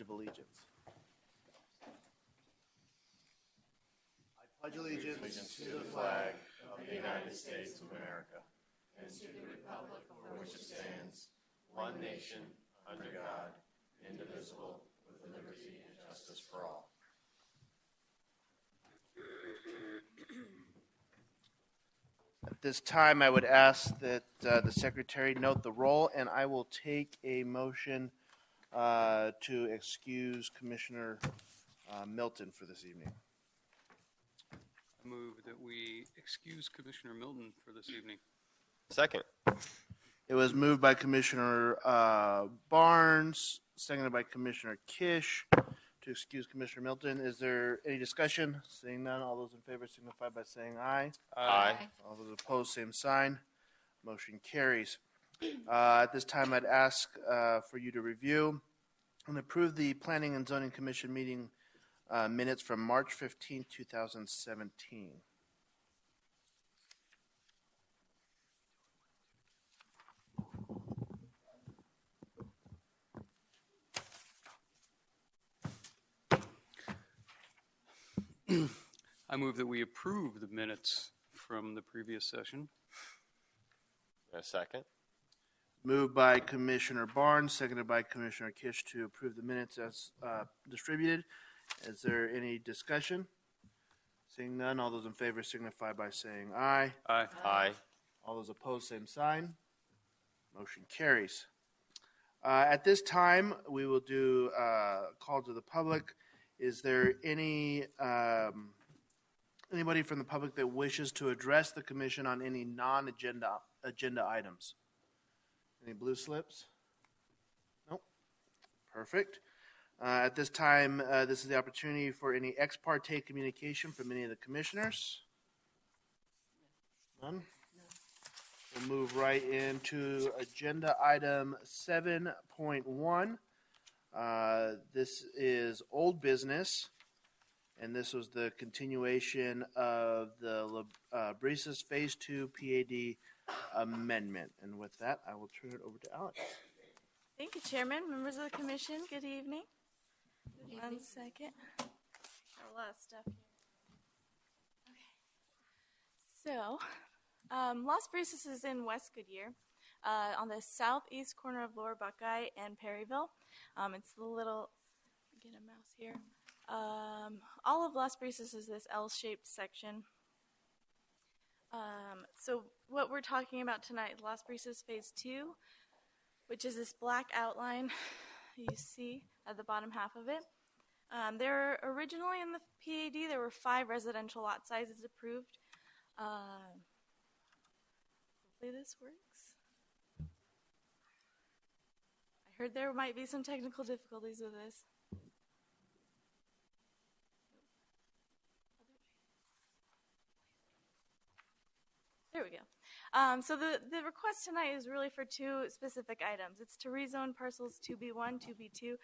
of Allegiance. I pledge allegiance To the flag of the United States of America and to the republic for which it stands, one nation, under God, indivisible, with liberty and justice for all. At this time, I would ask that the Secretary note the roll, and I will take a motion to excuse Commissioner Milton for this evening. I move that we excuse Commissioner Milton for this evening. Second. It was moved by Commissioner Barnes, seconded by Commissioner Kish to excuse Commissioner Milton. Is there any discussion? Seeing none, all those in favor signify by saying aye. Aye. All those opposed, same sign. Motion carries. At this time, I'd ask for you to review and approve the Planning and Zoning Commission meeting minutes from March 15, 2017. I move that we approve the minutes from the previous session. A second. Moved by Commissioner Barnes, seconded by Commissioner Kish to approve the minutes as distributed. Is there any discussion? Seeing none, all those in favor signify by saying aye. Aye. Aye. All those opposed, same sign. Motion carries. At this time, we will do a call to the public. Is there anybody from the public that wishes to address the commission on any non-agenda items? Any blue slips? Nope. Perfect. At this time, this is the opportunity for any ex parte communication from any of the commissioners. None? We'll move right into agenda item 7.1. This is old business, and this was the continuation of the Brisas Phase 2 PAD amendment. And with that, I will turn it over to Alex. Thank you, Chairman. Members of the Commission, good evening. 1 second. Got a lot of stuff here. Okay. So, Las Brisas is in West Goodyear, on the southeast corner of Lower Buckeye and Perryville. It's the little, get a mouse here. All of Las Brisas is this L-shaped section. So what we're talking about tonight is Las Brisas Phase 2, which is this black outline you see at the bottom half of it. There originally in the PAD, there were 5 residential lot sizes approved. Hopefully this works. I heard there might be some technical difficulties with this. There we go. So the request tonight is really for 2 specific items. It's to rezone parcels 2B1, 2B2,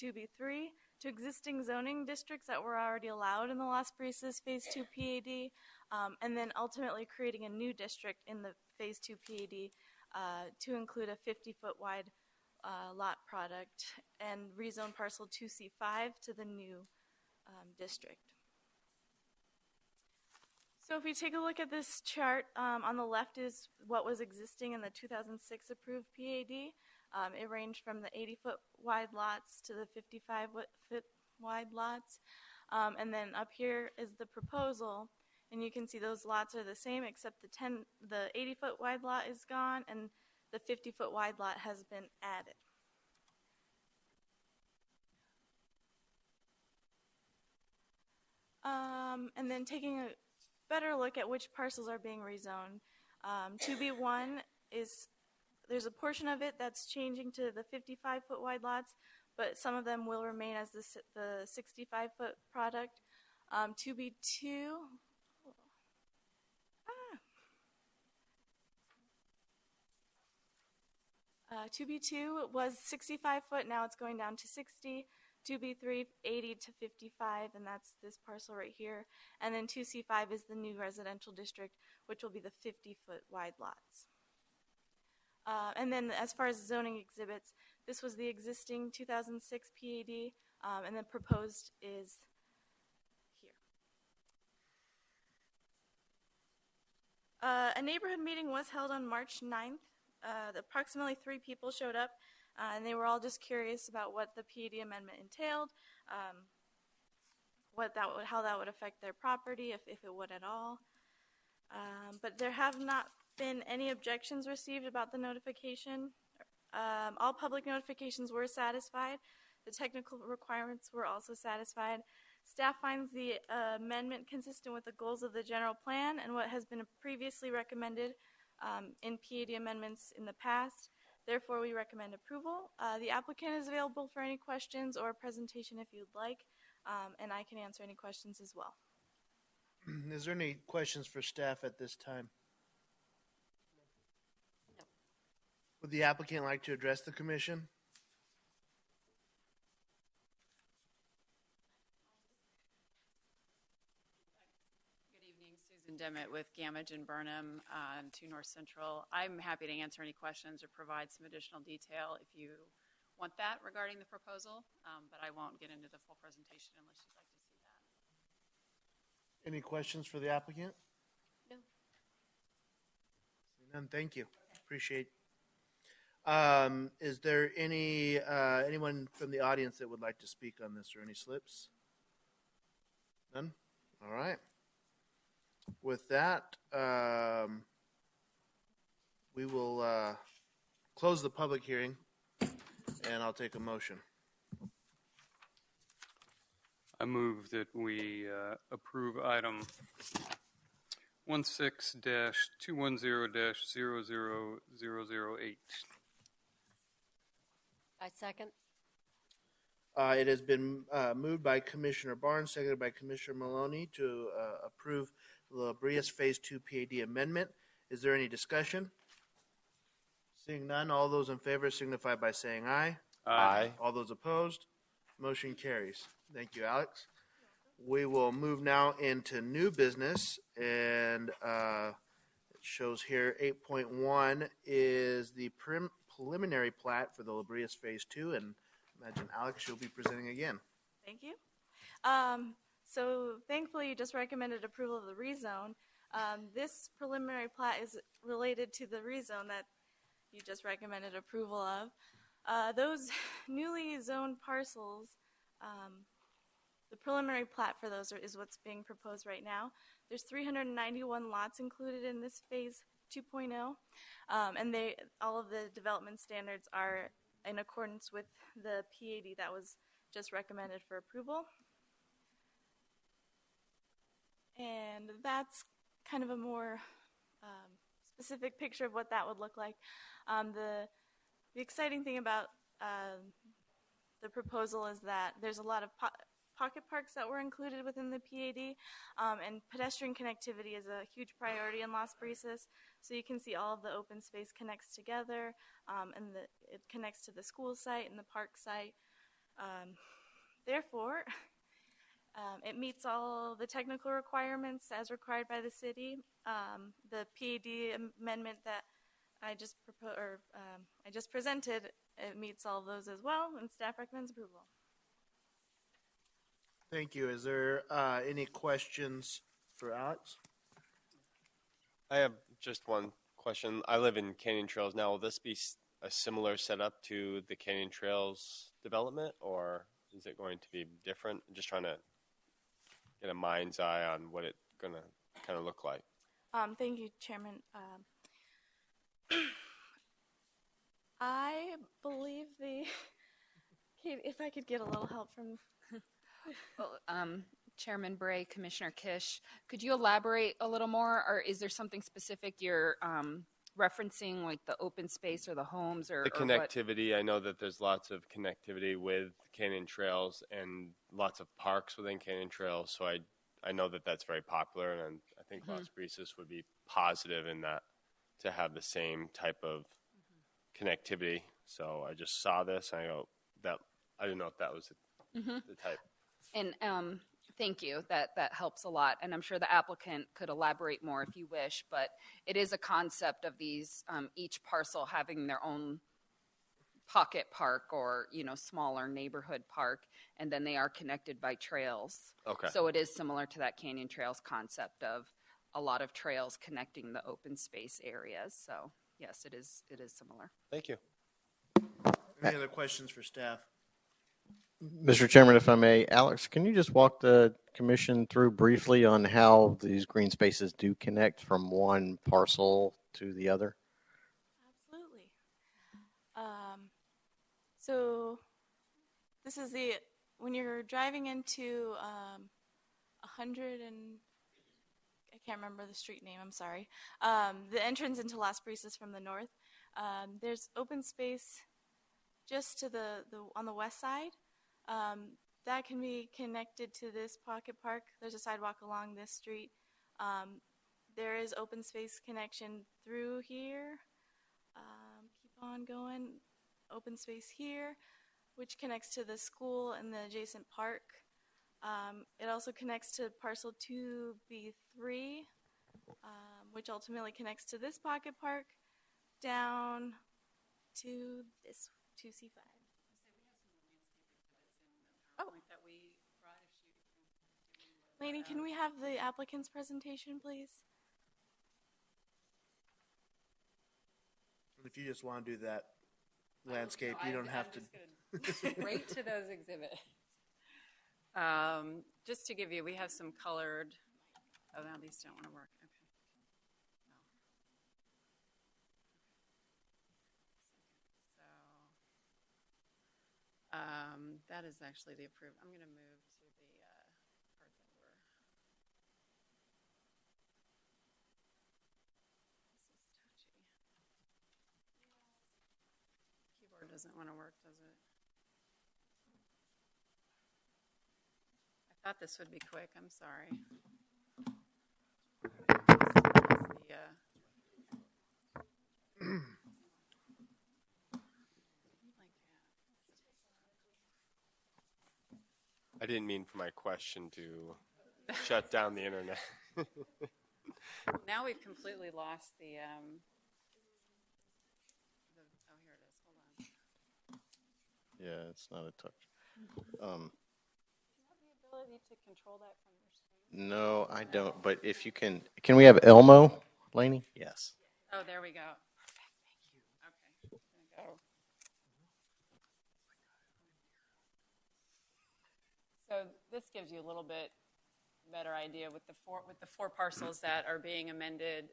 2B3 to existing zoning districts that were already allowed in the Las Brisas Phase 2 PAD, and then ultimately creating a new district in the Phase 2 PAD to include a 50-foot wide lot product and rezone parcel 2C5 to the new district. So if we take a look at this chart, on the left is what was existing in the 2006 approved PAD. It ranged from the 80-foot wide lots to the 55-foot wide lots. And then up here is the proposal, and you can see those lots are the same except the 80-foot wide lot is gone and the 50-foot wide lot has been added. And then taking a better look at which parcels are being rezoned. 2B1 is, there's a portion of it that's changing to the 55-foot wide lots, but some of them will remain as the 65-foot product. 2B2, 2B2 was 65 foot, now it's going down to 60. 2B3, 80 to 55, and that's this parcel right here. And then 2C5 is the new residential district, which will be the 50-foot wide lots. And then as far as zoning exhibits, This was the existing 2006 PAD, and the proposed is here. A neighborhood meeting was held on March 9th. Approximately 3 people showed up, and they were all just curious about what the PAD amendment entailed, how that would affect their property, if it would at all. But there have not been any objections received about the notification. All public notifications were satisfied. The technical requirements were also satisfied. Staff finds the amendment consistent with the goals of the general plan and what has been previously recommended in PAD amendments in the past. Therefore, we recommend approval. The applicant is available for any questions or presentation if you'd like, and I can answer any questions as well. Is there any questions for staff at this time? No. Would the applicant like to address the commission? Good evening, Susan Demmett with Gamage and Burnham, 2 North Central. I'm happy to answer any questions or provide some additional detail if you want that regarding the proposal, but I won't get into the full presentation unless you'd like to see that. Any questions for the applicant? No. None. Thank you. Appreciate. Is there anyone from the audience that would like to speak on this, or any slips? None. All right. With that, we will close the public hearing, and I'll take a motion. I move that we approve item 16-210-00008. I second. It has been moved by Commissioner Barnes, seconded by Commissioner Maloney to approve the Bria's Phase 2 PAD amendment. Is there any discussion? Seeing none, all those in favor signify by saying aye. Aye. All those opposed, motion carries. Thank you, Alex. We will move now into new business, and it shows here 8.1 is the preliminary plat for the La Bria's Phase 2, and imagine Alex, you'll be presenting again. Thank you. So thankfully, you just recommended approval of the rezone. This preliminary plat is related to the rezone that you just recommended approval of. Those newly zoned parcels, the preliminary plat for those is what's being proposed right now. There's 391 lots included in this phase 2.0, and all of the development standards are in accordance with the PAD that was just recommended for approval. And that's kind of a more specific picture of what that would look like. The exciting thing about the proposal is that there's a lot of pocket parks that were included within the PAD, and pedestrian connectivity is a huge priority in Las Brisas. So you can see all of the open space connects together, and it connects to the school site and the park site. Therefore, it meets all the technical requirements as required by the city. The PAD amendment that I just presented, it meets all of those as well, and staff recommends approval. Thank you. Is there any questions for Alex? I have just one question. I live in Canyon Trails now. Will this be a similar setup to the Canyon Trails development, or is it going to be different? I'm just trying to get a mind's eye on what it's going to kind of look like. Thank you, Chairman. I believe if I could get a little help from... Well, Chairman Bray, Commissioner Kish, could you elaborate a little more, or is there something specific you're referencing, like the open space or the homes, or The or what? connectivity, I know that there's lots of connectivity with Canyon Trails and lots of parks within Canyon Trails, so I know that that's very popular, and I think Las Brisas would be positive in that, to have the same type of connectivity. So I just saw this, and I go, that I didn't know if that was the type. And thank you. That helps a lot. And I'm sure the applicant could elaborate more if you wish, but it is a concept of these, each parcel having their own pocket park or, smaller neighborhood park, and then they are connected by trails. Okay. So it is similar to that Canyon Trails concept of a lot of trails connecting the open space areas. So yes, it is similar. Thank you. Any other questions for staff? Mr. Chairman, if I may, Alex, can you just walk the commission through briefly on how these green spaces do connect from one parcel to the other? Absolutely. So this is when you're driving into 100 and I can't remember the street name. I'm sorry. The entrance into Las Brisas from the north. There's open space just to the on the west side. That can be connected to this pocket park. There's a sidewalk along this street. There is open space connection through here. Keep on going. Open space here, which connects to the school and the adjacent park. It also connects to parcel 2B3, which ultimately connects to this pocket park down to this 2C5. Oh. That we brought if she Lainey, can we have the applicant's presentation, please? If you just want to do that landscape, you don't have to. Right to those exhibits. Just to give you, we have some colored. Oh, now these don't want to work. Okay. No. That is actually the approved. I'm going to move to the part that we're. This is touchy. Keyboard doesn't want to work, does it? I thought this would be quick. I'm sorry. I didn't mean for my question to shut down the internet. Now we've completely lost the. Oh, here it is. Hold on. Yeah, it's not a touch. Do you have the ability to control that from your screen? No, I don't. But if you can we have Elmo, Laney? Yes. Oh, there we go. Perfect. Thank you. Okay. I'm gonna go. So this gives you a little bit better idea with the four parcels that are being amended.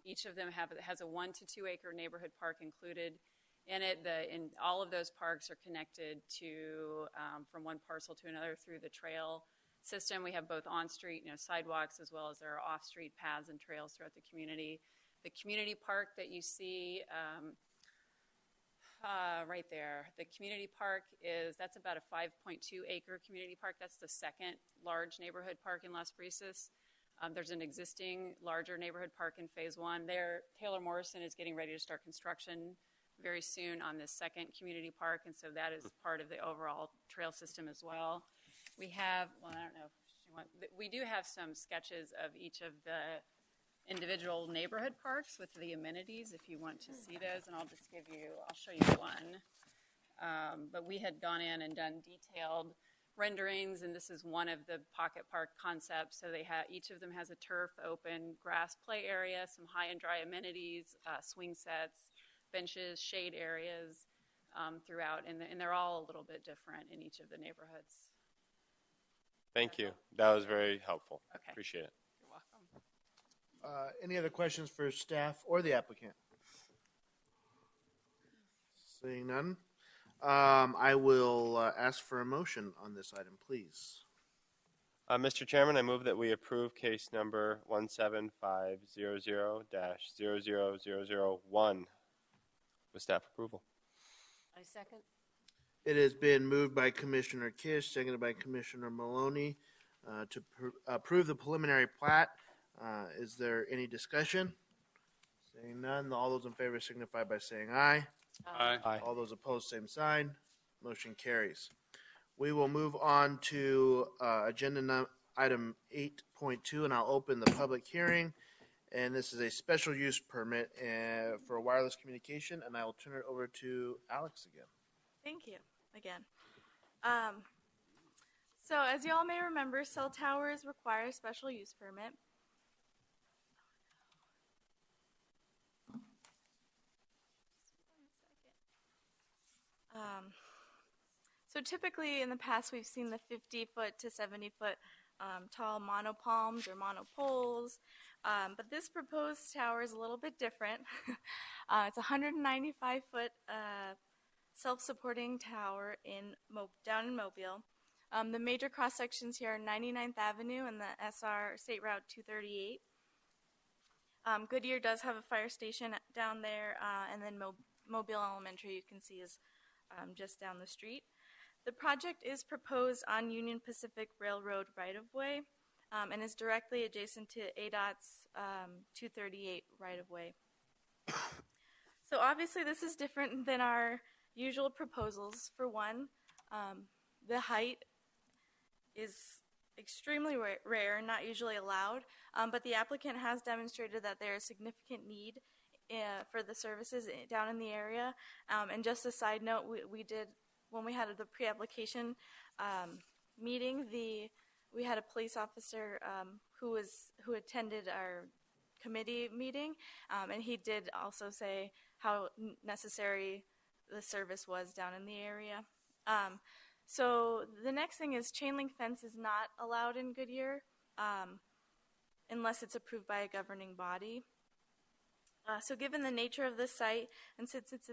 Each of them has a 1 to 2 acre neighborhood park included in it. In all of those parks are connected to from one parcel to another through the trail system. We have both on-street, sidewalks, as well as there are off-street paths and trails throughout the community. The community park that you see right there, the community park that's about a 5.2 acre community park. That's the second large neighborhood park in Las Brisas. There's an existing larger neighborhood park in phase 1. There, Taylor Morrison is getting ready to start construction very soon on this second community park, and so that is part of the overall trail system as well. We have, I don't know if we do have some sketches of each of the individual neighborhood parks with the amenities if you want to see those, and I'll show you one. But we had gone in and done detailed renderings, and this is one of the pocket park concepts. So each of them has a turf, open grass play area, some high and dry amenities, swing sets, benches, shade areas throughout, and they're all a little bit different in each of the neighborhoods. Thank you. That was very helpful. Okay. Appreciate it. You're welcome. Any other questions for staff or the applicant? Seeing none, I will ask for a motion on this item, please. Mr. Chairman, I move that we approve case number 17500-00001 with staff approval. I second. It has been moved by Commissioner Kish, seconded by Commissioner Maloney to approve the preliminary plat. Is there any discussion? Seeing none, all those in favor signify by saying aye. Aye. Aye. All those opposed, same sign. Motion carries. We will move on to agenda item 8.2, and I'll open the public hearing. And this is a special use permit for wireless communication, and I will turn it over to Alex again. Thank you again. So as you all may remember, cell towers require a special use permit. So typically in the past we've seen the 50-foot to 70-foot tall monopalms or monopoles, but this proposed tower is a little bit different. It's a 195-foot self-supporting tower down in Mobile. The major cross sections here are 99th Avenue and the SR State Route 238. Goodyear does have a fire station down there, and then Mobile Elementary, you can see, is just down the street. The project is proposed on Union Pacific Railroad right-of-way and is directly adjacent to ADOT's 238 right-of-way. So obviously this is different than our usual proposals. For one, the height is extremely rare, not usually allowed, but the applicant has demonstrated that there is significant need for the services down in the area. And just a side note, we did, when we had the pre-application meeting, we had a police officer who attended our committee meeting, and he did also say how necessary the service was down in the area. So the next thing is chain link fence is not allowed in Goodyear unless it's approved by a governing body. So given the nature of this site, and since it's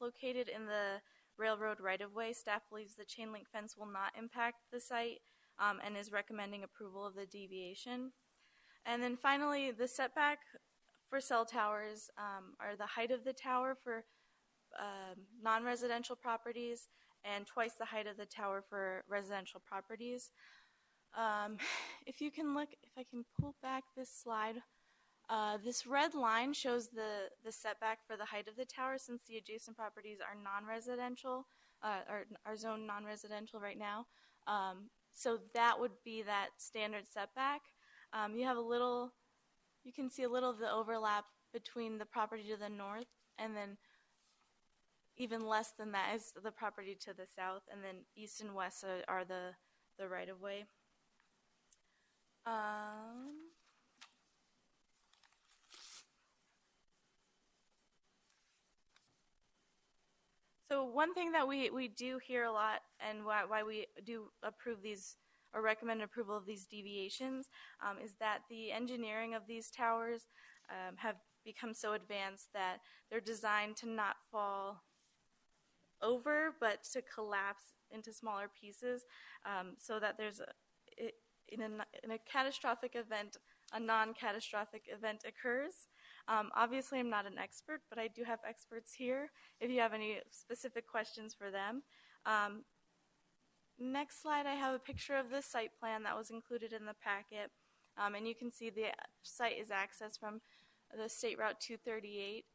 located in the railroad right-of-way, staff believes the chain link fence will not impact the site and is recommending approval of the deviation. And then finally, the setback for cell towers are the height of the tower for non-residential properties and twice the height of the tower for residential properties. If you can look, if I can pull back this slide, this red line shows the setback for the height of the tower, since the adjacent properties are non-residential, are zoned non-residential right now. So that would be that standard setback. You can see a little of the overlap between the property to the north, and then even less than that is the property to the south, and then east and west are the right-of-way. So one thing that we do hear a lot, and why we do approve these or recommend approval of these deviations, is that the engineering of these towers have become so advanced that they're designed to not fall over, but to collapse into smaller pieces, so that there's in a catastrophic event, a non-catastrophic event occurs. Obviously, I'm not an expert, but I do have experts here if you have any specific questions for them. Next slide, I have a picture of the site plan that was included in the packet, and you can see the site is accessed from the State Route 238.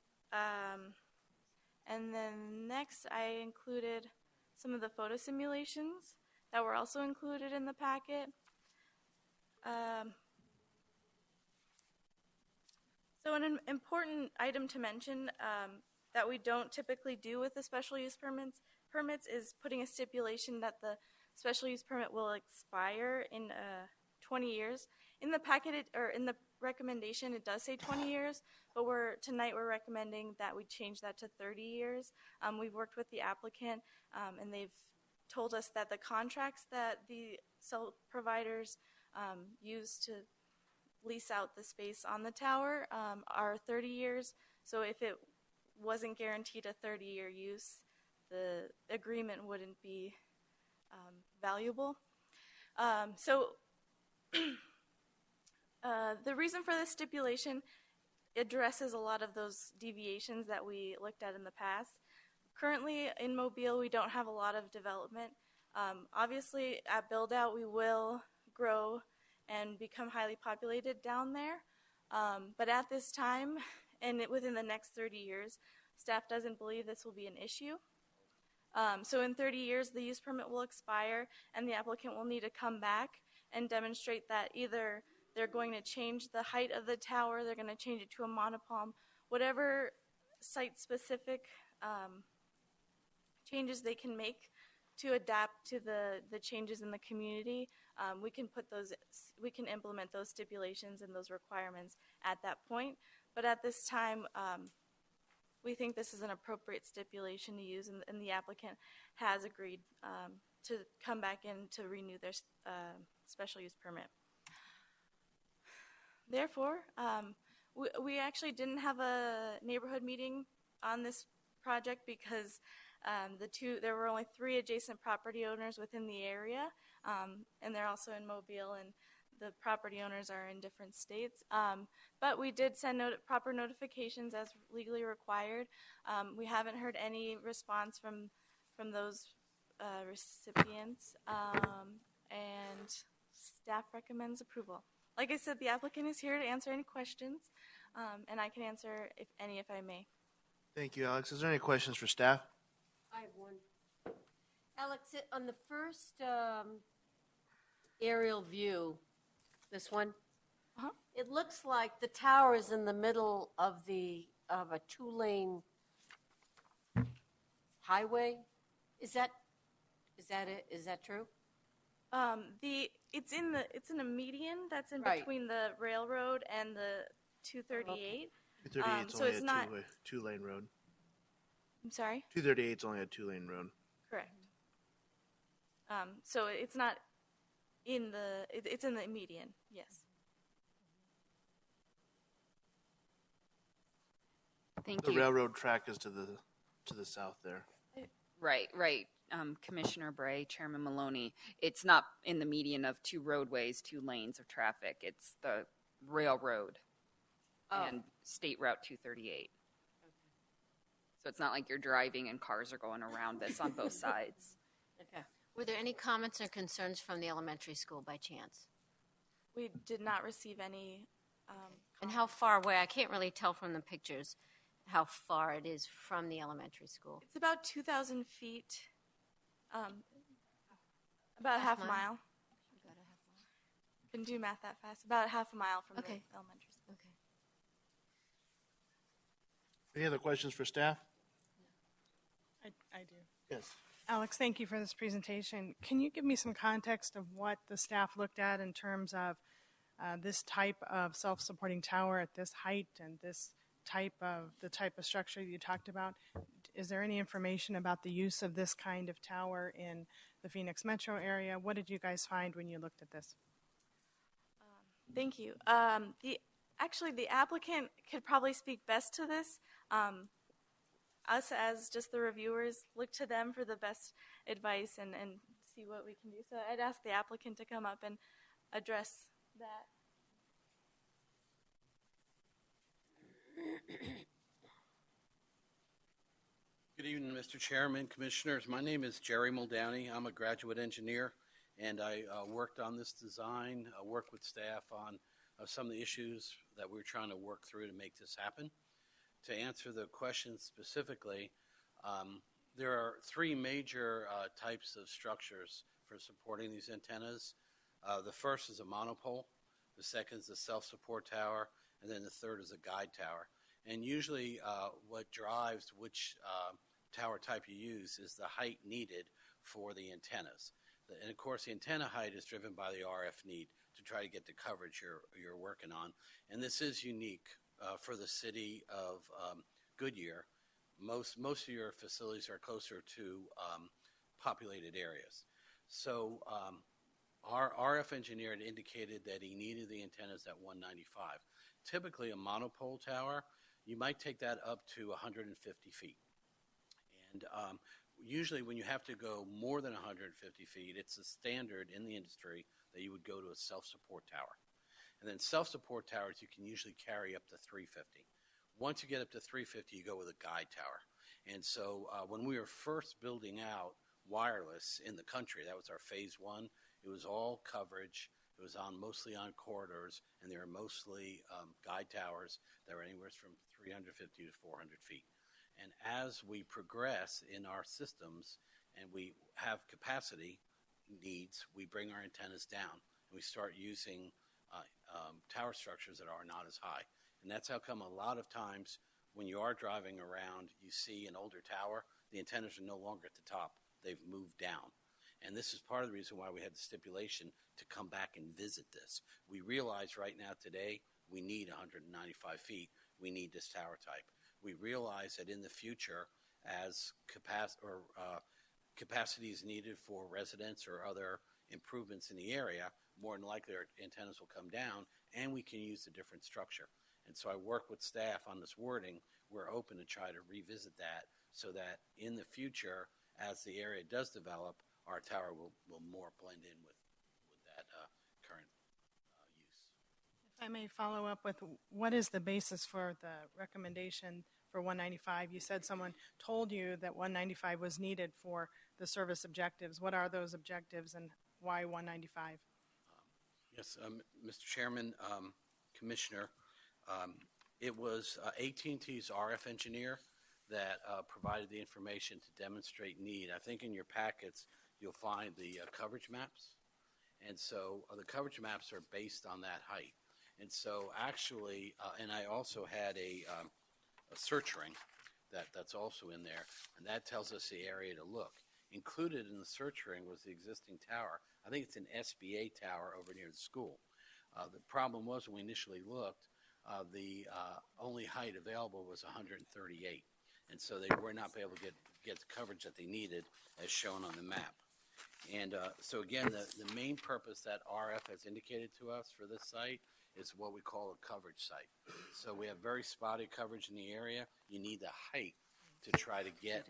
And then next, I included some of the photo simulations that were also included in the packet. So an important item to mention that we don't typically do with the special use permits is putting a stipulation that the special use permit will expire in 20 years. In the packet, or in the recommendation, it does say 20 years, but tonight we're recommending that we change that to 30 years. We've worked with the applicant, and they've told us that the contracts that the cell providers use to lease out the space on the tower are 30 years. So if it wasn't guaranteed a 30-year use, the agreement wouldn't be valuable. The reason for this stipulation addresses a lot of those deviations that we looked at in the past. Currently in Mobile, we don't have a lot of development. Obviously, at build-out, we will grow and become highly populated down there. But at this time, and within the next 30 years, staff doesn't believe this will be an issue. So in 30 years, the use permit will expire, and the applicant will need to come back and demonstrate that either they're going to change the height of the tower, they're going to change it to a monopalm, whatever site-specific changes they can make to adapt to the changes in the community, we can implement those stipulations and those requirements at that point. But at this time, we think this is an appropriate stipulation to use, and the applicant has agreed to come back in to renew their special use permit. Therefore, we actually didn't have a neighborhood meeting on this project because there were only 3 adjacent property owners within the area, and they're also in Mobile, and the property owners are in different states. But we did send proper notifications as legally required. We haven't heard any response from those recipients, and staff recommends approval. Like I said, the applicant is here to answer any questions, and I can answer if I may. Thank you, Alex. Is there any questions for staff? I have one. Alex, on the first aerial view, this one, it looks like the tower is in the middle of a 2-lane highway. Is that it? Is that true? It's in a median that's in Right. between the railroad and the 238. 238 is so only it's a not. two-lane road. I'm sorry. 238 is only a 2-lane road. Correct. So it's not in the. It's in the median. Yes. Thank The you. railroad track is to the south there. Right. Commissioner Bray, Chairman Maloney, it's not in the median of 2 roadways, 2 lanes of traffic. It's the railroad and State Route 238. So it's not like you're driving and cars are going around this on both sides. Okay. Were there any comments or concerns from the elementary school by chance? We did not receive any. And how far away? I can't really tell from the pictures how far it is from the elementary school. It's about 2,000 feet. About half a mile. About a half mile. Couldn't do math that fast. About half a mile from Okay. the elementary school. Okay. Any other questions for staff? I do. Yes. Alex, thank you for this presentation. Can you give me some context of what the staff looked at in terms of this type of self-supporting tower at this height and the type of structure you talked about? Is there any information about the use of this kind of tower in the Phoenix metro area? What did you guys find when you looked at this? Thank you. The applicant could probably speak best to this. Us as just the reviewers look to them for the best advice and see what we can do. So I'd ask the applicant to come up and address that. Good evening, Mr. Chairman, Commissioners. My name is Jerry Muldowney. I'm a graduate engineer, and I worked on this design, worked with staff on some of the issues that we're trying to work through to make this happen. To answer the question specifically, there are 3 major types of structures for supporting these antennas. The first is a monopole, the second is a self-support tower, and then the third is a guide tower. And usually what drives which tower type you use is the height needed for the antennas. And of course, the antenna height is driven by the RF need to try to get the coverage you're working on. And this is unique for the city of Goodyear. Most of your facilities are closer to populated areas. So our RF engineer had indicated that he needed the antennas at 195. Typically, a monopole tower, you might take that up to 150 feet. And usually when you have to go more than 150 feet, it's a standard in the industry that you would go to a self-support tower. And then self-support towers, you can usually carry up to 350. Once you get up to 350, you go with a guide tower. And so when we were first building out wireless in the country, that was our phase 1, it was all coverage. It was mostly on corridors, and they were mostly guide towers that were anywhere from 350 to 400 feet. And as we progress in our systems and we have capacity needs, we bring our antennas down and we start using tower structures that are not as high. And that's how come a lot of times when you are driving around, you see an older tower, the the antennas are no longer at the top. They've moved down. And this is part of the reason why we had the stipulation to come back and visit this. We realize right now today we need 195 feet. We need this tower type. We realize that in the future, as capacity is needed for residents or other improvements in the area, more than likely our antennas will come down, and we can use a different structure. And so I work with staff on this wording. We're open to try to revisit that so that in the future, as the area does develop, our tower will more blend in with that current use. If I may follow up with, what is the basis for the recommendation for 195? You said someone told you that 195 was needed for the service objectives. What are those objectives and why 195? Yes, Mr. Chairman, Commissioner, it was AT&T's RF engineer that provided the information to demonstrate need. I think in your packets you'll find the coverage maps. And so the coverage maps are based on that height. And so actually, and I also had a search ring that's also in there, and that tells us the area to look. Included in the search ring was the existing tower. I think it's an SBA tower over near the school. The problem was when we initially looked, the only height available was 138. And so they were not able to get the coverage that they needed as shown on the map. And so again, the main purpose that RF has indicated to us for this site is what we call a coverage site. So we have very spotty coverage in the area. You need the height to try to get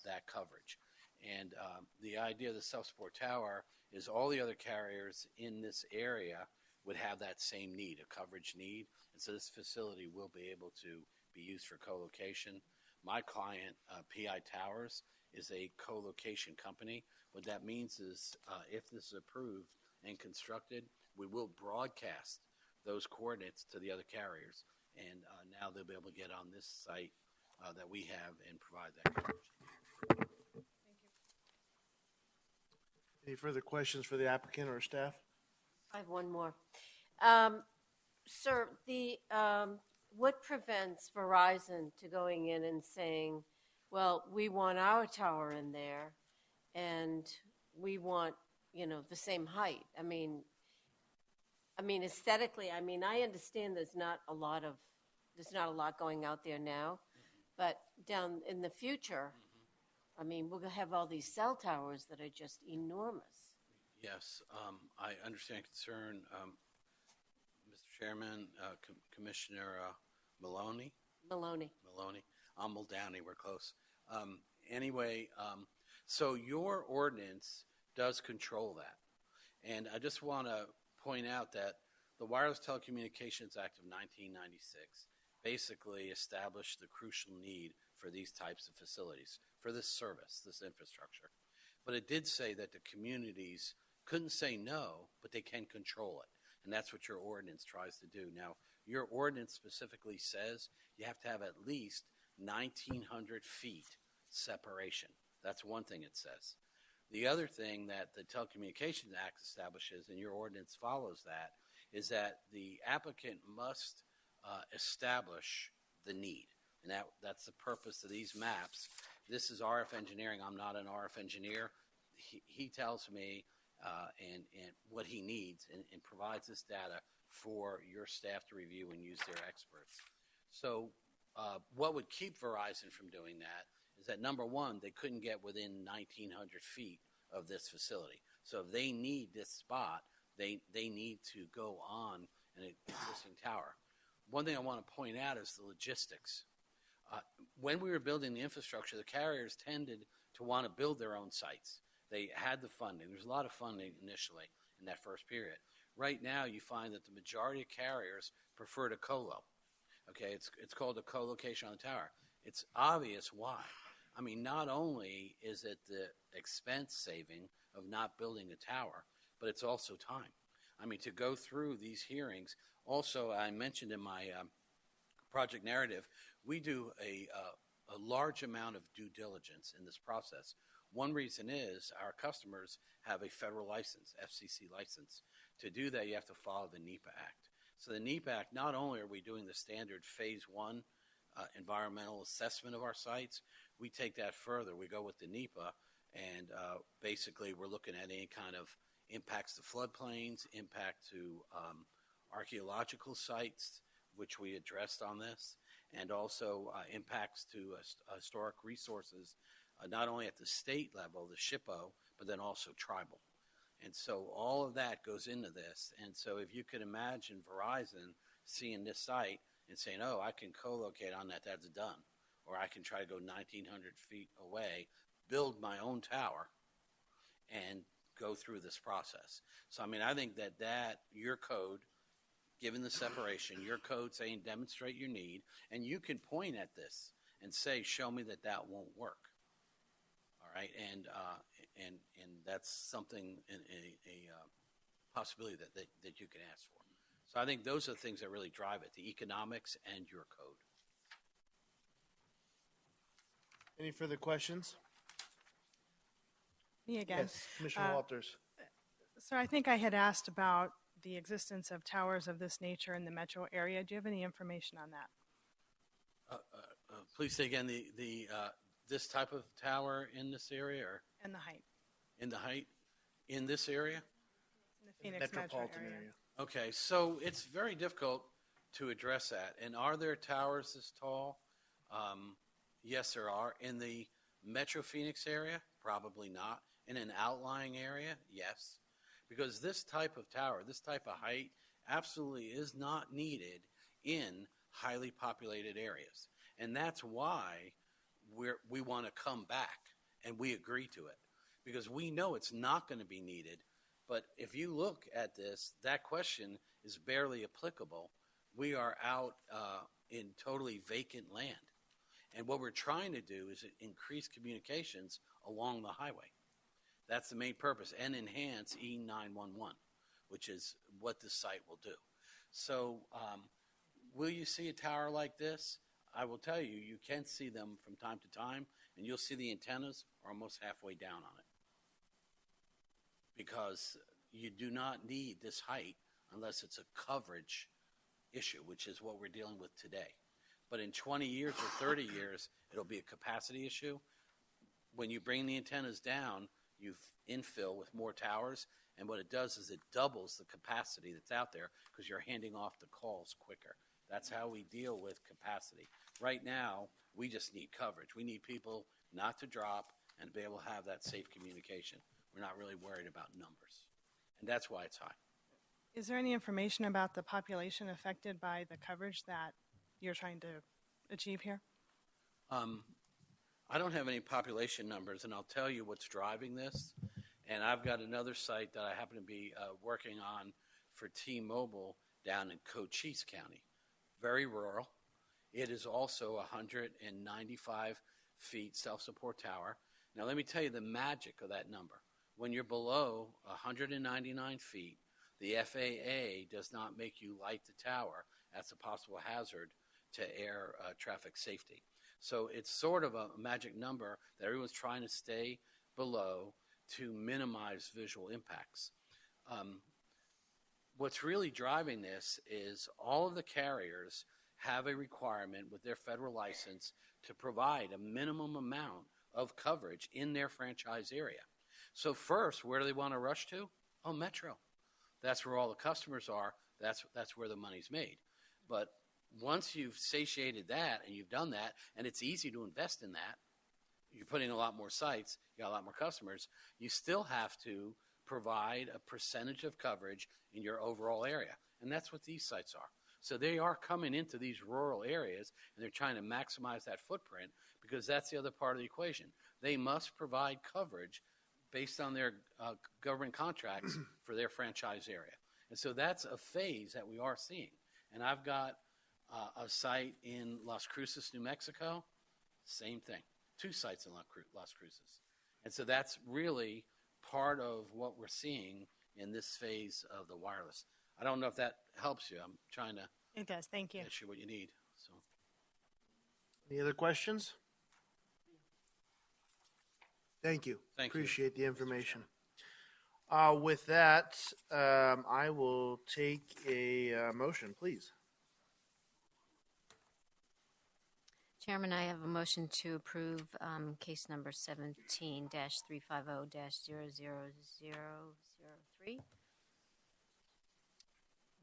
that coverage. And the idea of the self-support tower is all the other carriers in this area would have that same need, a coverage need. And so this facility will be able to be used for co-location. My client, PI Towers, is a co-location company. What that means is if this is approved and constructed, we will broadcast those coordinates to the other carriers. And now they'll be able to get on this site that we have and provide that coverage. Any further questions for the applicant or staff? I have one more. Sir, what prevents Verizon to going in and saying, well, we want our tower in there and we want, the same height? I mean, aesthetically, I understand there's not a lot going out there now, but down in the future, we're going to have all these cell towers that are just enormous. Yes, I understand concern, Mr. Chairman, Commissioner Maloney. I'm Muldowney, we're close. Anyway, so your ordinance does control that. And I just want to point out that the Wireless Telecommunications Act of 1996 basically established the crucial need for these types of facilities, for this service, this infrastructure. But it did say that the communities couldn't say no, but they can control it. And that's what your ordinance tries to do. Now, your ordinance specifically says you have to have at least 1,900 feet separation. That's one thing it says. The other thing that the Telecommunications Act establishes, and your ordinance follows that, is that the applicant must establish the need. And that's the purpose of these maps. This is RF engineering. I'm not an RF engineer. He tells me and what he needs and provides this data for your staff to review and use their experts. So what would keep Verizon from doing that is that, number one, they couldn't get within 1,900 feet of this facility. So if they need this spot, they need to go on an existing tower. One thing I want to point out is the logistics. When we were building the infrastructure, the carriers tended to want to build their own sites. They had the funding. There's a lot of funding initially in that first period. Right now, you find that the majority of carriers prefer to colo. Okay, it's called a co-location on the tower. It's obvious why. Not only is it the expense saving of not building a tower, but it's also time. To go through these hearings. Also, I mentioned in my project narrative, we do a large amount of due diligence in this process. One reason is our customers have a federal license, FCC license. To do that, you have to follow the NEPA Act. So the NEPA Act, not only are we doing the standard phase one environmental assessment of our sites, we take that further. We go with the NEPA, and basically we're looking at any kind of impacts to floodplains, impact to archaeological sites, which we addressed on this, and also impacts to historic resources, not only at the state level, the SHPO, but then also tribal. And so all of that goes into this. And so if you could imagine Verizon seeing this site and saying, oh, I can co-locate on that, that's done. Or I can try to go 1,900 feet away, build my own tower, and go through this process. So, I mean, I think that your code, given the separation, your code saying demonstrate your need, and you can point at this and say, show me that won't work. All right, and that's something, a possibility that you can ask for. So I think those are the things that really drive it, the economics and your code. Any further questions? Me again. Yes, Commissioner Walters. So I think I had asked about the existence of towers of this nature in the metro area. Do you have any information on that? Please say again, this type of tower in this area, or And the height in the height in this area? in the Phoenix metro Metropolitan area. area. Okay, so it's very difficult to address that. And are there towers this tall? Yes, there are. In the Metro Phoenix area, probably not. In an outlying area, yes. Because this type of tower, this type of height, absolutely is not needed in highly populated areas. And that's why we want to come back, and we agree to it. Because we know it's not going to be needed. But if you look at this, that question is barely applicable. We are out in totally vacant land. And what we're trying to do is increase communications along the highway. That's the main purpose, and enhance E911, which is what this site will do. So will you see a tower like this? I will tell you, you can see them from time to time, and you'll see the antennas are almost halfway down on it. Because you do not need this height unless it's a coverage issue, which is what we're dealing with today. But in 20 years or 30 years, it'll be a capacity issue. When you bring the antennas down, you infill with more towers, and what it does is it doubles the capacity that's out there because you're handing off the calls quicker. That's how we deal with capacity. Right now, we just need coverage. We need people not to drop and be able to have that safe communication. We're not really worried about numbers, and that's why it's high. Is there any information about the population affected by the coverage that you're trying to achieve here? I don't have any population numbers, and I'll tell you what's driving this. And I've got another site that I happen to be working on for T-Mobile down in Cochise County. Very rural. It is also 195 feet self-support tower. Now, let me tell you the magic of that number. When you're below 199 feet, the FAA does not make you light the tower. That's a possible hazard to air traffic safety. So it's sort of a magic number that everyone's trying to stay below to minimize visual impacts. What's really driving this is all of the carriers have a requirement with their federal license to provide a minimum amount of coverage in their franchise area. So first, where do they want to rush to? Oh, Metro. That's where all the customers are. That's where the money's made. But once you've satiated that and you've done that, and it's easy to invest in that, you're putting a lot more sites, you got a lot more customers, you still have to provide a percentage of coverage in your overall area. And that's what these sites are. So they are coming into these rural areas, and they're trying to maximize that footprint because that's the other part of the equation. They must provide coverage based on their government contracts for their franchise area. And so that's a phase that we are seeing. And I've got a site in Las Cruces, New Mexico, same thing. 2 sites in Las Cruces. And so that's really part of what we're seeing in this phase of the wireless. I don't know if that helps you. I'm trying to It does. Thank you. get you what you need. So, Any other questions? Thank you. Thank you, Appreciate the Mr. information. With that, I will take a motion, please. Chairman, I have a motion to approve case number 17-350-00003.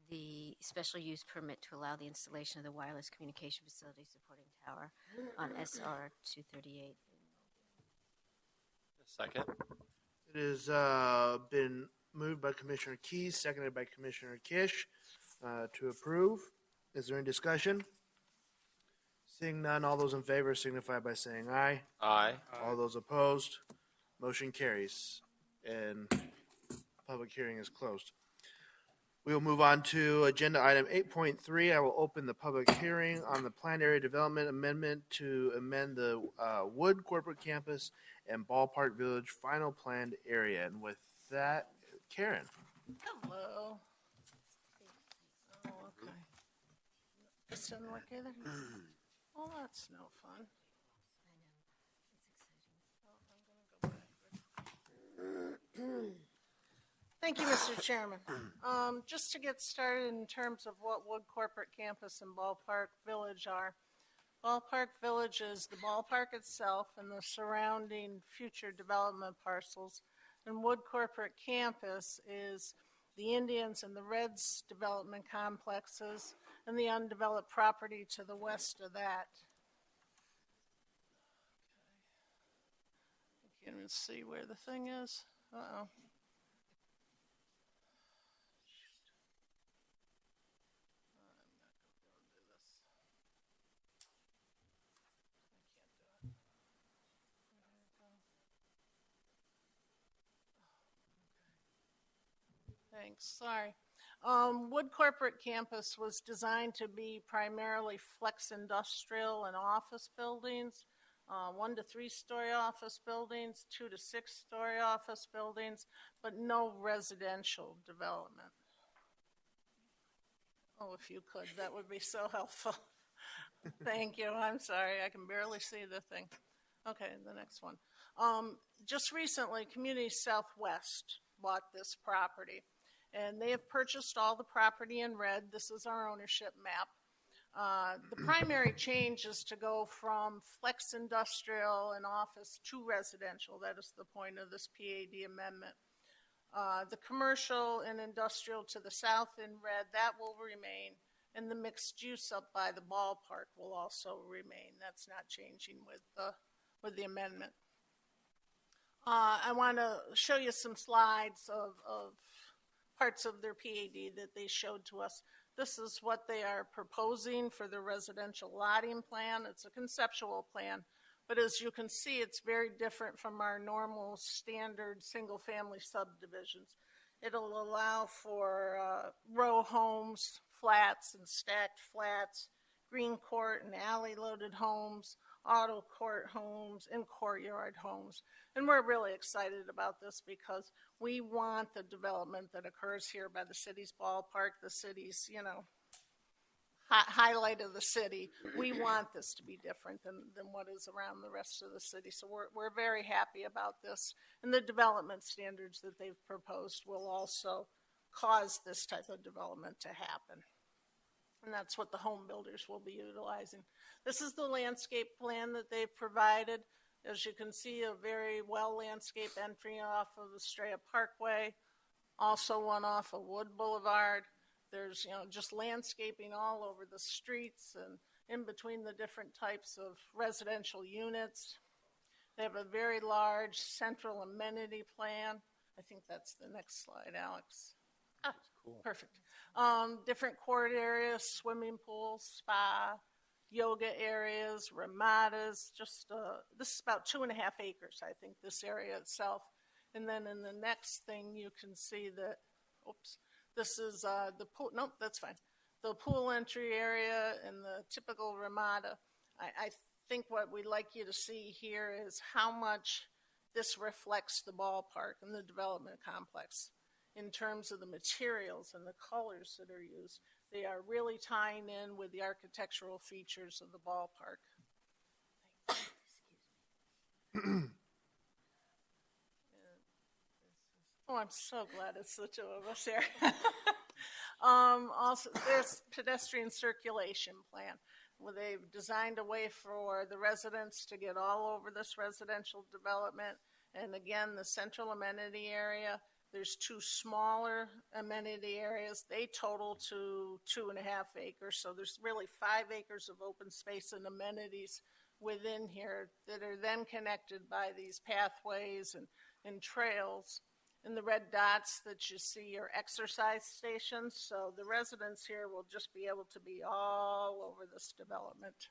The special use permit to allow the installation of the wireless communication facility supporting tower on SR 238. Second. It has been moved by Commissioner Keys, seconded by Commissioner Kish to approve. Is there any discussion? Seeing none, all those in favor signify by saying aye. Aye. All those opposed, motion carries, and public hearing is closed. We will move on to agenda item 8.3. I will open the public hearing on the planned area development amendment to amend the Wood Corporate Campus and Ballpark Village final planned area. And with that, Karen. Hello. Oh, okay. This doesn't work either? Well, that's no fun. Thank you, Mr. Chairman. Just to get started in terms of what Wood Corporate Campus and Ballpark Village are. Ballpark Village is the ballpark itself and the surrounding future development parcels. And Wood Corporate Campus is the Indians and the Reds development complexes and the undeveloped property to the west of that. I can't even see where the thing is. Uh-oh. Thanks, sorry. Wood Corporate Campus was designed to be primarily flex industrial and office buildings, 1 to 3 story office buildings, 2 to 6 story office buildings, but no residential development. Oh, if you could, that would be so helpful. Thank you, I'm sorry, I can barely see the thing. Okay, the next one. Just recently, Community Southwest bought this property. And they have purchased all the property in red. This is our ownership map. The primary change is to go from flex industrial and office to residential. That is the point of this PAD amendment. The commercial and industrial to the south in red, that will remain. And the mixed use up by the ballpark will also remain. That's not changing with the amendment. I want to show you some slides of parts of their PAD that they showed to us. This is what they are proposing for the residential lotting plan. It's a conceptual plan, but as you can see, it's very different from our normal standard single-family subdivisions. It'll allow for row homes, flats and stacked flats, green court and alley-loaded homes, auto court homes, and courtyard homes. And we're really excited about this because we want the development that occurs here by the city's ballpark, the city's, highlight of the city. We want this to be different than what is around the rest of the city. So we're very happy about this. And the development standards that they've proposed will also cause this type of development to happen. And that's what the home builders will be utilizing. This is the landscape plan that they've provided. As you can see, a very well landscaped entry off of Estrella Parkway, also one off of Wood Boulevard. There's just landscaping all over the streets and in between the different types of residential units. They have a very large central amenity plan. I think that's the next slide, Alex. Cool. Perfect. Different court areas, swimming pools, spa, yoga areas, ramadas. This is about 2.5 acres, I think, this area itself. And then in the next thing, you can see that, this is the pool. Nope, that's fine. The pool entry area and the typical ramada. I think what we'd like you to see here is how much this reflects the ballpark and the development complex in terms of the materials and the colors that are used. They are really tying in with the architectural features of the ballpark. Oh, I'm so glad it's the two of us here. Also, there's pedestrian circulation plan. Well, they've designed a way for the residents to get all over this residential development. And again, the central amenity area, there's 2 smaller amenity areas. They total to 2.5 acres. So there's really 5 acres of open space and amenities within here that are then connected by these pathways and trails. And the red dots that you see are exercise stations. So the residents here will just be able to be all over this development.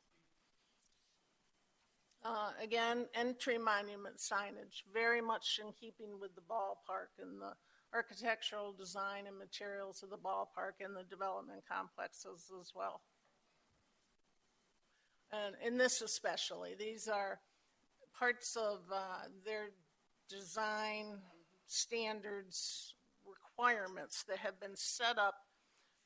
Again, entry monument signage, very much in keeping with the ballpark and the architectural design and materials of the ballpark and the development complexes as well. And in this especially, these are parts of their design standards requirements that have been set up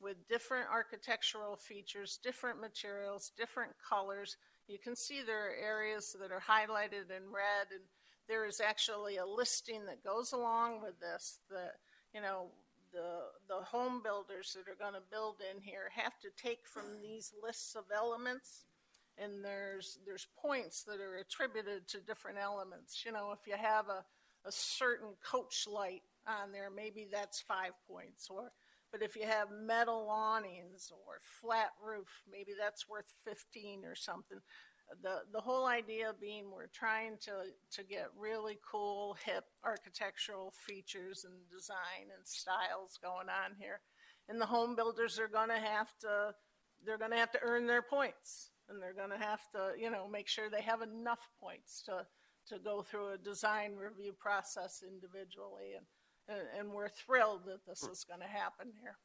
with different architectural features, different materials, different colors. You can see there are areas that are highlighted in red, and there is actually a listing that goes along with this that, you know, the home builders that are going to build in here have to take from these lists of elements, and there's points that are attributed to different elements. You know, if you have a certain coach light on there, maybe that's 5 points, but if you have metal awnings or flat roof, maybe that's worth 15 or something. The whole idea being we're trying to get really cool, hip architectural features and design and styles going on here. And the home builders are going to have to earn their points, and they're going to have to, you know, make sure they have enough points to go through a design review process individually. And we're thrilled that this is going to happen here.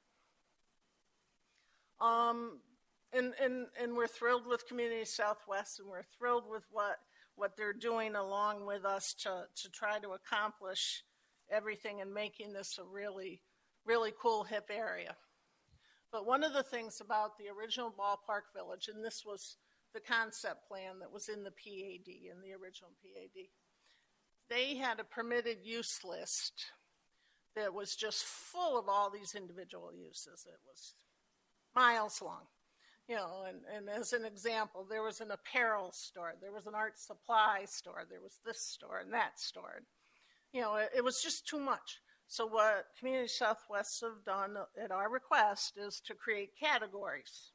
And we're thrilled with Community Southwest, and we're thrilled with what they're doing along with us to try to accomplish everything and making this a really, really cool, hip area. But one of the things about the original Ballpark Village, and this was the concept plan that was in the PAD, in the original PAD, they had a permitted use list that was just full of all these individual uses. It was miles long. You know, and as an example, there was an apparel store, there was an art supply store, there was this store and that store. You know, it was just too much. So what Community Southwest have done at our request is to create categories.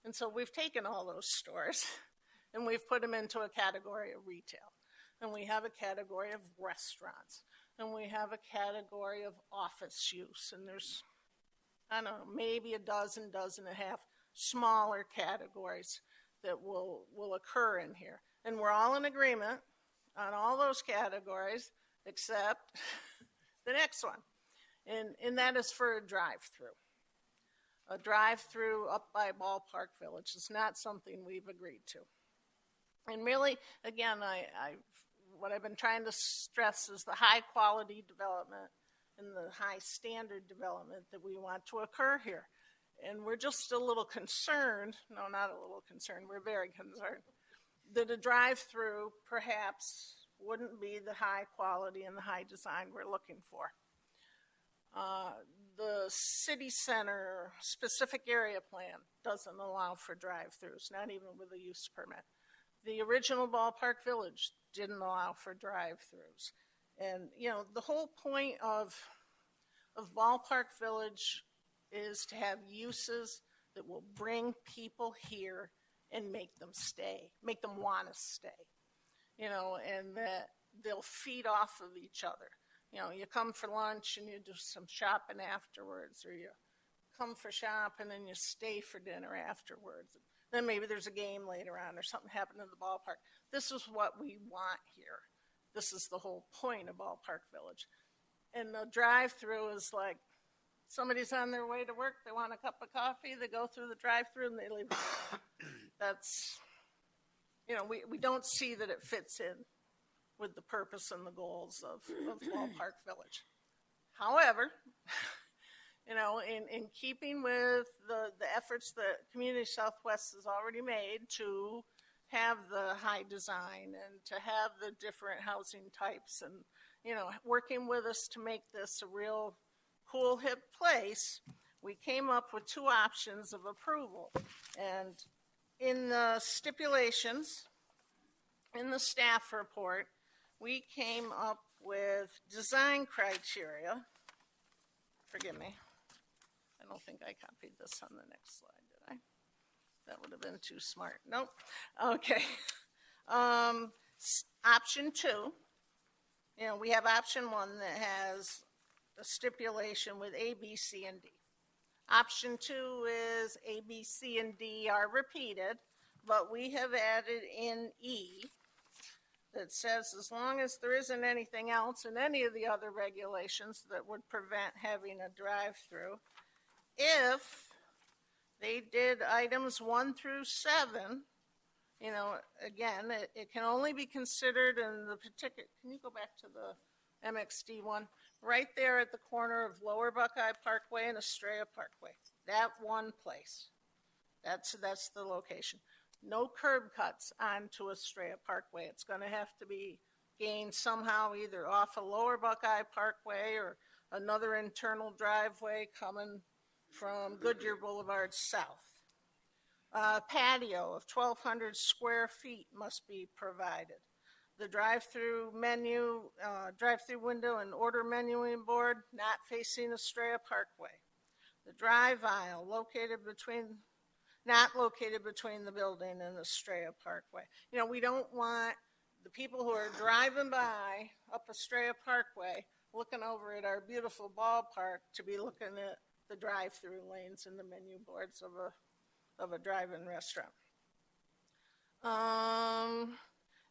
And so we've taken all those stores and we've put them into a category of retail. And we have a category of restaurants. And we have a category of office use. And there's, I don't know, maybe a dozen and a half smaller categories that will occur in here. And we're all in agreement on all those categories except the next one. And that is for a drive-through. A drive-through up by Ballpark Village is not something we've agreed to. And really, again, what I've been trying to stress is the high-quality development and the high-standard development that we want to occur here. And we're just a little concerned, no, not a little concerned, we're very concerned, that a drive-through perhaps wouldn't be the high quality and the high design we're looking for. The city center specific area plan doesn't allow for drive-throughs, not even with a use permit. The original Ballpark Village didn't allow for drive-throughs. And, you know, the whole point of Ballpark Village is to have uses that will bring people here and make them stay, make them want to stay, you know, and that they'll feed off of each other. You know, you come for lunch and you do some shopping afterwards, or you come for shopping and you stay for dinner afterwards. Then maybe there's a game later on or something happened in the ballpark. This is what we want here. This is the whole point of Ballpark Village. And the drive-through is like, somebody's on their way to work, they want a cup of coffee, they go through the drive-through and they leave. That's, you know, we don't see that it fits in with the purpose and the goals of Ballpark Village. However, you know, in keeping with the efforts that Community Southwest has already made to have the high design and to have the different housing types and, you know, working with us to make this a real cool, hip place, we came up with 2 options of approval. And in the stipulations, in the staff report, we came up with design criteria. Forgive me. I don't think I copied this on the next slide, did I? That would have been too smart. Nope. Okay. Option 2. We have option 1 that has a stipulation with A, B, C, and D. Option 2 is A, B, C, and D are repeated, but we have added in E that says as long as there isn't anything else in any of the other regulations that would prevent having a drive-through, if they did items 1 through 7, again, it can only be considered in the particular. Can you go back to the MXD one? Right there at the corner of Lower Buckeye Parkway and Estrella Parkway. That one place. That's the location. No curb cuts onto Estrella Parkway. It's going to have to be gained somehow either off of Lower Buckeye Parkway or another internal driveway coming from Goodyear Boulevard south. Patio of 1,200 square feet must be provided. The drive-through menu, drive-through window and order menuing board not facing Estrella Parkway. The drive aisle not located between the building and Estrella Parkway. We don't want the people who are driving by up Estrella Parkway looking over at our beautiful ballpark to be looking at the drive-through lanes and the menu boards of a drive-in restaurant.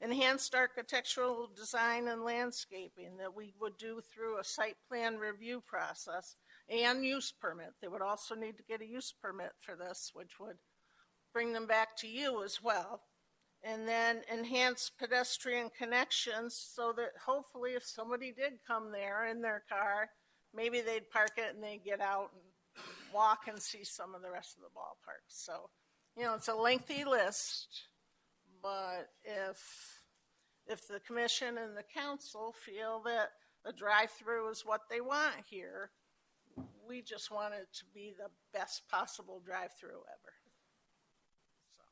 Enhanced architectural design and landscaping that we would do through a site plan review process and use permit. They would also need to get a use permit for this, which would bring them back to you as well. And then enhance pedestrian connections so that hopefully if somebody did come there in their car, maybe they'd park it and they'd get out and walk and see some of the rest of the ballpark. So, it's a lengthy list, but if the commission and the council feel that a drive-through is what they want here, we just want it to be the best possible drive-through ever. So,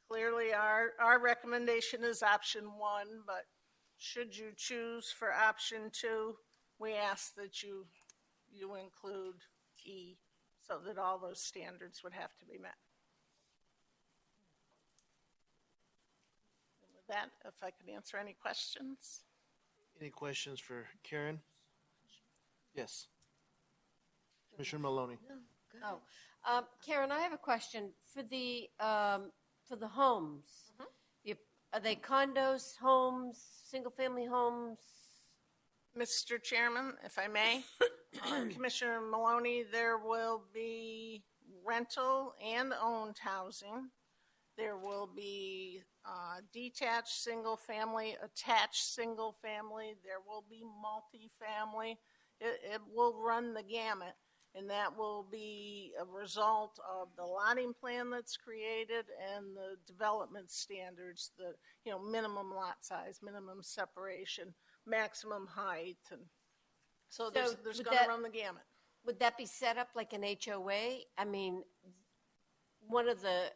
clearly our recommendation is option 1, but should you choose for option 2, we ask that you include E so that all those standards would have to be met. And with that, if I could answer any questions. Any questions for Karen? Yes. Commissioner Maloney. Karen, I have a question for the homes. Are they condos, homes, single-family homes? Mr. Chairman, if I may, Commissioner Maloney, there will be rental and owned housing. There will be detached single-family, attached single-family. There will be multi-family. It will run the gamut, and that will be a result of the lotting plan that's created and the development standards, the minimum lot size, minimum separation, maximum height, and so there's going to run the gamut. Would that be set up like an HOA? I mean, one of the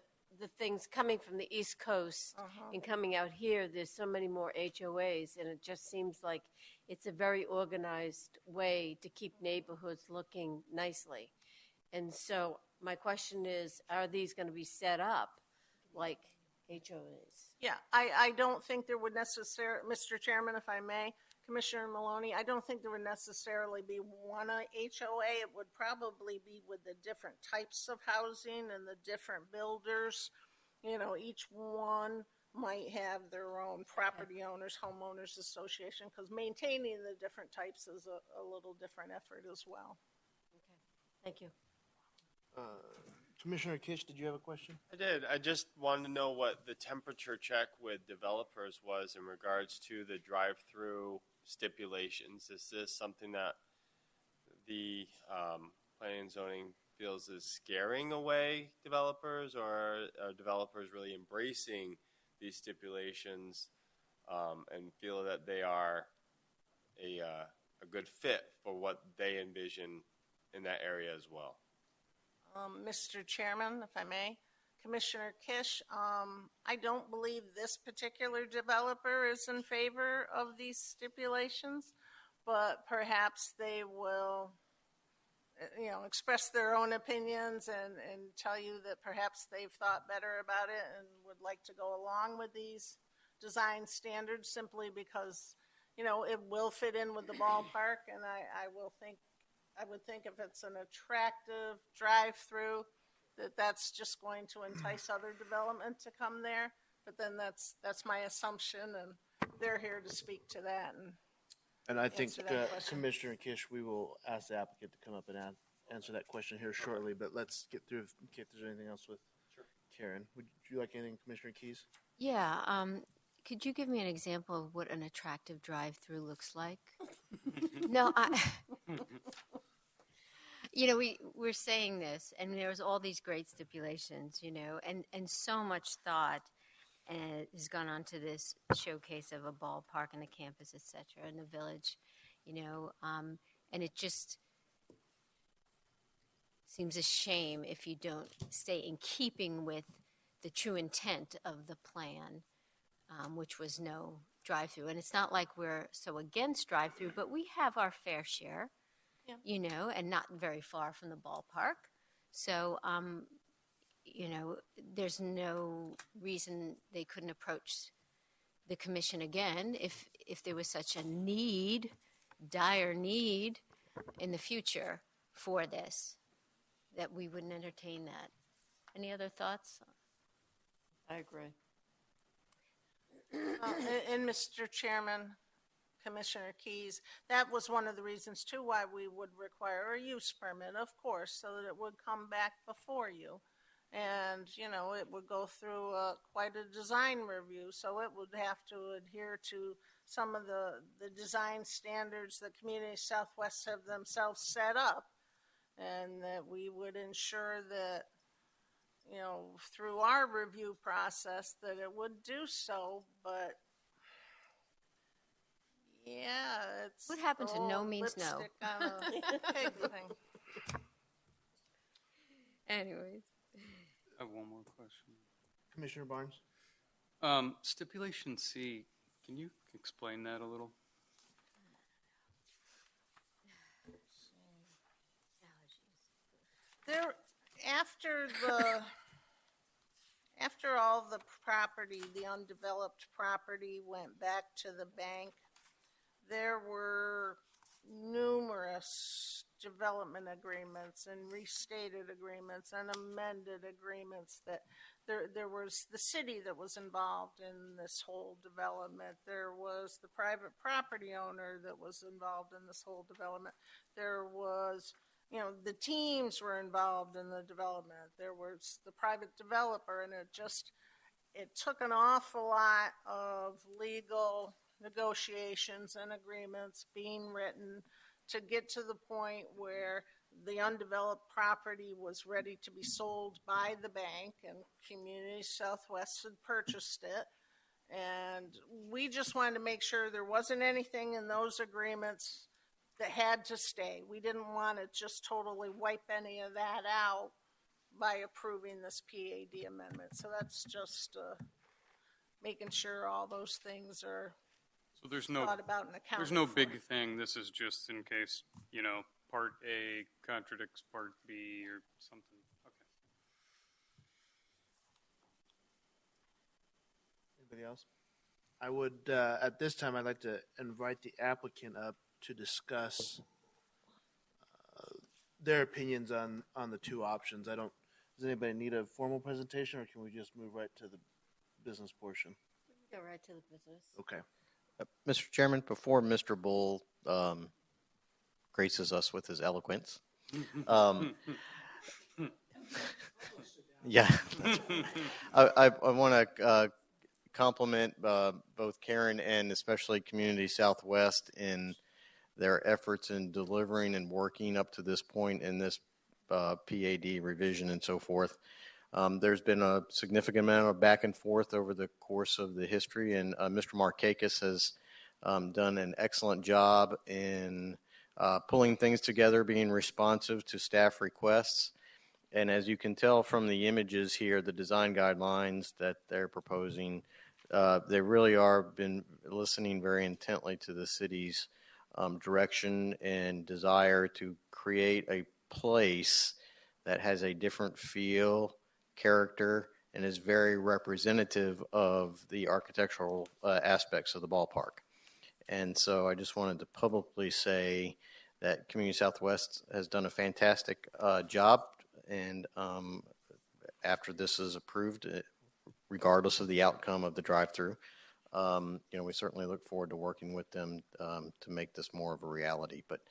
things coming from the East Coast and coming out here, there's so many more HOAs, and it just seems like it's a very organized way to keep neighborhoods looking nicely. And so my question is, are these going to be set up like HOAs? Yeah, I don't think there would necessarily, Mr. Chairman, if I may, Commissioner Maloney, I don't think there would necessarily be one HOA. It would probably be with the different types of housing and the different builders. Each one might have their own property owners, homeowners association, because maintaining the different types is a little different effort as well. Okay, thank you. Commissioner Kish, did you have a question? I did. I just wanted to know what the temperature check with developers was in regards to the drive-through stipulations. Is this something that the planning and zoning feels is scaring away developers, or are developers really embracing these stipulations and feel that they are a good fit for what they envision in that area as well? Mr. Chairman, if I may, Commissioner Kish, I don't believe this particular developer is in favor of these stipulations, but perhaps they will, express their own opinions and tell you that perhaps they've thought better about it and would like to go along with these design standards simply because, it will fit in with the ballpark. And I would think if it's an attractive drive-through, that's just going to entice other development to come there. But then that's my assumption, and they're here to speak to that. And I think, Answer that question. Commissioner Kish, we will ask the applicant to come up and answer that question here shortly, but let's get through, if there's anything else with Karen. Would you like anything, Commissioner Keys? Yeah. Could you give me an example of what an attractive drive-through looks like? No, we're saying this, and there's all these great stipulations, and so much thought has gone on to this showcase of a ballpark and a campus, et cetera, in the village, and it just seems a shame if you don't stay in keeping with the true intent of the plan, which was no drive-through. And it's not like we're so against drive-through, but we have our fair share, and not very far from the ballpark. So, there's no reason they couldn't approach the commission again if there was such a dire need in the future for this, that we wouldn't entertain that. Any other thoughts? I agree. And Mr. Chairman, Commissioner Keys, that was one of the reasons too why we would require a use permit, of course, so that it would come back before you. And, it would go through quite a design review, so it would have to adhere to some of the design standards that Community Southwest have themselves set up, and that we would ensure that, through our review process that it would do so. But yeah, it's What happened to no means no? lipstick on a pig thing. Anyways. I have one more question. Commissioner Barnes? Stipulation C, can you explain that a little? There, after all the property, the undeveloped property went back to the bank, there were numerous development agreements and restated agreements and amended agreements that there was the city that was involved in this whole development. There was the private property owner that was involved in this whole development. There was, the teams were involved in the development. There was the private developer, and it took an awful lot of legal negotiations and agreements being written to get to the point where the undeveloped property was ready to be sold by the bank, and Community Southwest had purchased it. And we just wanted to make sure there wasn't anything in those agreements that had to stay. We didn't want to just totally wipe any of that out by approving this PAD amendment. So that's just making sure all those things are So there's thought about and accounted there's no for. big thing. This is just in case, Part A contradicts Part B or something. Okay. Anybody else? I would, at this time, I'd like to invite the applicant up to discuss their opinions on the two options. Does anybody need a formal presentation, or can we just move right to the business portion? Go right to the business. Okay. Mr. Chairman, before Mr. Bull graces us with his eloquence, yeah, I want to compliment both Karen and especially Community Southwest in their efforts in delivering and working up to this point in this PAD revision and so forth. There's been a significant amount of back and forth over the course of the history, and Mr. Markakis has done an excellent job in pulling things together, being responsive to staff requests. And as you can tell from the images here, the design guidelines that they're proposing, they really are been listening very intently to the city's direction and desire to create a place that has a different feel, character, and is very representative of the architectural aspects of the ballpark. And so I just wanted to publicly say that Community Southwest has done a fantastic job. And after this is approved, regardless of the outcome of the drive-through, we certainly look forward to working with them to make this more of a reality. But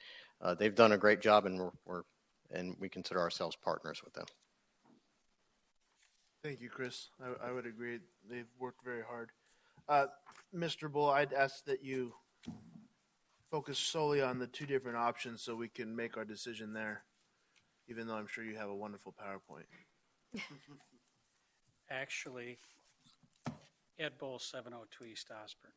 they've done a great job, and we consider ourselves partners with them. Thank you, Chris. I would agree. They've worked very hard. Mr. Bull, I'd ask that you focus solely on the two different options so we can make our decision there, even though I'm sure you have a wonderful PowerPoint. Actually, Ed Bull, 702 East Osborne.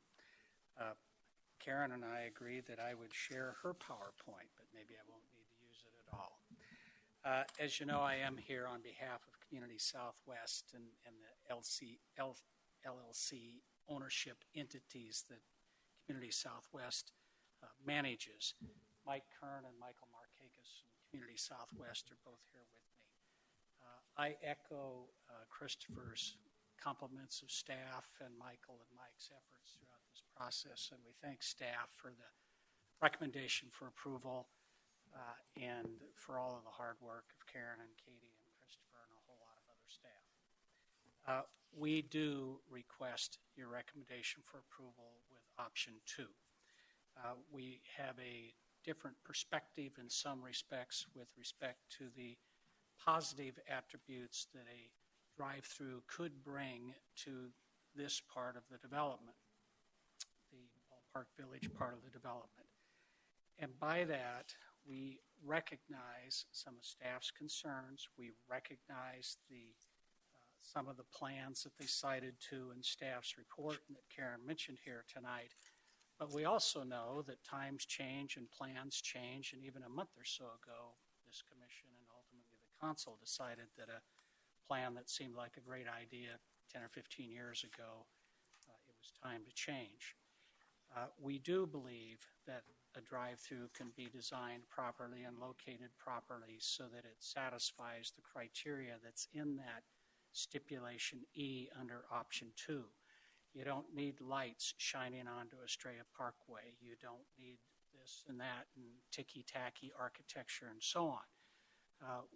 Karen and I agreed that I would share her PowerPoint, but maybe I won't need to use it at all. As you know, I am here on behalf of Community Southwest and the LLC ownership entities that Community Southwest manages. Mike Kern and Michael Markakis from Community Southwest are both here with me. I echo Christopher's compliments of staff and Michael and Mike's efforts throughout this process, and we thank staff for the recommendation for approval and for all of the hard work of Karen and Katie and Christopher and a whole lot of other staff. We do request your recommendation for approval with option 2. We have a different perspective in some respects with respect to the positive attributes that a drive-through could bring to this part of the development, the Ballpark Village part of the development. And by that, we recognize some of staff's concerns. We recognize some of the plans that they cited to in staff's report and that Karen mentioned here tonight. But we also know that times change and plans change, and even a month or so ago, this commission and ultimately the council decided that a plan that seemed like a great idea 10 or 15 years ago, it was time to change. We do believe that a drive-through can be designed properly and located properly so that it satisfies the criteria that's in that stipulation E under option 2. You don't need lights shining onto Estrella Parkway. You don't need this and that and ticky-tacky architecture and so on.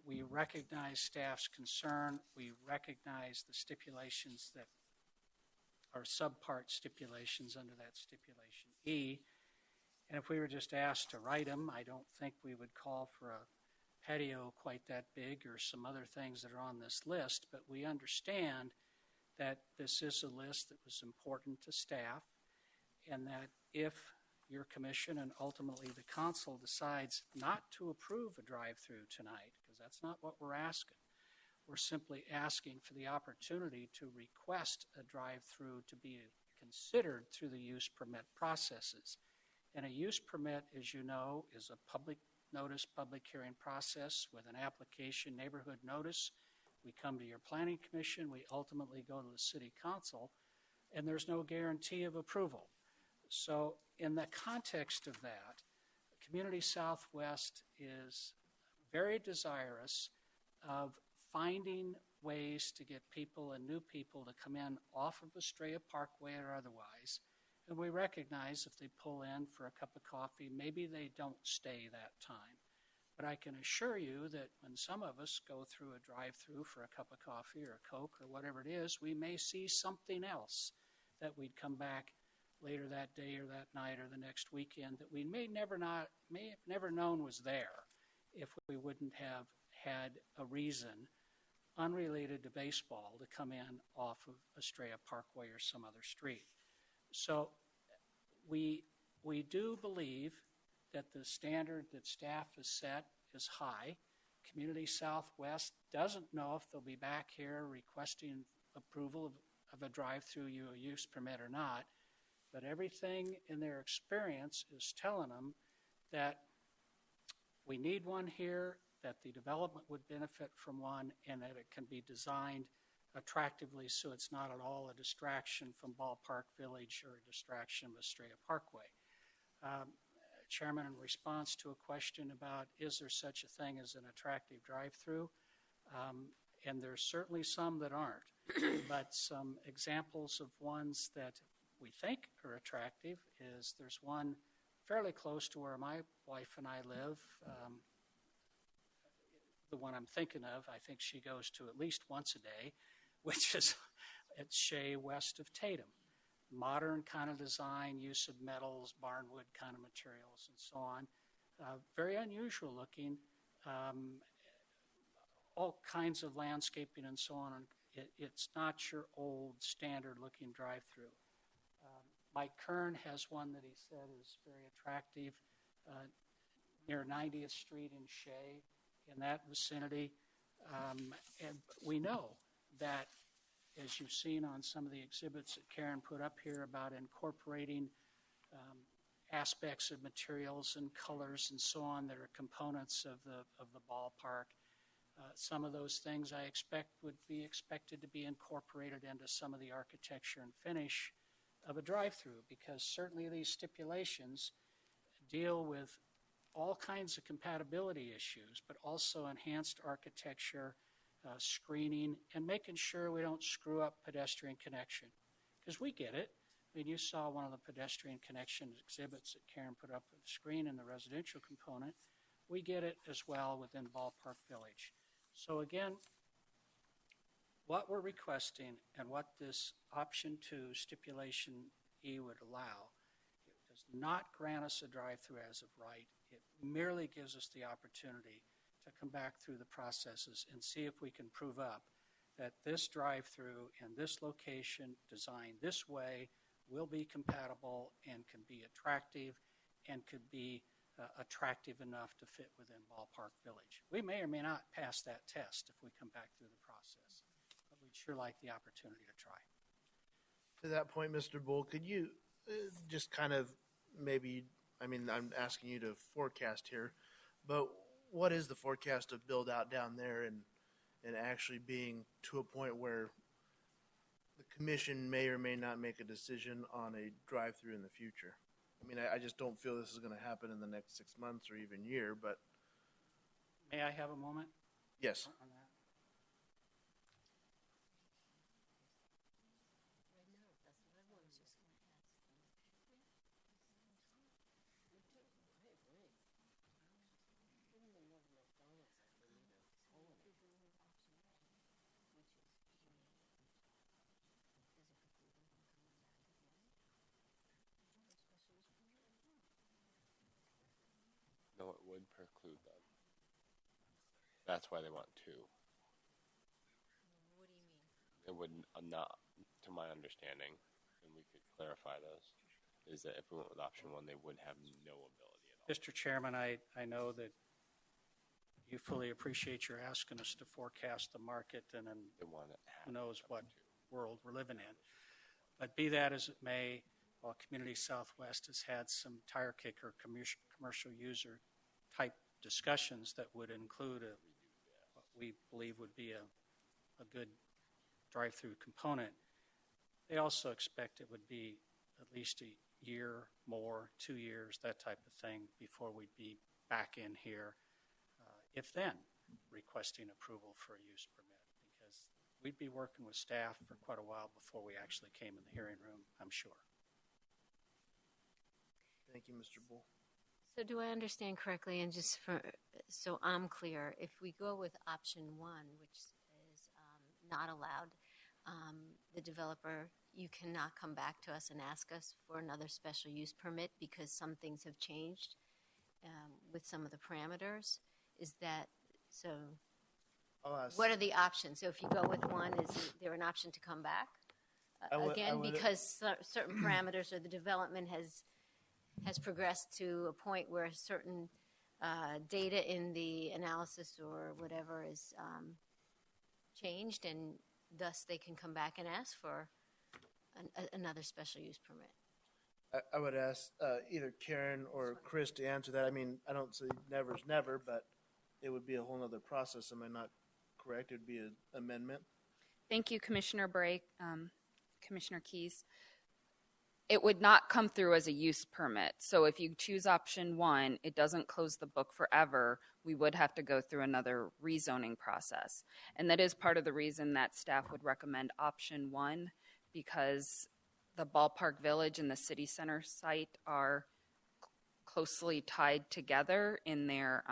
We recognize staff's concern. We recognize the stipulations that are subpart stipulations under that stipulation E. And if we were just asked to write them, I don't think we would call for a patio quite that big or some other things that are on this list, but we understand that this is a list that was important to staff, and that if your commission and ultimately the council decides not to approve a drive-through tonight, because that's not what we're asking. We're simply asking for the opportunity to request a drive-through to be considered through the use permit processes. And a use permit, as you know, is a public notice, public hearing process with an application neighborhood notice. We come to your planning commission, we ultimately go to the city council, and there's no guarantee of approval. So in the context of that, Community Southwest is very desirous of finding ways to get people and new people to come in off of Estrella Parkway or otherwise. And we recognize if they pull in for a cup of coffee, maybe they don't stay that time. But I can assure you that when some of us go through a drive-through for a cup of coffee or a Coke or whatever it is, we may see something else that we'd come back later that day or that night or the next weekend that we may have never known was there if we wouldn't have had a reason unrelated to baseball to come in off of Estrella Parkway or some other street. So we do believe that the standard that staff has set is high. Community Southwest doesn't know if they'll be back here requesting approval of a drive-through use permit or not, but everything in their experience is telling them that we need one here, that the development would benefit from one, and that it can be designed attractively so it's not at all a distraction from Ballpark Village or a distraction of Estrella Parkway. Chairman, in response to a question about is there such a thing as an attractive drive-through, and there's certainly some that aren't, but some examples of ones that we think are attractive is there's one fairly close to where my wife and I live. The one I'm thinking of, I think she goes to at least once a day, which is at Shea west of Tatum. Modern kind of design, use of metals, barnwood kind of materials, and so on. Very unusual looking. All kinds of landscaping and so on. It's not your old standard looking drive-through. Mike Kern has one that he said is very attractive near 90th Street in Shea, in that vicinity. And we know that, as you've seen on some of the exhibits that Karen put up here about incorporating aspects of materials and colors and so on that are components of the ballpark. Some of those things I expect would be expected to be incorporated into some of the architecture and finish of a drive-through, because certainly these stipulations deal with all kinds of compatibility issues, but also enhanced architecture, screening, and making sure we don't screw up pedestrian connection. Because we get it. I mean, you saw one of the pedestrian connection exhibits that Karen put up on the screen in the residential component. We get it as well within Ballpark Village. So again, what we're requesting and what this option 2 stipulation E would allow, it does not grant us a drive-through as of right. It merely gives us the opportunity to come back through the processes and see if we can prove up that this drive-through and this location designed this way will be compatible and can be attractive and could be attractive enough to fit within Ballpark Village. We may or may not pass that test if we come back through the process, but we'd sure like the opportunity to try. To that point, Mr. Bull, could you just kind of maybe, I mean, I'm asking you to forecast here, but what is the forecast of build out down there and actually being to a point where the commission may or may not make a decision on a drive-through in the future? I mean, I just don't feel this is going to happen in the next 6 months or even year, but. May I have a moment? Yes. On that? No, it would preclude them. That's why they want 2. What do you mean? It would not, to my understanding, and we could clarify those, is that if we went with option 1, they would have no ability at all. Mr. Chairman, I know that you fully appreciate your asking us to forecast the market and then They want it who knows what world we're living in. But be that as it may, while Community Southwest has had some tire kicker commercial user type discussions that would include what we believe would be a good drive-through component, they also expect it would be at least a year more, 2 years, that type of thing, before we'd be back in here, if then, requesting approval for a use permit, because we'd be working with staff for quite a while before we actually came in the hearing room, I'm sure. Thank you, Mr. Bull. So do I understand correctly, and just so I'm clear, if we go with option 1, which is not allowed, the developer, you cannot come back to us and ask us for another special use permit because some things have changed with some of the parameters? Is that so? What are the options? So if you go with 1, is there an option to come back because certain parameters or the development has progressed to a point where certain data in the analysis or whatever is changed, and thus they can come back and ask for another special use permit? I would ask either Karen or Chris to answer that. I mean, I don't say never's never, but it would be a whole other process. Am I not correct? It would be an amendment. Thank you, Commissioner Bray. Commissioner Keys. It would not come through as a use permit. So if you choose option 1, it doesn't close the book forever. We would have to go through another rezoning process. And that is part of the reason that staff would recommend option 1, because the ballpark village and the city center site are closely tied together in their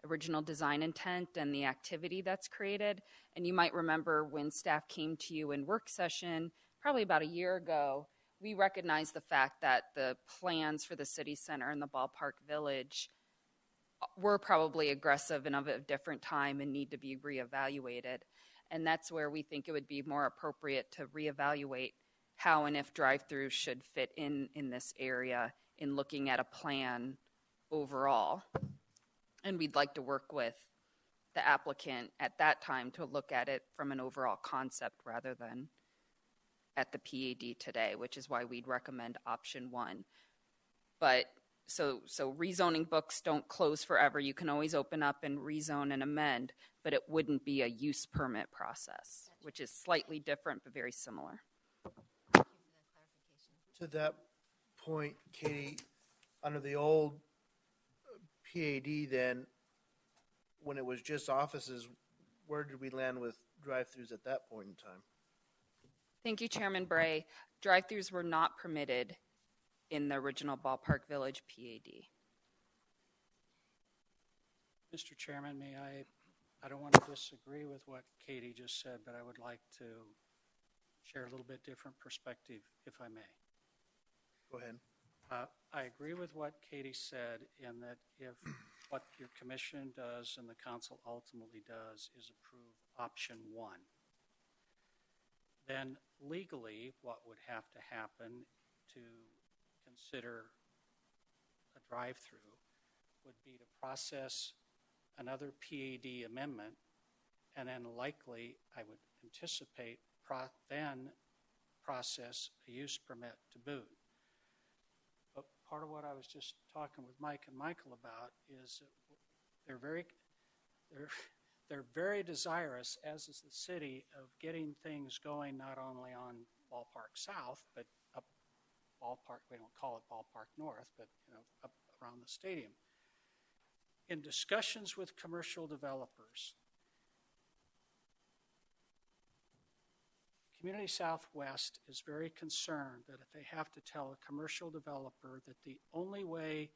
original design intent and the activity that's created. And you might remember when staff came to you in work session, probably about a year ago, we recognized the fact that the plans for the city center and the ballpark village were probably aggressive and of a different time and need to be reevaluated. And that's where we think it would be more appropriate to reevaluate how and if drive-throughs should fit in this area in looking at a plan overall. And we'd like to work with the applicant at that time to look at it from an overall concept rather than at the PAD today, which is why we'd recommend option 1. But so rezoning books don't close forever. You can always open up and rezone and amend, but it wouldn't be a use permit process, which is slightly different but very similar. To that point, Katie, under the old PAD then, when it was just offices, where did we land with drive-throughs at that point in time? Thank you, Chairman Bray. Drive-throughs were not permitted in the original Ballpark Village PAD. Mr. Chairman, I don't want to disagree with what Katie just said, but I would like to share a little bit different perspective, if I may. Go ahead. I agree with what Katie said in that if what your commission does and the council ultimately does is approve option 1, then legally what would have to happen to consider a drive-through would be to process another PAD amendment, and then likely, I would anticipate, then process a use permit to boot. But part of what I was just talking with Mike and Michael about is they're very desirous, as is the city, of getting things going not only on Ballpark South, but up Ballpark, we don't call it Ballpark North, but up around the stadium. In discussions with commercial developers, Community Southwest is very concerned that if they have to tell a commercial developer that the only way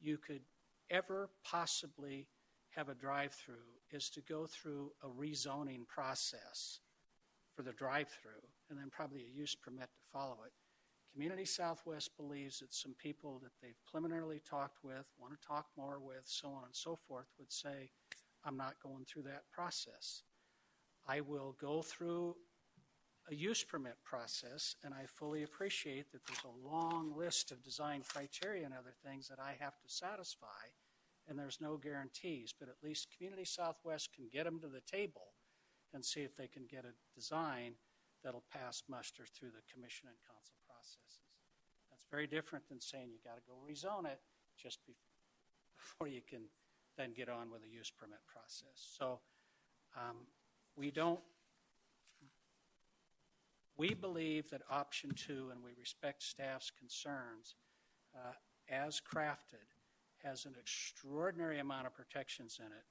you could ever possibly have a drive-through is to go through a rezoning process for the drive-through and then probably a use permit to follow it. Community Southwest believes that some people that they've preliminarily talked with, want to talk more with, so on and so forth, would say, I'm not going through that process. I will go through a use permit process, and I fully appreciate that there's a long list of design criteria and other things that I have to satisfy, and there's no guarantees, but at least Community Southwest can get them to the table and see if they can get a design that'll pass muster through the commission and council processes. That's very different than saying you got to go rezone it just before you can then get on with a use permit process. So we believe that option 2, and we respect staff's concerns, as crafted, has an extraordinary amount of protections in it,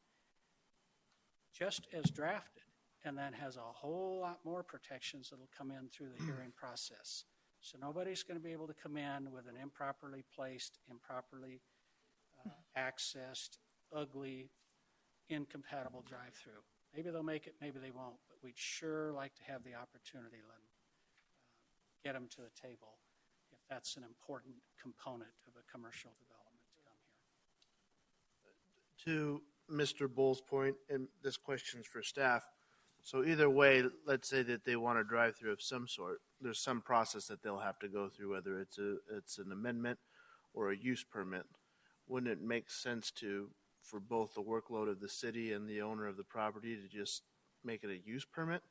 just as drafted, and then has a whole lot more protections that will come in through the hearing process. So nobody's going to be able to come in with an improperly placed, improperly accessed, ugly, incompatible drive-through. Maybe they'll make it, maybe they won't, but we'd sure like to have the opportunity to let them get them to the table if that's an important component of a commercial development to come here. To Mr. Bull's point, and this question's for staff, so either way, let's say that they want a drive-through of some sort, there's some process that they'll have to go through, whether it's an amendment or a use permit. Wouldn't it make sense for both the workload of the city and the owner of the property to just make it a use permit?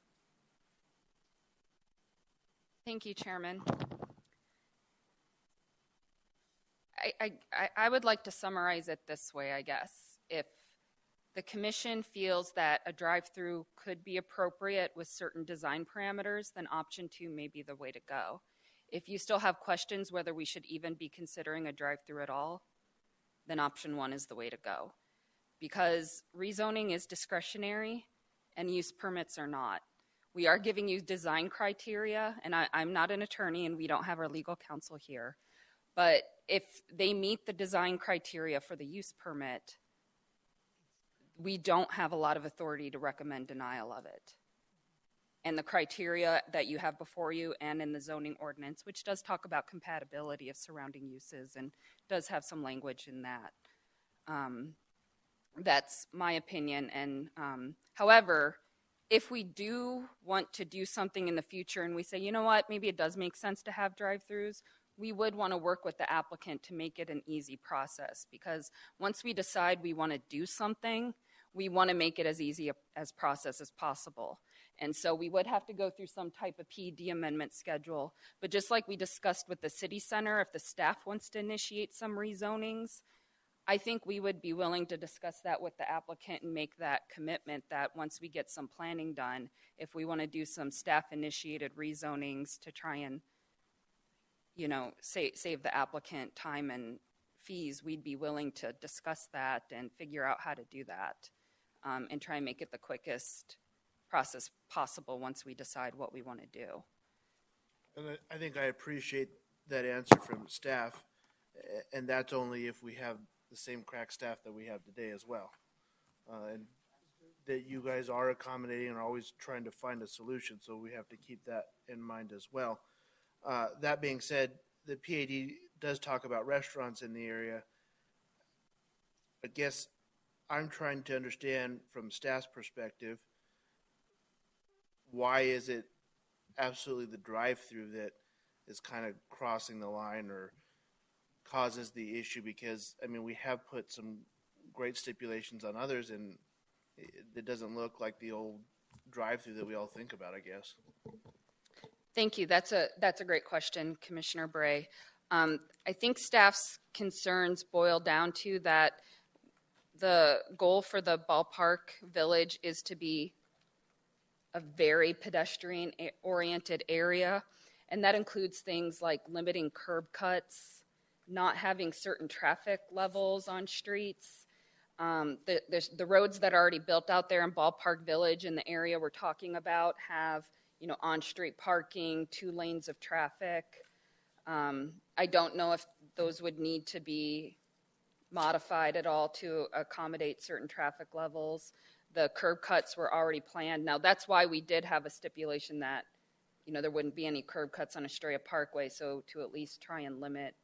Thank you, Chairman. I would like to summarize it this way, I guess. If the commission feels that a drive-through could be appropriate with certain design parameters, then option 2 may be the way to go. If you still have questions whether we should even be considering a drive-through at all, then option 1 is the way to go. Because rezoning is discretionary and use permits are not. We are giving you design criteria, and I'm not an attorney and we don't have our legal counsel here. But if they meet the design criteria for the use permit, we don't have a lot of authority to recommend denial of it. And the criteria that you have before you and in the zoning ordinance, which does talk about compatibility of surrounding uses and does have some language in that. That's my opinion. And however, if we do want to do something in the future and we say, you know what, maybe it does make sense to have drive-throughs, we would want to work with the applicant to make it an easy process. Because once we decide we want to do something, we want to make it as easy as process as possible. And so we would have to go through some type of PED amendment schedule. But just like we discussed with the city center, if the staff wants to initiate some rezonings, I think we would be willing to discuss that with the applicant and make that commitment that once we get some planning done, if we want to do some staff-initiated rezonings to try and, you know, save the applicant time and fees, we'd be willing to discuss that and figure out how to do that and try and make it the quickest process possible once we decide what we want to do. And I think I appreciate that answer from staff, and that's only if we have the same crack staff that we have today as well. And that you guys are accommodating and are always trying to find a solution, so we have to keep that in mind as well. That being said, the PAD does talk about restaurants in the area. I guess I'm trying to understand from staff's perspective, why is it absolutely the drive-through that is kind of crossing the line or causes the issue? Because, I mean, we have put some great stipulations on others, and it doesn't look like the old drive-through that we all think about, I guess. Thank you. That's a great question, Commissioner Bray. I think staff's concerns boil down to that the goal for the ballpark village is to be a very pedestrian-oriented area, and that includes things like limiting curb cuts, not having certain traffic levels on streets. The roads that are already built out there in Ballpark Village in the area we're talking about have, you know, on-street parking, 2 lanes of traffic. I don't know if those would need to be modified at all to accommodate certain traffic levels. The curb cuts were already planned. Now, that's why we did have a stipulation that, you know, there wouldn't be any curb cuts on Estrella Parkway, so to at least try and limit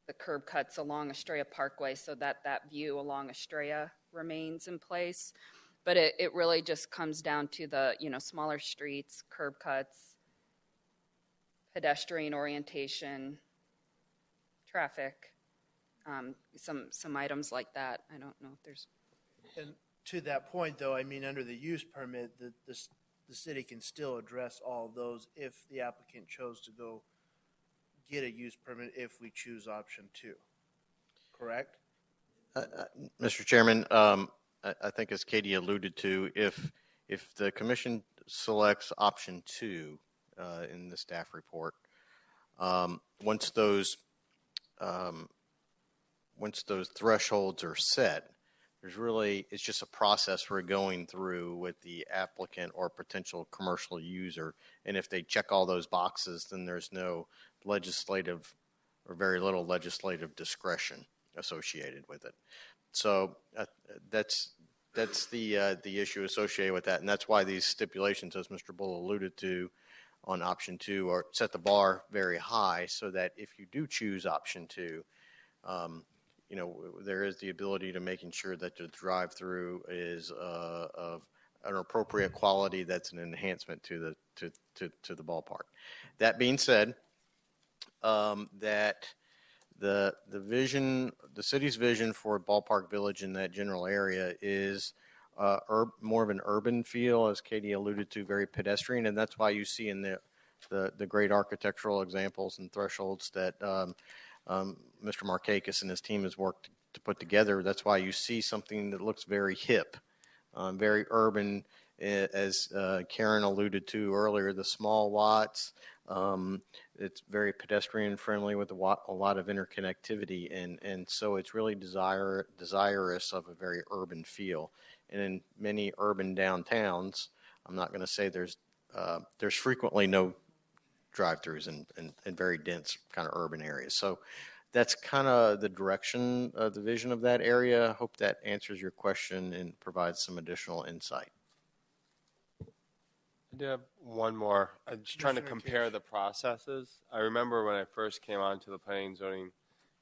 the curb cuts along Estrella Parkway so that that view along Estrella remains in place. But it really just comes down to the, you know, smaller streets, curb cuts, pedestrian orientation, traffic, some items like that. I don't know if there's... And to that point, though, I mean, under the use permit, the city can still address all of those if the applicant chose to go get a use permit if we choose option 2. Correct? Mr. Chairman, I think as Katie alluded to, if the commission selects option 2 in the staff report, once those thresholds are set, it's just a process we're going through with the applicant or potential commercial user. And if they check all those boxes, then there's no legislative or very little legislative discretion associated with it. So that's the issue associated with that. And that's why these stipulations, as Mr. Bull alluded to on option 2, are set the bar very high so that if you do choose option 2, you know, there is the ability to making sure that the drive-through is of an appropriate quality that's an enhancement to the ballpark. That being said, that the vision, the city's vision for Ballpark Village in that general area is more of an urban feel, as Katie alluded to, very pedestrian, and that's why you see in the great architectural examples and thresholds that Mr. Markakis and his team has worked to put together. That's why you see something that looks very hip, very urban, as Karen alluded to earlier, the small lots. It's very pedestrian friendly with a lot of interconnectivity, and so it's really desirous of a very urban feel. And in many urban downtowns, I'm not going to say there's frequently no drive-throughs in very dense kind of urban areas. So that's kind of the direction of the vision of that area. I hope that answers your question and provides some additional insight. I do have one more. I'm just trying to compare the processes. I remember when I first came onto the Planning and Zoning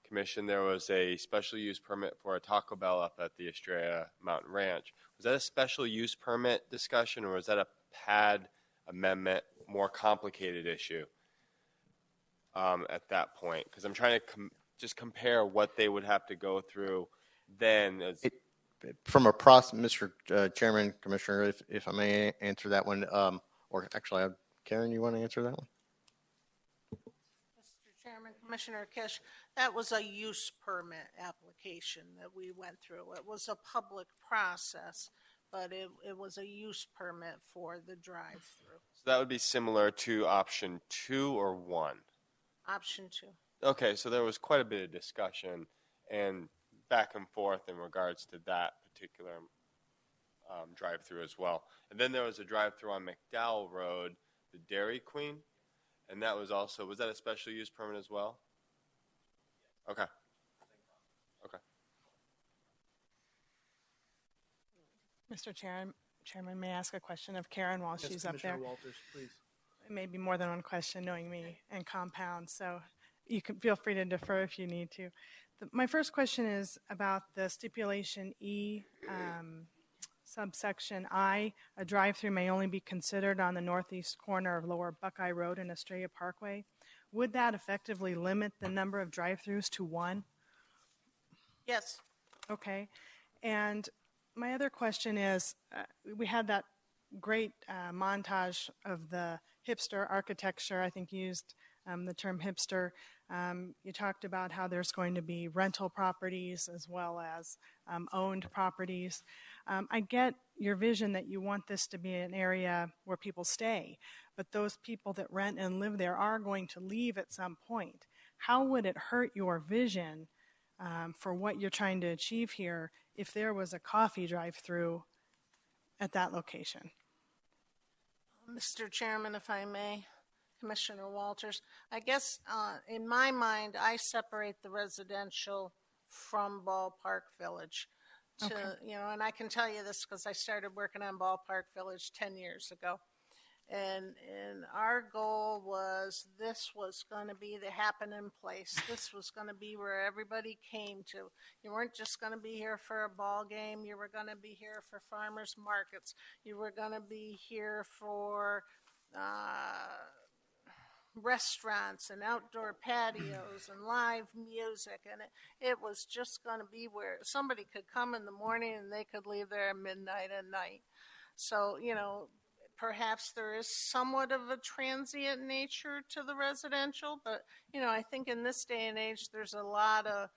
Commission, there was a special use permit for a Taco Bell up at the Estrella Mountain Ranch. Was that a special use permit discussion, or was that a PAD amendment, more complicated issue at that point? Because I'm trying to just compare what they would have to go through then. From a process, Mr. Chairman, Commissioner, if I may answer that one, or actually, Karen, you want to answer that one? Mr. Chairman, Commissioner Kish, that was a use permit application that we went through. It was a public process, but it was a use permit for the drive-through. So that would be similar to option 2 or 1? Option 2. Okay, so there was quite a bit of discussion and back and forth in regards to that particular drive-through as well. And then there was a drive-through on McDowell Road, the Dairy Queen, and that was also, was that a special use permit as well? Okay. Okay. Mr. Chairman, may I ask a question of Karen while Yes, she's up there? Commissioner Walters, please. It may be more than one question, knowing me and compound, so you can feel free to defer if you need to. My first question is about the stipulation E, subsection I. A drive-through may only be considered on the northeast corner of Lower Buckeye Road and Estrella Parkway. Would that effectively limit the number of drive-throughs to 1? Yes. Okay. And my other question is, we had that great montage of the hipster architecture. I think you used the term hipster. You talked about how there's going to be rental properties as well as owned properties. I get your vision that you want this to be an area where people stay, but those people that rent and live there are going to leave at some point. How would it hurt your vision for what you're trying to achieve here if there was a coffee drive-through at that location? Mr. Chairman, if I may, Commissioner Walters, I guess in my mind, I separate the residential from Ballpark Village. To, Okay. And I can tell you this because I started working on Ballpark Village 10 years ago. And our goal was this was going to be the happening place. This was going to be where everybody came to. You weren't just going to be here for a ball game. You were going to be here for farmers markets. You were going to be here for restaurants and outdoor patios and live music. And it was just going to be where somebody could come in the morning and they could leave there at midnight at night. So, perhaps there is somewhat of a transient nature to the residential, but I think in this day and age, there's a lot of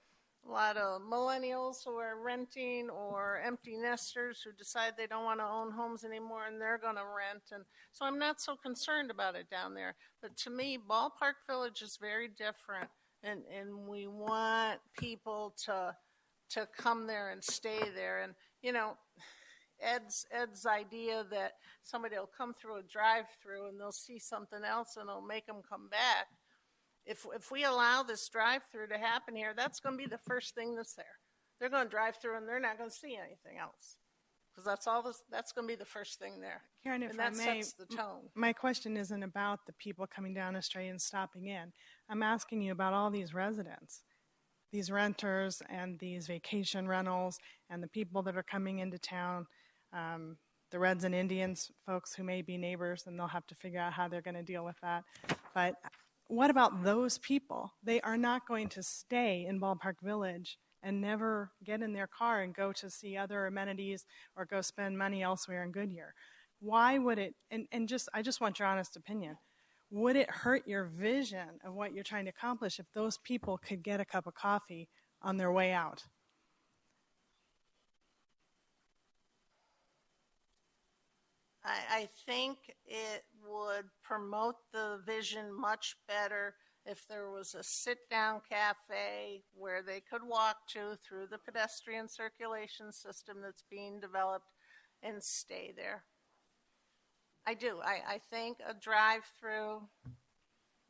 millennials who are renting or empty nesters who decide they don't want to own homes anymore and they're going to rent. And so I'm not so concerned about it down there. But to me, Ballpark Village is very different, and we want people to come there and stay there. And Ed's idea that somebody will come through a drive-through and they'll see something else and it'll make them come back. If we allow this drive-through to happen here, that's going to be the first thing that's there. They're going to drive through and they're not going to see anything else because that's going to be the first thing there. Karen, if and that I may, sets the tone. My question isn't about the people coming down Estrella and stopping in. I'm asking you about all these residents, these renters and these vacation rentals and the people that are coming into town, the Reds and Indians folks who may be neighbors, and they'll have to figure out how they're going to deal with that. But what about those people? They are not going to stay in Ballpark Village and never get in their car and go to see other amenities or go spend money elsewhere in Goodyear. Why would it, I just want your honest opinion, would it hurt your vision of what you're trying to accomplish if those people could get a cup of coffee on their way out? I think it would promote the vision much better if there was a sit-down cafe where they could walk to through the pedestrian circulation system that's being developed and stay there. I do. I think a drive-through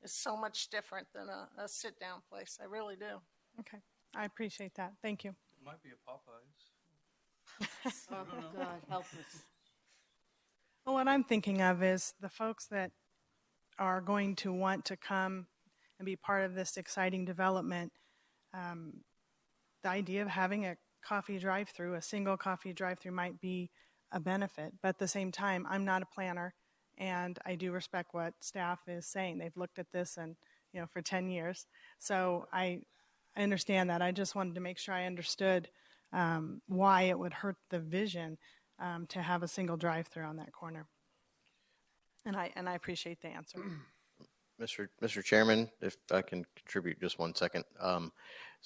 is so much different than a sit-down place. I really do. Okay, I appreciate that. Thank you. It might be a Popeyes. Oh, God, help us. Well, what I'm thinking of is the folks that are going to want to come and be part of this exciting development. The idea of having a coffee drive-through, a single coffee drive-through, might be a benefit. But at the same time, I'm not a planner, and I do respect what staff is saying. They've looked at this and for 10 years, so I understand that. I just wanted to make sure I understood why it would hurt the vision to have a single drive-through on that corner. And I appreciate the answer. Mr. Chairman, if I can contribute just 1 second.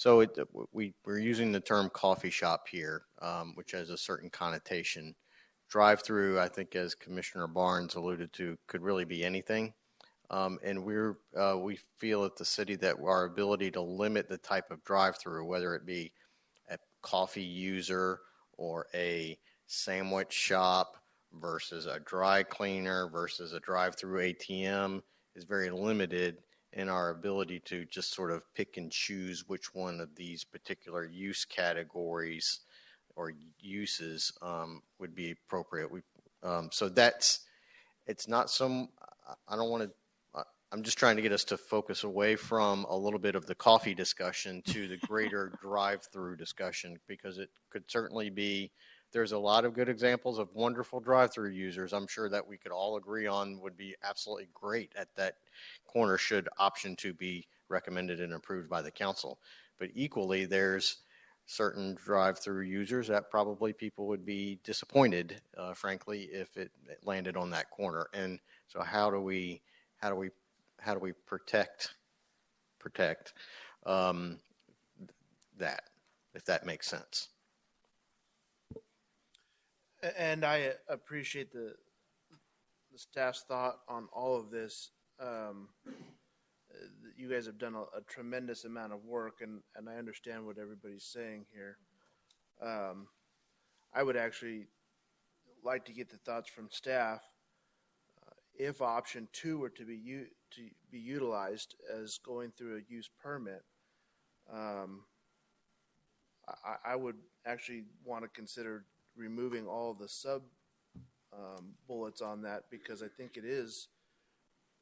We're using the term coffee shop here, which has a certain connotation. Drive-through, I think, as Commissioner Barnes alluded to, could really be anything. And we feel at the city that our ability to limit the type of drive-through, whether it be a coffee user or a sandwich shop versus a dry cleaner versus a drive-through ATM, is very limited in our ability to just sort of pick and choose which one of these particular use categories or uses would be appropriate. It's not some, I don't want to, I'm just trying to get us to focus away from a little bit of the coffee discussion to the greater drive-through discussion, because it could certainly be, there's a lot of good examples of wonderful drive-through users. I'm sure that we could all agree on would be absolutely great at that corner should option 2 be recommended and approved by the council. But equally, there's certain drive-through users that probably people would be disappointed, frankly, if it landed on that corner. And so how do we protect that, if that makes sense? And I appreciate the staff's thought on all of this. You guys have done a tremendous amount of work, and I understand what everybody's saying here. I would actually like to get the thoughts from staff. If option 2 were to be utilized as going through a use permit, I would actually want to consider removing all the sub bullets on that, because I think it is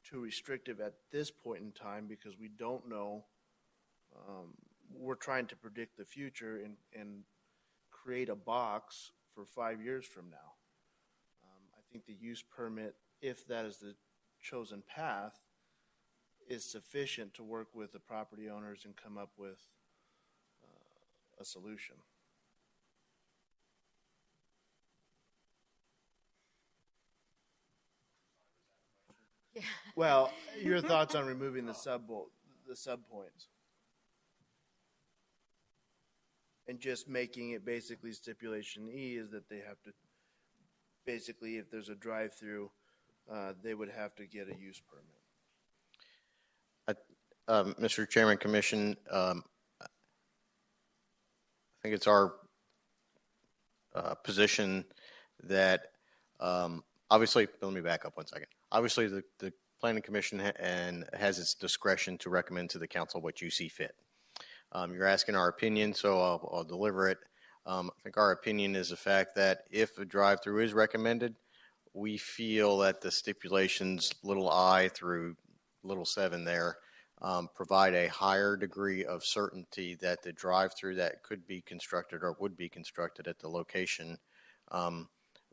too restrictive at this point in time, because we don't know. We're trying to predict the future and create a box for 5 years from now. I think the use permit, if that is the chosen path, is sufficient to work with the property owners and come up with a solution. Yeah. Well, your thoughts on removing the sub points and just making it basically stipulation E is that they have to basically, if there's a drive-through, they would have to get a use permit. Mr. Chairman, Commission, I think it's our position that obviously, let me back up 1 second. Obviously, the Planning Commission has its discretion to recommend to the council what you see fit. You're asking our opinion, so I'll deliver it. I think our opinion is the fact that if a drive-through is recommended, we feel that the stipulations little I through little 7 there provide a higher degree of certainty that the drive-through that could be constructed or would be constructed at the location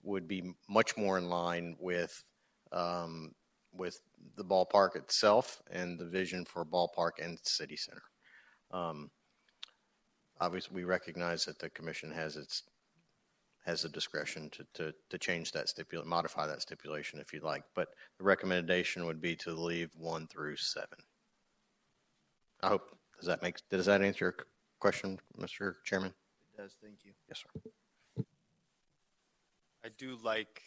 would be much more in line with the ballpark itself and the vision for ballpark and city center. Obviously, we recognize that the commission has has the discretion to change that modify that stipulation if you'd like. But the recommendation would be to leave 1 through 7. I hope, does that answer your question, Mr. Chairman? It does. Thank you. Yes, sir. I do like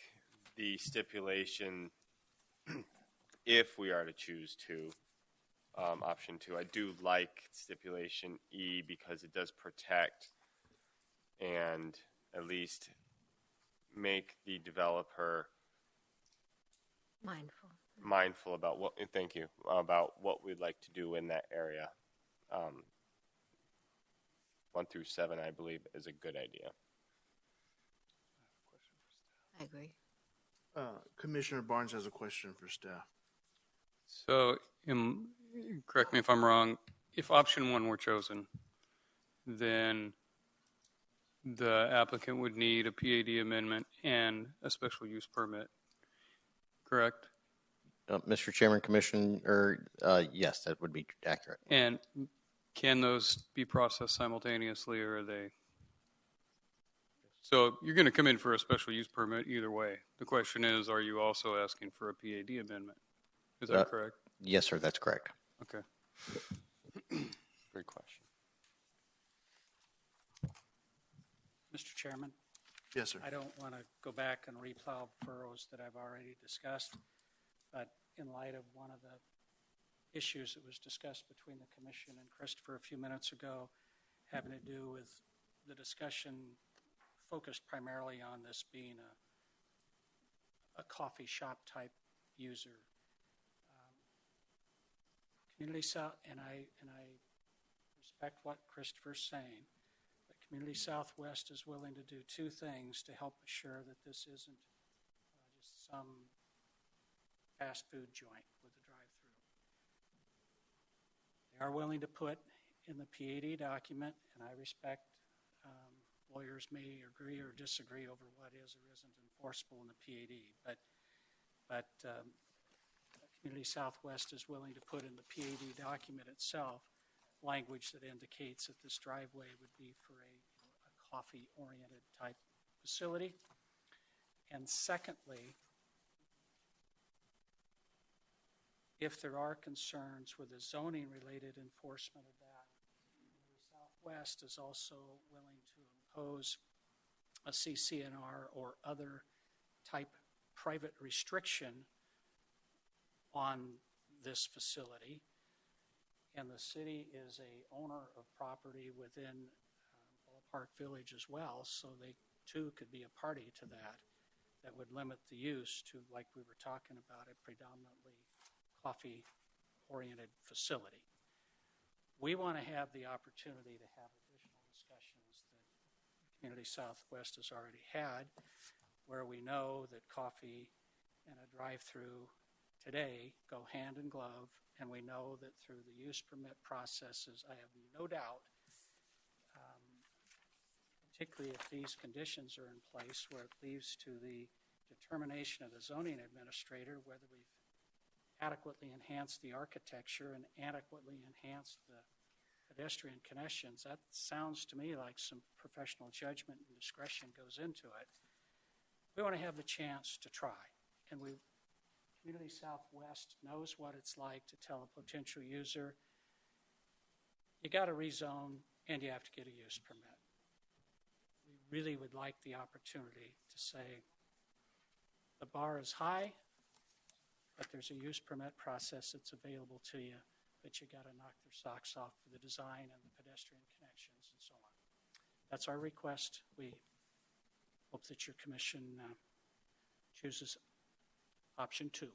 the stipulation if we are to choose to, option 2. I do like stipulation E because it does protect and at least make the developer mindful about what we'd like to do in that area. 1 through 7, I believe, is a good idea. I agree. Commissioner Barnes has a question for staff. So, correct me if I'm wrong, if option 1 were chosen, then the applicant would need a PAD amendment and a special use permit, correct? Mr. Chairman, Commissioner, yes, that would be accurate. And can those be processed simultaneously, or are they? So you're going to come in for a special use permit either way. The question is, are you also asking for a PAD amendment? Is that correct? Yes, sir, that's correct. Okay. Great question. Mr. Chairman, Yes, sir. I don't want to go back and replow furrows that I've already discussed, but in light of one of the issues that was discussed between the commission and Christopher a few minutes ago, having to do with the discussion focused primarily on this being a coffee shop type user. Community South, and I respect what Christopher's saying, but Community Southwest is willing to do 2 things to help assure that this isn't just some fast food joint with a drive-through. They are willing to put in the PAD document, and I respect lawyers may agree or disagree over what is or isn't enforceable in the PAD, but Community Southwest is willing to put in the PAD document itself language that indicates that this driveway would be for a coffee-oriented type facility. And secondly, if there are concerns with the zoning-related enforcement of that, Community Southwest is also willing to impose a CCNR or other type private restriction on this facility, and the city is a owner of property within Ballpark Village as well, so they too could be a party to that would limit the use to, like we were talking about, a predominantly coffee-oriented facility. We want to have the opportunity to have additional discussions that Community Southwest has already had, where we know that coffee and a drive-through today go hand in glove, and we know that through the use permit processes, I have no doubt, particularly if these conditions are in place, where it leaves to the determination of the zoning administrator whether we've adequately enhanced the architecture and adequately enhanced the pedestrian connections. That sounds to me like some professional judgment and discretion goes into it. We want to have the chance to try, and Community Southwest knows what it's like to tell a potential user, you got to rezone and you have to get a use permit. We really would like the opportunity to say the bar is high, but there's a use permit process that's available to you, but you got to knock their socks off for the design and the pedestrian connections and so on. That's our request. We hope that your commission chooses option 2.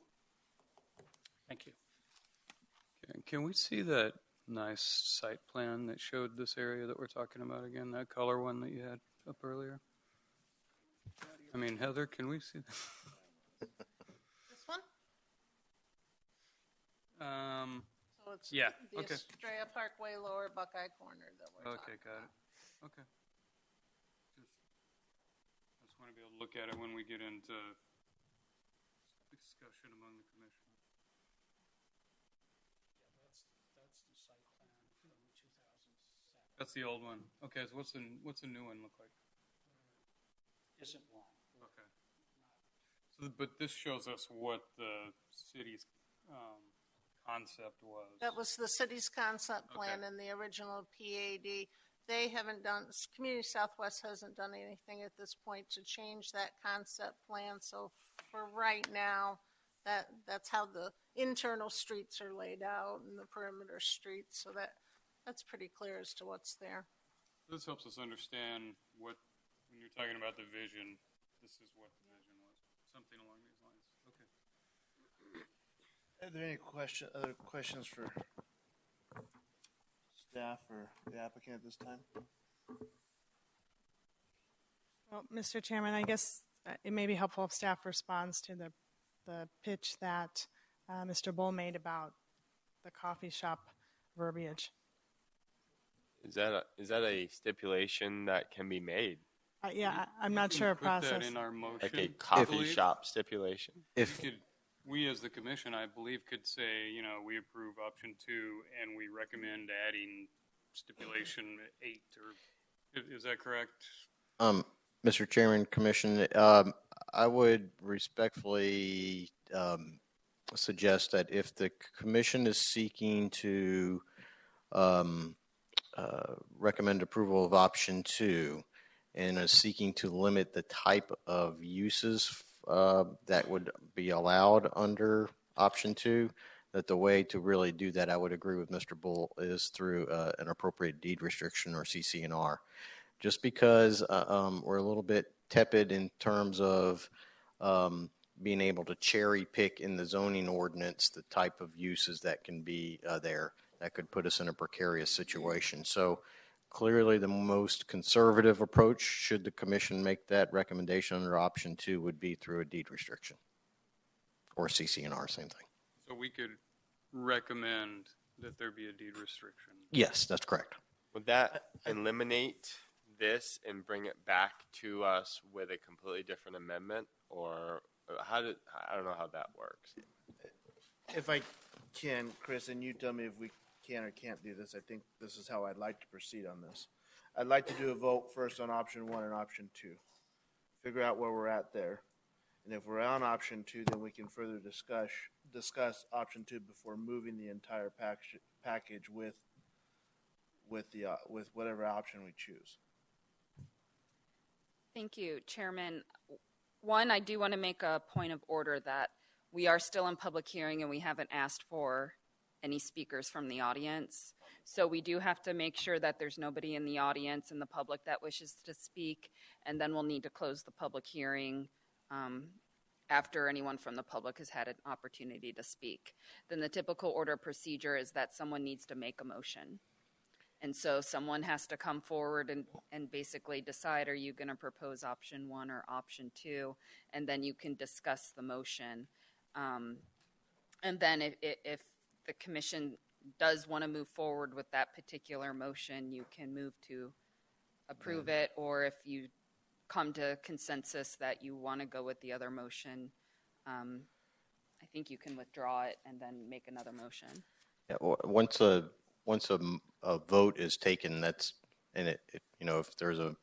Thank you. Okay. Can we see that nice site plan that showed this area that we're talking about again, that color one that you had up earlier? I mean, Heather, can we see that? This one? So it's Yeah, the okay. Estrella Parkway, Lower Buckeye Corner that we're Okay, talking got about. it. Okay. Just want to be able to look at it when we get into discussion among the commission. Yeah, that's the site plan from 2007. That's the old one. Okay, so what's the new one look like? isn't one. Okay. So, but this shows us what the city's concept was. That was the city's concept plan Okay. in the original PAD. They haven't done, Community Southwest hasn't done anything at this point to change that concept plan. So for right now, that's how the internal streets are laid out and the perimeter streets. So that's pretty clear as to what's there. This helps us understand what, when you're talking about the vision, this is what the vision was. Something along these lines. Okay. Are there any other questions for staff or the applicant at this time? Well, Mr. Chairman, I guess it may be helpful if staff responds to the pitch that Mr. Bull made about the coffee shop verbiage. Is that a stipulation that can be made? I'm not sure a Put that process. in our motion. Like a I coffee believe. shop stipulation? We as the commission, I believe, could say, we approve option 2 and we recommend adding stipulation 8, or is that correct? Mr. Chairman, Commission, I would respectfully suggest that if the commission is seeking to recommend approval of option 2 and is seeking to limit the type of uses that would be allowed under option 2, that the way to really do that, I would agree with Mr. Bull, is through an appropriate deed restriction or CC&R. Just because we're a little bit tepid in terms of being able to cherry pick in the zoning ordinance the type of uses that can be there, that could put us in a precarious situation. So clearly the most conservative approach, should the commission make that recommendation under option 2, would be through a deed restriction or CC&R, same thing. So we could recommend that there be a deed restriction. Yes, that's correct. Would that eliminate this and bring it back to us with a completely different amendment, or I don't know how that works. If I can, Chris, and you tell me if we can or can't do this, I think this is how I'd like to proceed on this. I'd like to do a vote first on option 1 and option 2. Figure out where we're at there. And if we're on option 2, then we can further discuss option 2 before moving the entire package with whatever option we choose. Thank you, Chairman. One, I do want to make a point of order that we are still in public hearing and we haven't asked for any speakers from the audience. So we do have to make sure that there's nobody in the audience and the public that wishes to speak, and then we'll need to close the public hearing after anyone from the public has had an opportunity to speak. Then the typical order of procedure is that someone needs to make a motion. And so someone has to come forward and basically decide, are you going to propose option 1 or option 2? And then you can discuss the motion. And then if the commission does want to move forward with that particular motion, you can move to approve it. Or if you come to consensus that you want to go with the other motion, I think you can withdraw it and then make another motion. Yeah, once a vote is taken, that's, and if there's a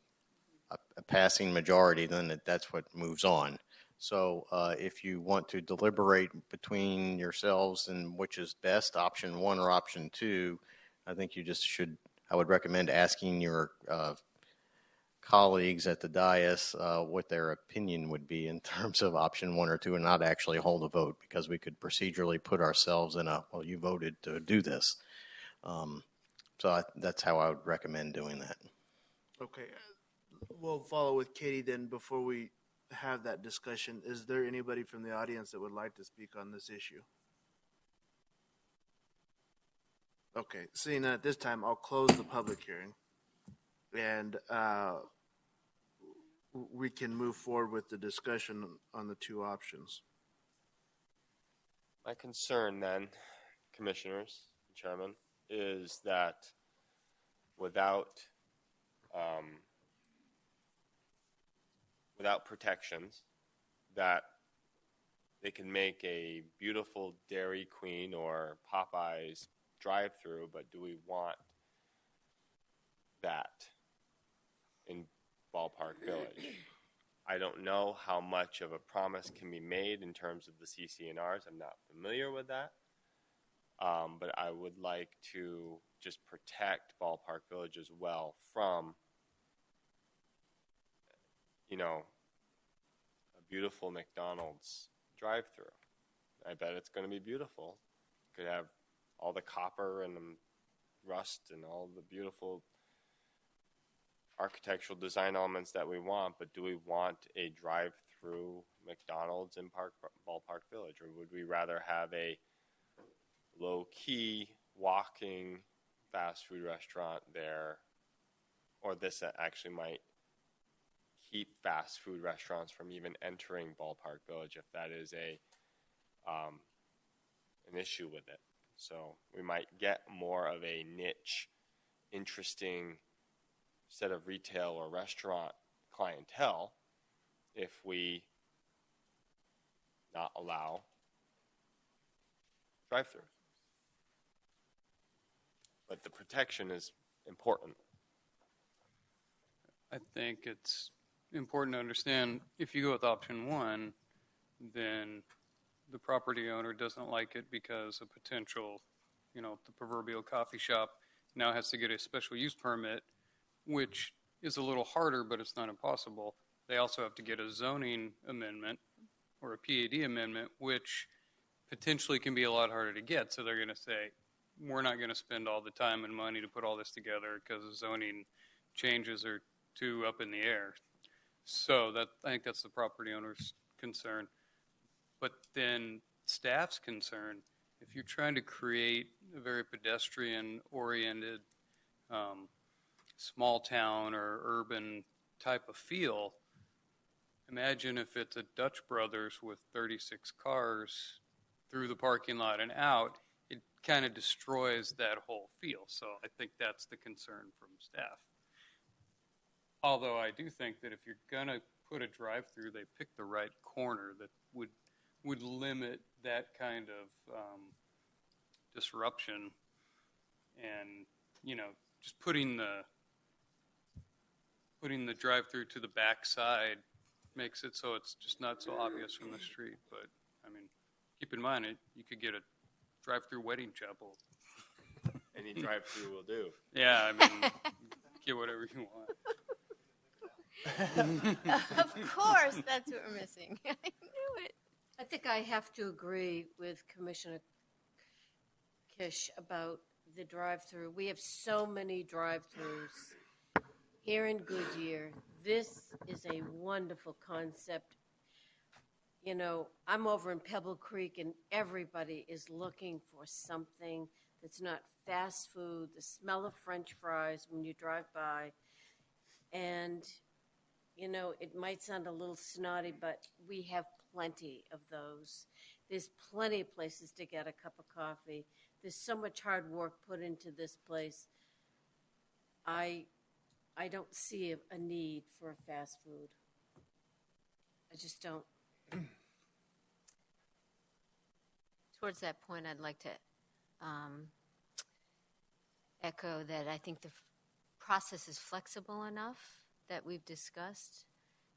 passing majority, then that's what moves on. So if you want to deliberate between yourselves and which is best, option 1 or option 2, I think you just should, I would recommend asking your colleagues at the dais what their opinion would be in terms of option 1 or 2, and not actually hold a vote, because we could procedurally put ourselves in well, you voted to do this. So that's how I would recommend doing that. Okay. We'll follow with Katie then before we have that discussion. Is there anybody from the audience that would like to speak on this issue? Okay. Seeing that at this time, I'll close the public hearing. And we can move forward with the discussion on the 2 options. My concern then, commissioners and chairman, is that without protections, that they can make a beautiful Dairy Queen or Popeyes drive-through, but do we want that in Ballpark Village? I don't know how much of a promise can be made in terms of the CC&Rs. I'm not familiar with that. But I would like to just protect Ballpark Village as well from, a beautiful McDonald's drive-through. I bet it's going to be beautiful. Could have all the copper and the rust and all the beautiful architectural design elements that we want, but do we want a drive-through McDonald's in Ballpark Village, or would we rather have a low-key walking fast food restaurant there, or this actually might keep fast food restaurants from even entering Ballpark Village if that is an issue with it. So we might get more of a niche, interesting set of retail or restaurant clientele if we not allow drive-through. But the protection is important. I think it's important to understand if you go with option one, then the property owner doesn't like it because a potential, the proverbial coffee shop now has to get a special use permit, which is a little harder, but it's not impossible. They also have to get a zoning amendment or a PAD amendment, which potentially can be a lot harder to get. So they're going to say, we're not going to spend all the time and money to put all this together because the zoning changes are too up in the air. So I think that's the property owner's concern. But then staff's concern, if you're trying to create a very pedestrian-oriented small town or urban type of feel, imagine if it's a Dutch Brothers with 36 cars through the parking lot and out, it kind of destroys that whole feel. So I think that's the concern from staff. Although I do think that if you're going to put a drive-through, they pick the right corner that would limit that kind of disruption. And, just putting the drive-through to the back side makes it so it's just not so obvious from the street. But, keep in mind, you could get a drive-through wedding chapel. Any drive-through will do. Yeah, get whatever you want. Of course, that's what we're missing. I knew it. I think I have to agree with Commissioner Kish about the drive-through. We have so many drive-throughs here in Goodyear. This is a wonderful concept. I'm over in Pebble Creek, and everybody is looking for something that's not fast food, the smell of French fries when you drive by. And it might sound a little snotty, but we have plenty of those. There's plenty of places to get a cup of coffee. There's so much hard work put into this place. I don't see a need for a fast food. I just don't. Towards that point, I'd like to echo that I think the process is flexible enough that we've discussed,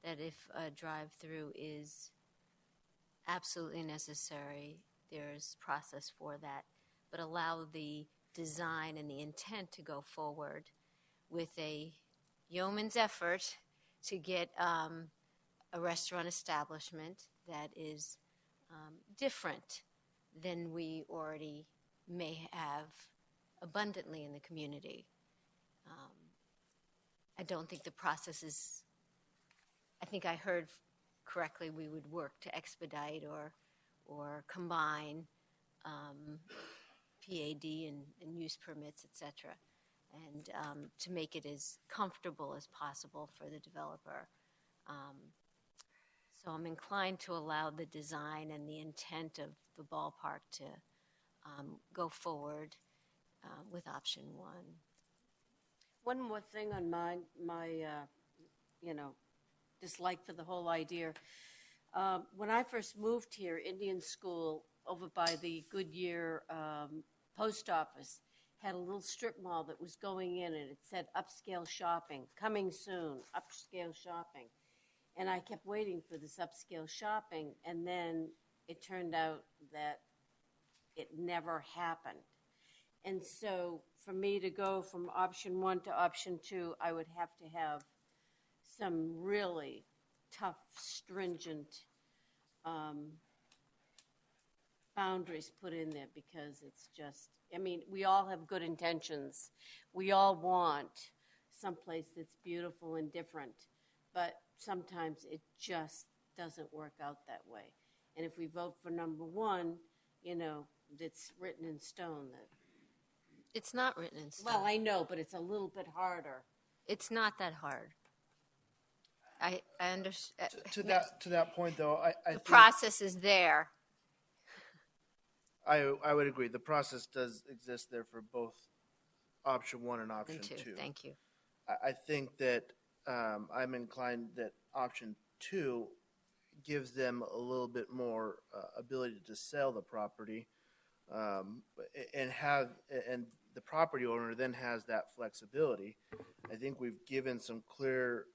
that if a drive-through is absolutely necessary, there's process for that, but allow the design and the intent to go forward with a yeoman's effort to get a restaurant establishment that is different than we already may have abundantly in the community. I don't think the process is, I think I heard correctly, we would work to expedite or combine PAD and use permits, et cetera, and to make it as comfortable as possible for the developer. So I'm inclined to allow the design and the intent of the ballpark to go forward with option one. One more thing on my dislike for the whole idea. When I first moved here, Indian School over by the Goodyear post office had a little strip mall that was going in, and it said upscale shopping, coming soon, upscale shopping. And I kept waiting for this upscale shopping, and then it turned out that it never happened. And so for me to go from option 1 to option 2, I would have to have some really tough, stringent boundaries put in there, because it's just, I mean, we all have good intentions. We all want someplace that's beautiful and different, but sometimes it just doesn't work out that way. And if we vote for number 1, it's written in stone that. It's not written in stone. Well, I know, but it's a little bit harder. It's not that hard. I understand. To that point, though, I The think process is there. I would agree. The process does exist there for both option 1 and option 2. Thank you. I think that I'm inclined that option 2 gives them a little bit more ability to sell the property, and the property owner then has that flexibility. I think we've given some clear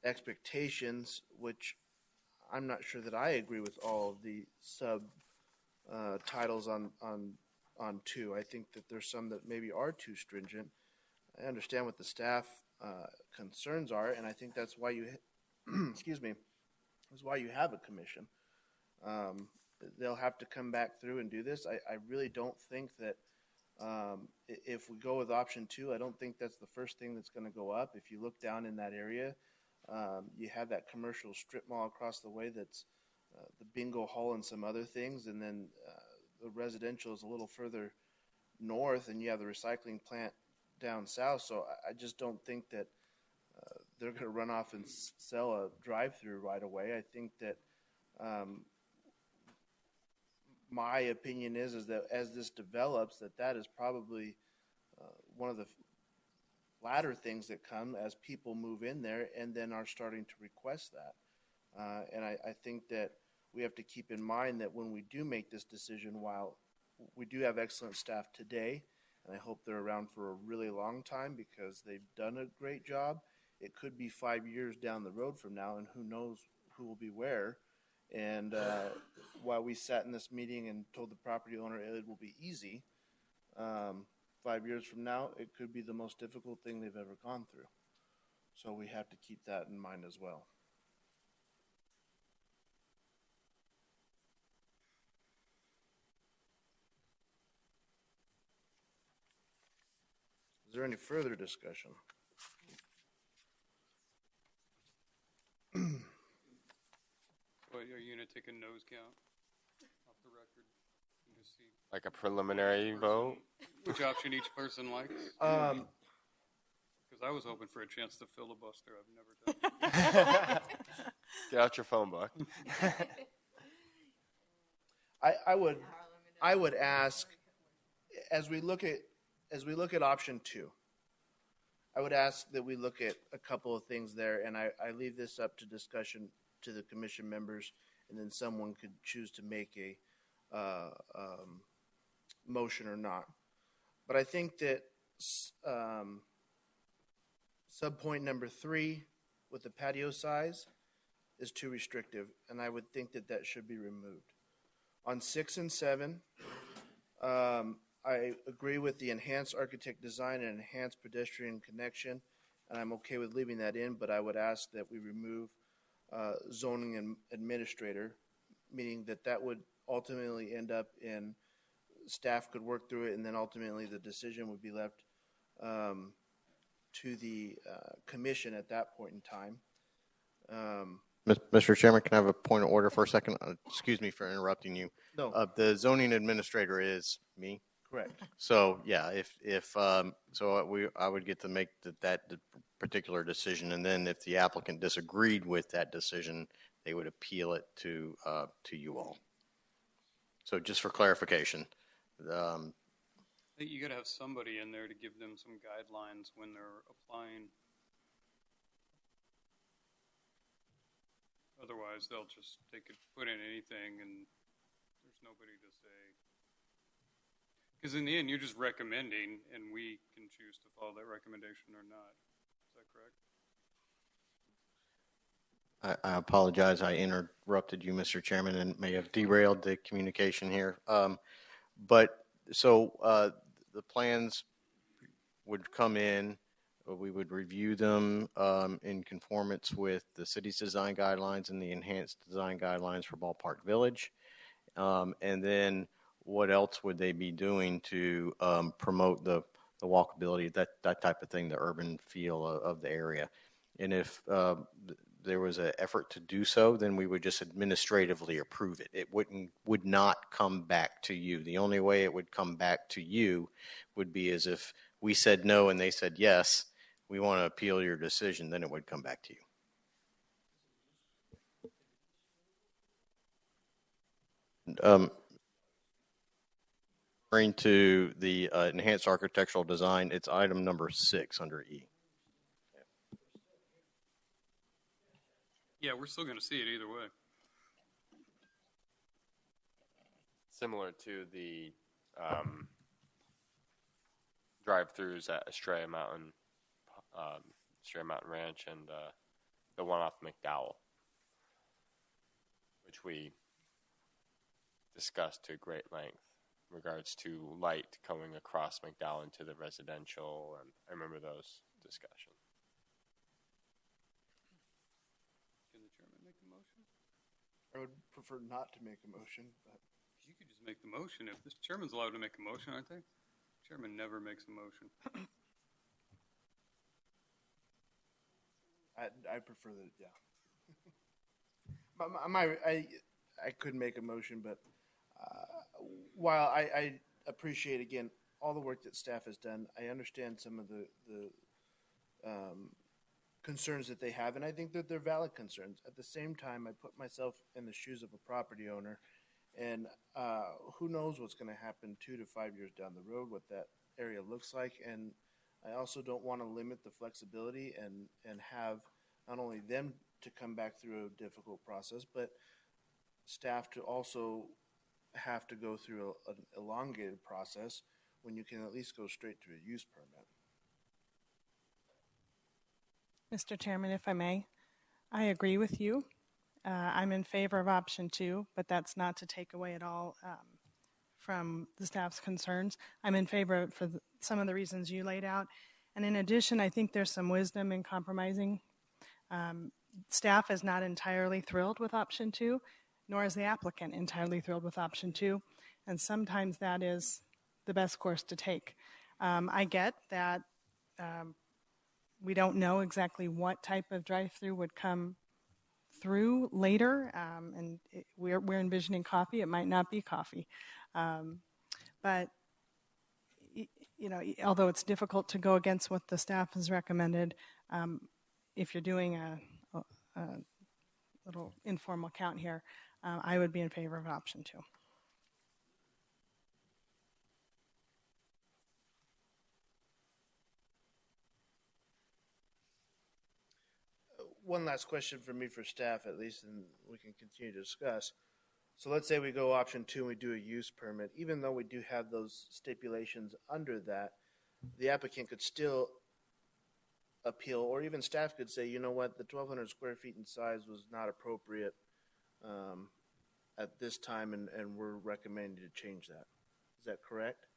expectations, which I'm not sure that I agree with all of the sub titles on 2. I think that there's some that maybe are too stringent. I understand what the staff concerns are, and I think that's why you, excuse me, is why you have a commission. They'll have to come back through and do this. I really don't think that if we go with option 2, I don't think that's the first thing that's going to go up. If you look down in that area, you have that commercial strip mall across the way that's the bingo hall and some other things, and then the residential is a little further north, and you have the recycling plant down south. So I just don't think that they're going to run off and sell a drive-through right away. I think that my opinion is that as this develops, that is probably one of the latter things that come as people move in there and then are starting to request that. And I think that we have to keep in mind that when we do make this decision, while we do have excellent staff today, and I hope they're around for a really long time because they've done a great job, it could be 5 years down the road from now, and who knows who will be where. And while we sat in this meeting and told the property owner it will be easy, 5 years from now, it could be the most difficult thing they've ever gone through. So we have to keep that in mind as well. Is there any further discussion? Well, are you going to take a nose count off the record and just see Like a preliminary vote? which option each person likes? Because I was hoping for a chance to filibuster. I've never done it. Get out your phone book. I would ask, as we look at option 2, I would ask that we look at a couple of things there, and I leave this up to discussion to the commission members, and then someone could choose to make a motion or not. But I think that subpoint number 3 with the patio size is too restrictive, and I would think that should be removed. On 6 and 7, I agree with the enhanced architect design and enhanced pedestrian connection, and I'm okay with leaving that in, but I would ask that we remove zoning and administrator, meaning that would ultimately end up in staff could work through it, and then ultimately the decision would be left to the commission at that point in time. Mr. Chairman, can I have a point of order for a second? Excuse me for interrupting you. No. The zoning administrator is me. Correct. So yeah, I would get to make that particular decision, and then if the applicant disagreed with that decision, they would appeal it to you all. So just for clarification, I think you got to have somebody in there to give them some guidelines when they're applying. Otherwise, they could put in anything, and there's nobody to say. Because in the end, you're just recommending, and we can choose to follow that recommendation or not. Is that correct? I apologize. I interrupted you, Mr. Chairman, and may have derailed the communication here. But so the plans would come in. We would review them in conformance with the city's design guidelines and the enhanced design guidelines for Ballpark Village. And then what else would they be doing to promote the walkability, that type of thing, the urban feel of the area? And if there was an effort to do so, then we would just administratively approve it. It would not come back to you. The only way it would come back to you would be as if we said no and they said yes, we want to appeal your decision, then it would come back to you. Referring to the enhanced architectural design, it's item number 6 under E. Yeah, we're still going to see it either way. Similar to the drive-throughs at Estrella Mountain Ranch, and the one off McDowell, which we discussed to great length in regards to light going across McDowell into the residential, and I remember those discussions. Can the chairman make a motion? I would prefer not to make a motion, but You could just make the motion. If the chairman's allowed to make a motion, aren't they? Chairman never makes a motion. I prefer that. Yeah. I could make a motion, but while I appreciate again all the work that staff has done, I understand some of the concerns that they have, and I think that they're valid concerns. At the same time, I put myself in the shoes of a property owner, and who knows what's going to happen 2 to 5 years down the road, what that area looks like, and I also don't want to limit the flexibility and have not only them to come back through a difficult process, but staff to also have to go through an elongated process when you can at least go straight to a use permit. Mr. Chairman, if I may, I agree with you. I'm in favor of option 2, but that's not to take away at all from the staff's concerns. I'm in favor of it for some of the reasons you laid out. And in addition, I think there's some wisdom in compromising. Staff is not entirely thrilled with option 2, nor is the applicant entirely thrilled with option 2. And sometimes that is the best course to take. I get that we don't know exactly what type of drive-through would come through later, and we're envisioning coffee. It might not be coffee. But, you know, although it's difficult to go against what the staff has recommended, if you're doing a little informal count here, I would be in favor of option 2. One last question for me for staff, at least, and we can continue to discuss. So let's say we go option 2 and we do a use permit. Even though we do have those stipulations under that, the applicant could still appeal, or even staff could say, you know what, the 1,200 square feet in size was not appropriate at this time, and we're recommending to change that. Is that correct?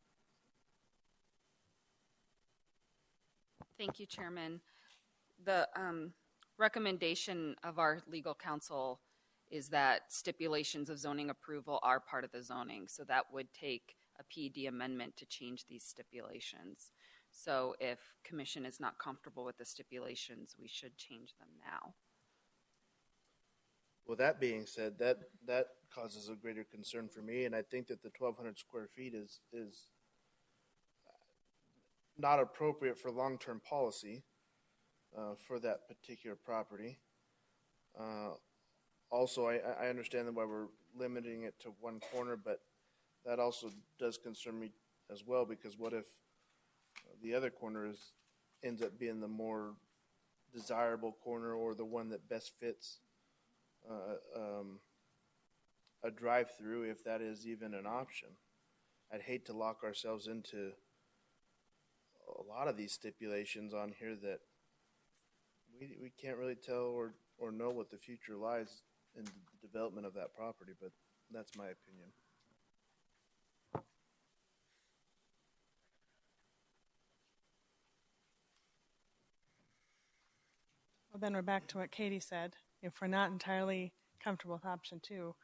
Thank you, Chairman. The recommendation of our legal counsel is that stipulations of zoning approval are part of the zoning. So that would take a PED amendment to change these stipulations. So if commission is not comfortable with the stipulations, we should change them now. Well, that being said, that causes a greater concern for me, and I think that the 1,200 square feet is not appropriate for long-term policy for that particular property. Also, I understand why we're limiting it to one corner, but that also does concern me as well, because what if the other corner ends up being the more desirable corner, or the one that best fits a drive-through, if that is even an option? I'd hate to lock ourselves into a lot of these stipulations on here that we can't really tell or know what the future lies in the development of that property, but that's my opinion. Well, then we're back to what Katie said. If we're not entirely comfortable with option 2,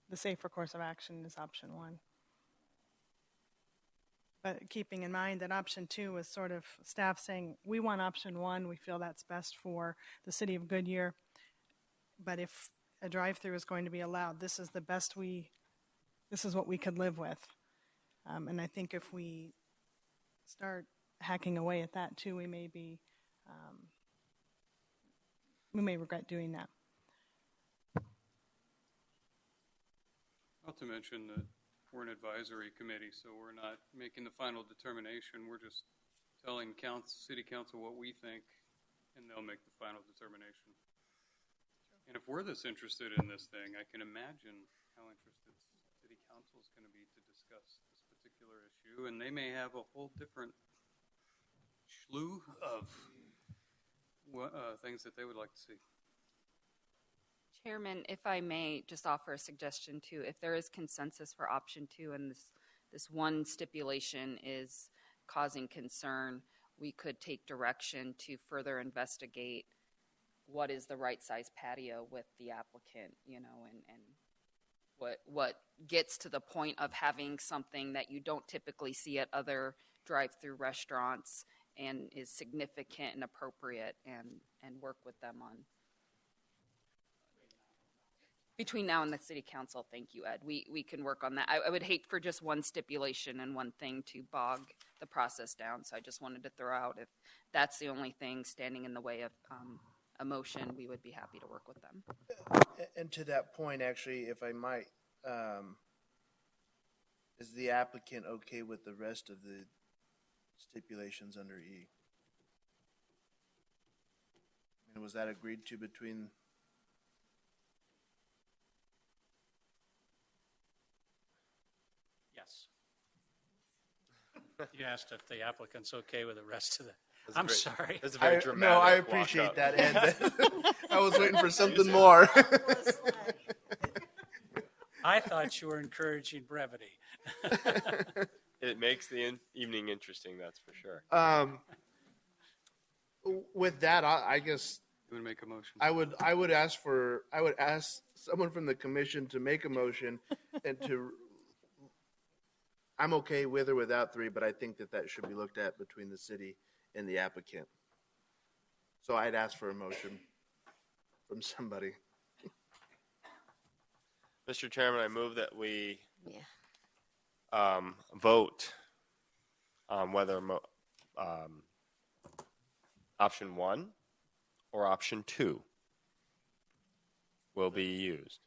the safer course of action is option 1. But keeping in mind that option 2 was sort of staff saying, we want option 1, we feel that's best for the city of Goodyear. But if a drive-through is going to be allowed, this is what we could live with. And I think if we start hacking away at that too, we may regret doing that. Not to mention that we're an advisory committee, so we're not making the final determination. We're just telling city council what we think, and they'll make the final determination. And if we're this interested in this thing, I can imagine how interested city council is going to be to discuss this particular issue, and they may have a whole different slew of things that they would like to see. Chairman, if I may just offer a suggestion too, if there is consensus for option 2 and this one stipulation is causing concern, we could take direction to further investigate what is the right size patio with the applicant, and what gets to the point of having something that you don't typically see at other drive-through restaurants and is significant and appropriate, and work with them on. Between now and the city council, thank you, Ed. We can work on that. I would hate for just one stipulation and one thing to bog the process down. So I just wanted to throw out, if that's the only thing standing in the way of a motion, we would be happy to work with them. And to that point, actually, if I might, is the applicant okay with the rest of the stipulations under E? I mean, was that agreed to between? Yes. You asked if the applicant's okay with the rest of the. I'm sorry. That's a very dramatic. No, I appreciate that, Ed. I was waiting for something more. I thought you were encouraging brevity. It makes the evening interesting, that's for sure. With that, I guess You want to make a motion? I would ask someone from the commission to make a motion and to. I'm okay with or without 3, but I think that should be looked at between the city and the applicant. So I'd ask for a motion from somebody. Mr. Chairman, I move that we Yeah. vote on whether option 1 or option 2 will be used.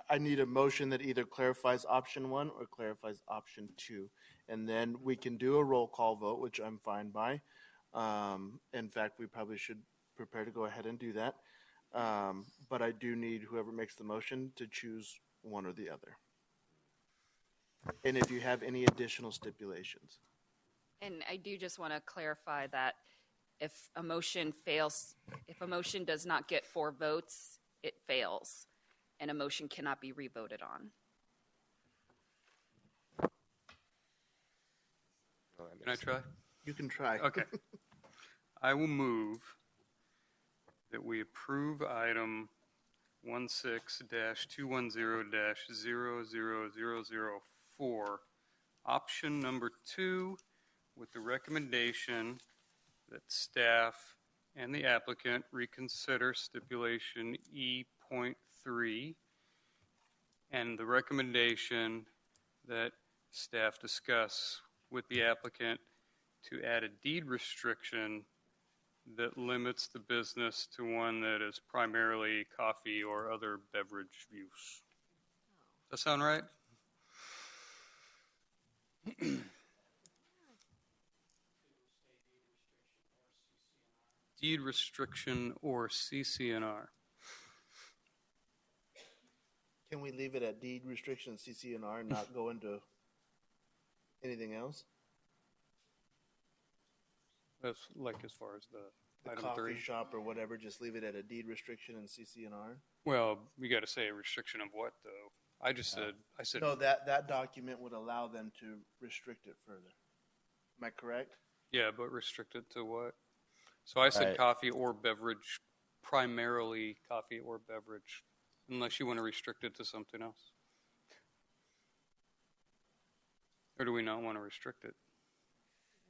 I need a motion that either clarifies option 1 or clarifies option 2. And then we can do a roll call vote, which I'm fine by. In fact, we probably should prepare to go ahead and do that. But I do need whoever makes the motion to choose one or the other. And if you have any additional stipulations. And I do just want to clarify that if a motion fails, if a motion does not get 4 votes, it fails, and a motion cannot be revoted on. Can I try? You can try. Okay. I will move that we approve item 16-210-00004, option number 2, with the recommendation that staff and the applicant reconsider stipulation E.3, and the recommendation that staff discuss with the applicant to add a deed restriction that limits the business to one that is primarily coffee or other beverage use. Does that sound right? Deed restriction or CC&R. Can we leave it at deed restriction CC&R and not go into anything else? That's like as far as the The item coffee 3. shop or whatever, just leave it at a deed restriction in CCNR? Well, we got to say a restriction of what, though? I said, No, that document would allow them to restrict it further. Am I correct? yeah, but restricted to what? So I said Right. coffee or beverage, primarily coffee or beverage, unless you want to restrict it to something else. Or do we not want to restrict it?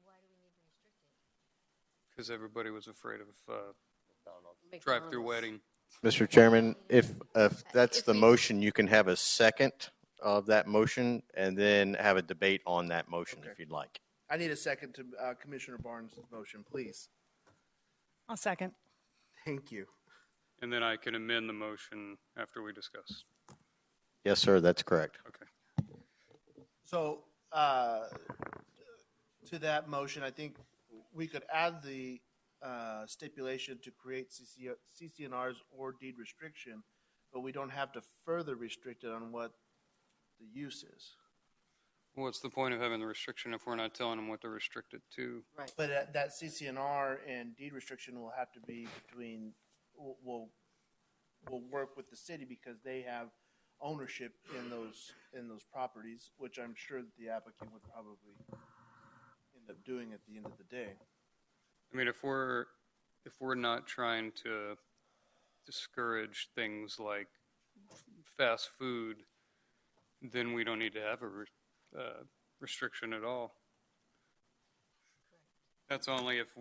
Why do we need to restrict it? Because everybody was afraid of McDonald's. drive-through wedding. Mr. Chairman, if that's If the we- motion, you can have a second of that motion and then have a debate on that motion Okay. if you'd like. I need a second to Commissioner Barnes' motion, please. I'll second. Thank you. And then I can amend the motion after we discuss. Yes, sir, that's correct. Okay. So, to that motion, I think we could add the stipulation to create CCNRs or deed restriction, but we don't have to further restrict it on what the use is. What's the point of having the restriction if we're not telling them what to restrict it to? Right. But that CCNR and deed restriction will have to be between, will work with the city because they have ownership in those properties, which I'm sure that the applicant would probably end up doing at the end of the day. I mean, if we're not trying to discourage things like fast food, then we don't need to have a restriction at all. That's only if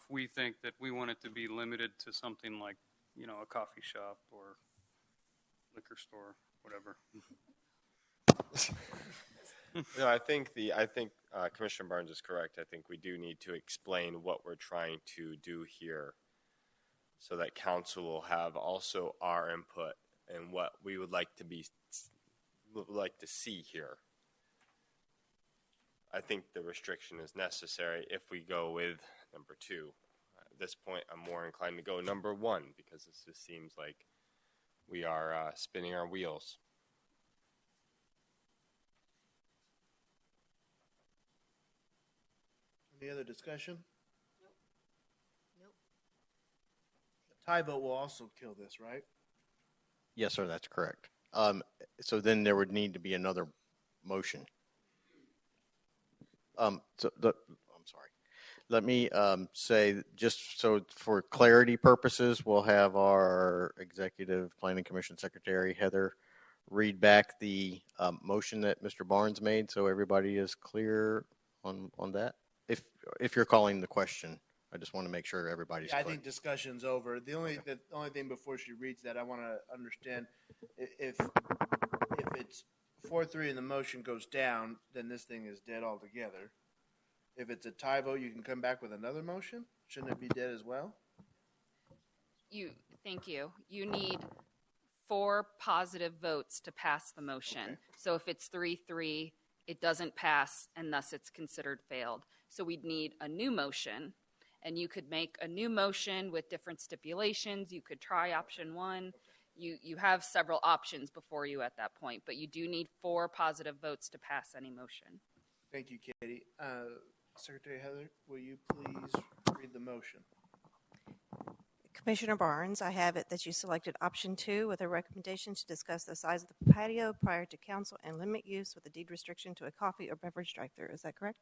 we think that we want it to be limited to something like a coffee shop or liquor store, whatever. No, I think Commissioner Barnes is correct. I think we do need to explain what we're trying to do here, so that council will have also our input and what we would like to see here. I think the restriction is necessary if we go with number 2. At this point, I'm more inclined to go number 1 because this just seems like we are spinning our wheels. Any other discussion? Nope. A tie vote will also kill this, right? Yes, sir, that's correct. So then there would need to be another motion. I'm sorry. Let me say, just so for clarity purposes, we'll have our Executive Planning Commission Secretary, Heather, read back the motion that Mr. Barnes made so everybody is clear on that. If you're calling the question, I just want to make sure everybody's Yeah, I clear. think discussion's over. The only thing before she reads that, I want to understand if it's 4-3 and the motion goes down, then this thing is dead altogether. If it's a tie vote, you can come back with another motion? Shouldn't it be dead as well? Thank you. You need 4 positive votes to pass the motion. Okay. So if it's 3-3, it doesn't pass, and thus it's considered failed. So we'd need a new motion, and you could make a new motion with different stipulations. You could try option 1. You have several options before you at that point, but you do need 4 positive votes to pass any motion. Thank you, Katie. Secretary Heather, will you please read the motion? Commissioner Barnes, I have it that you selected option 2 with a recommendation to discuss the size of the patio prior to council and limit use with a deed restriction to a coffee or beverage drive-through. Is that correct?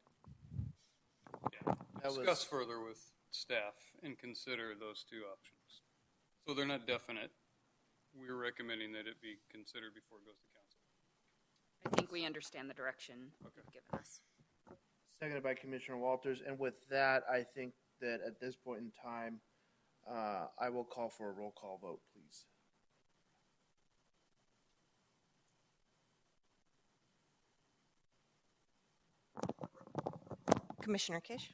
Yeah. That Discuss further with staff and consider those 2 options. So they're not definite. We're recommending that it be considered before it goes to council. I think we understand the direction you've given us. Seconded by Commissioner Walters. And with that, I think that at this point in time, I will call for a roll call vote, please. Commissioner Kish,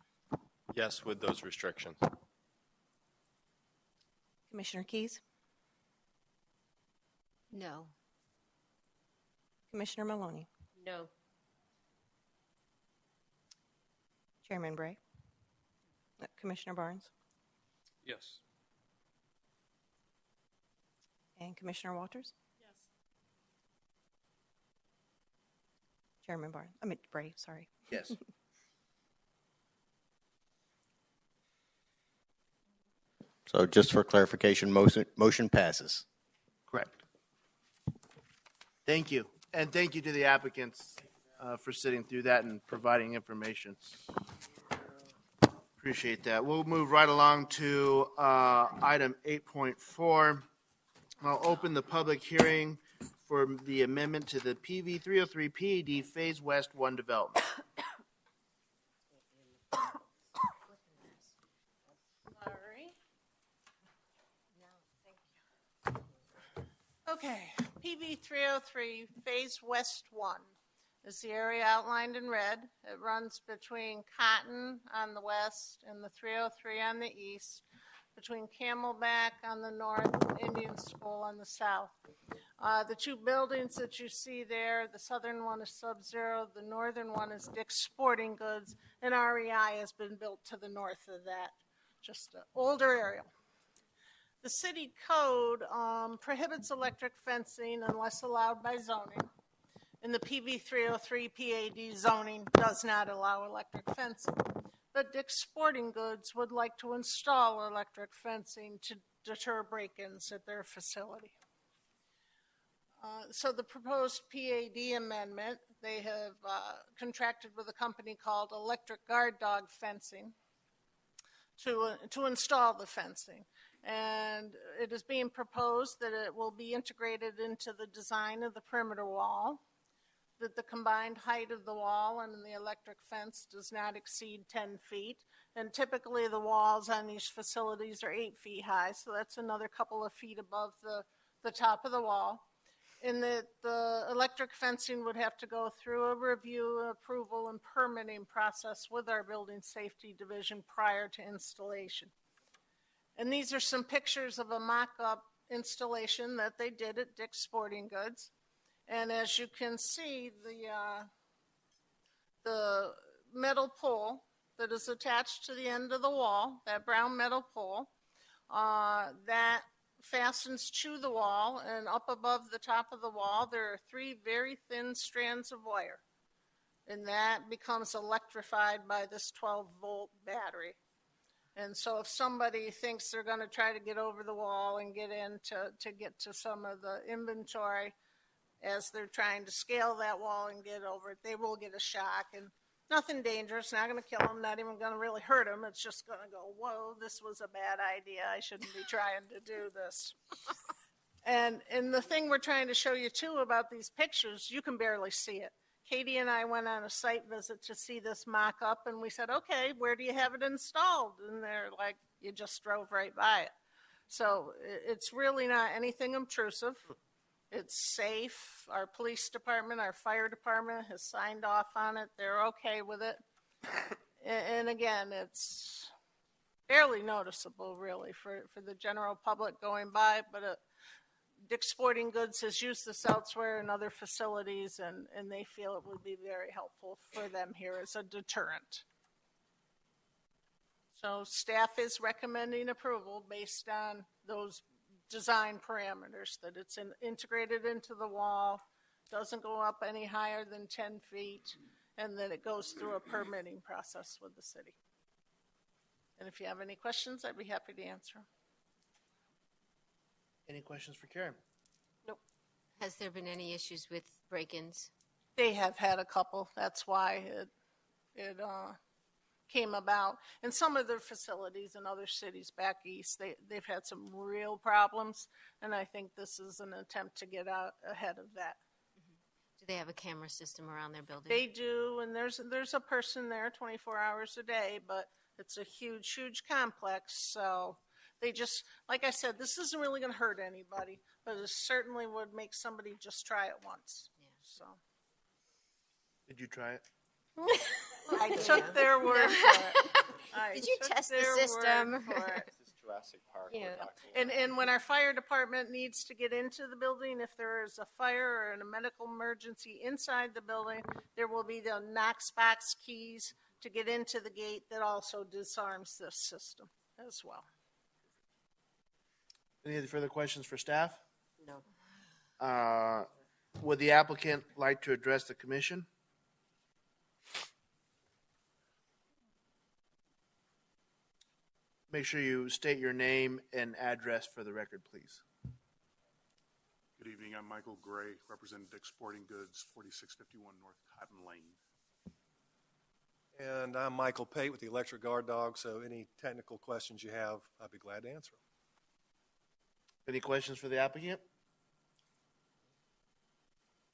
Yes, with those restrictions. Commissioner Keys, No. Commissioner Maloney, No. Chairman Bray, Commissioner Barnes, Yes. and Commissioner Walters. Yes. Chairman Bray, sorry. Yes. So just for clarification, motion passes. Correct. Thank you. And thank you to the applicants for sitting through that and providing information. Appreciate that. We'll move right along to item 8.4. I'll open the public hearing for the amendment to the PV 303 PAD Phase West 1 development. Sorry. Okay, PV 303 Phase West 1 is the area outlined in red. It runs between Cotton on the west and the 303 on the east, between Camelback on the north and Indian School on the south. The two buildings that you see there, the southern one is Sub-Zero, the northern one is Dick's Sporting Goods, and REI has been built to the north of that, just an older area. The city code prohibits electric fencing unless allowed by zoning. And the PV 303 PAD zoning does not allow electric fencing. But Dick's Sporting Goods would like to install electric fencing to deter break-ins at their facility. So the proposed PAD amendment, they have contracted with a company called Electric Guard Dog Fencing to install the fencing. And it is being proposed that it will be integrated into the design of the perimeter wall, that the combined height of the wall and the electric fence does not exceed 10 feet. And typically the walls on these facilities are 8 feet high, so that's another couple of feet above the top of the wall. And that the electric fencing would have to go through a review, approval, and permitting process with our building safety division prior to installation. And these are some pictures of a mock-up installation that they did at Dick's Sporting Goods. And as you can see, the metal pole that is attached to the end of the wall, that brown metal pole, that fastens to the wall, and up above the top of the wall, there are 3 very thin strands of wire. And that becomes electrified by this 12-volt battery. And so if somebody thinks they're going to try to get over the wall and get in to get to some of the inventory, as they're trying to scale that wall and get over it, they will get a shock. And nothing dangerous, not going to kill them, not even going to really hurt them. It's just going to go, whoa, this was a bad idea. I shouldn't be trying to do this. And the thing we're trying to show you, too, about these pictures, you can barely see it. Katie and I went on a site visit to see this mock-up, and we said, okay, where do you have it installed? And they're like, you just drove right by it. So it's really not anything obtrusive. It's safe. Our police department, our fire department has signed off on it. They're okay with it. And again, it's barely noticeable, really, for the general public going by, but Dick's Sporting Goods has used this elsewhere in other facilities, and they feel it would be very helpful for them here as a deterrent. So staff is recommending approval based on those design parameters, that it's integrated into the wall, doesn't go up any higher than 10 feet, and then it goes through a permitting process with the city. And if you have any questions, I'd be happy to answer. Any questions for Karen? Nope. Has there been any issues with break-ins? They have had a couple. That's why it came about. And some of their facilities in other cities back east, they've had some real problems, and I think this is an attempt to get out ahead of that. Do they have a camera system around their building? They do, and there's a person there 24 hours a day, but it's a huge, huge complex, so they just, like I said, this isn't really going to hurt anybody, but it certainly would make somebody just try it once. Yeah. So. Did you try it? I took their word for it. Did you test the system? This is Jurassic Park. Yeah. And when our fire department needs to get into the building, if there is a fire or a medical emergency inside the building, there will be the Knox box keys to get into the gate that also disarms this system as well. Any other further questions for staff? No. Would the applicant like to address the commission? Make sure you state your name and address for the record, please. Good evening. I'm Michael Gray, representing Dick's Sporting Goods, 4651 North Cotton Lane. And I'm Michael Pate with the Electric Guard Dog, so any technical questions you have, I'd be glad to answer them. Any questions for the applicant?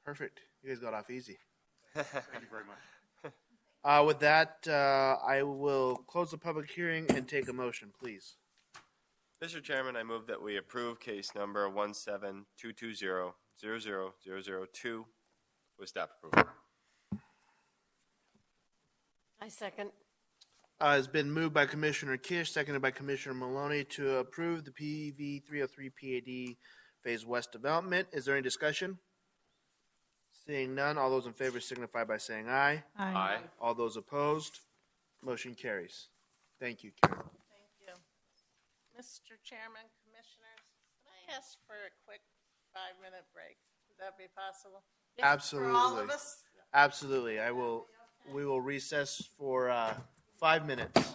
Perfect. You guys got off easy. Thank you very much. With that, I will close the public hearing and take a motion, please. Mr. Chairman, I move that we approve case number 17220000002 with staff approval. I second. It's been moved by Commissioner Kish, seconded by Commissioner Maloney to approve the PV 303 PAD Phase West development. Is there any discussion? Seeing none, all those in favor signify by saying aye. Aye. All those opposed, motion carries. Thank you, Karen. Thank you. Mr. Chairman, Commissioners, can I ask for a quick 5-minute break? Would that be possible? Absolutely. For all of us? Absolutely. We will recess for 5 minutes. I know.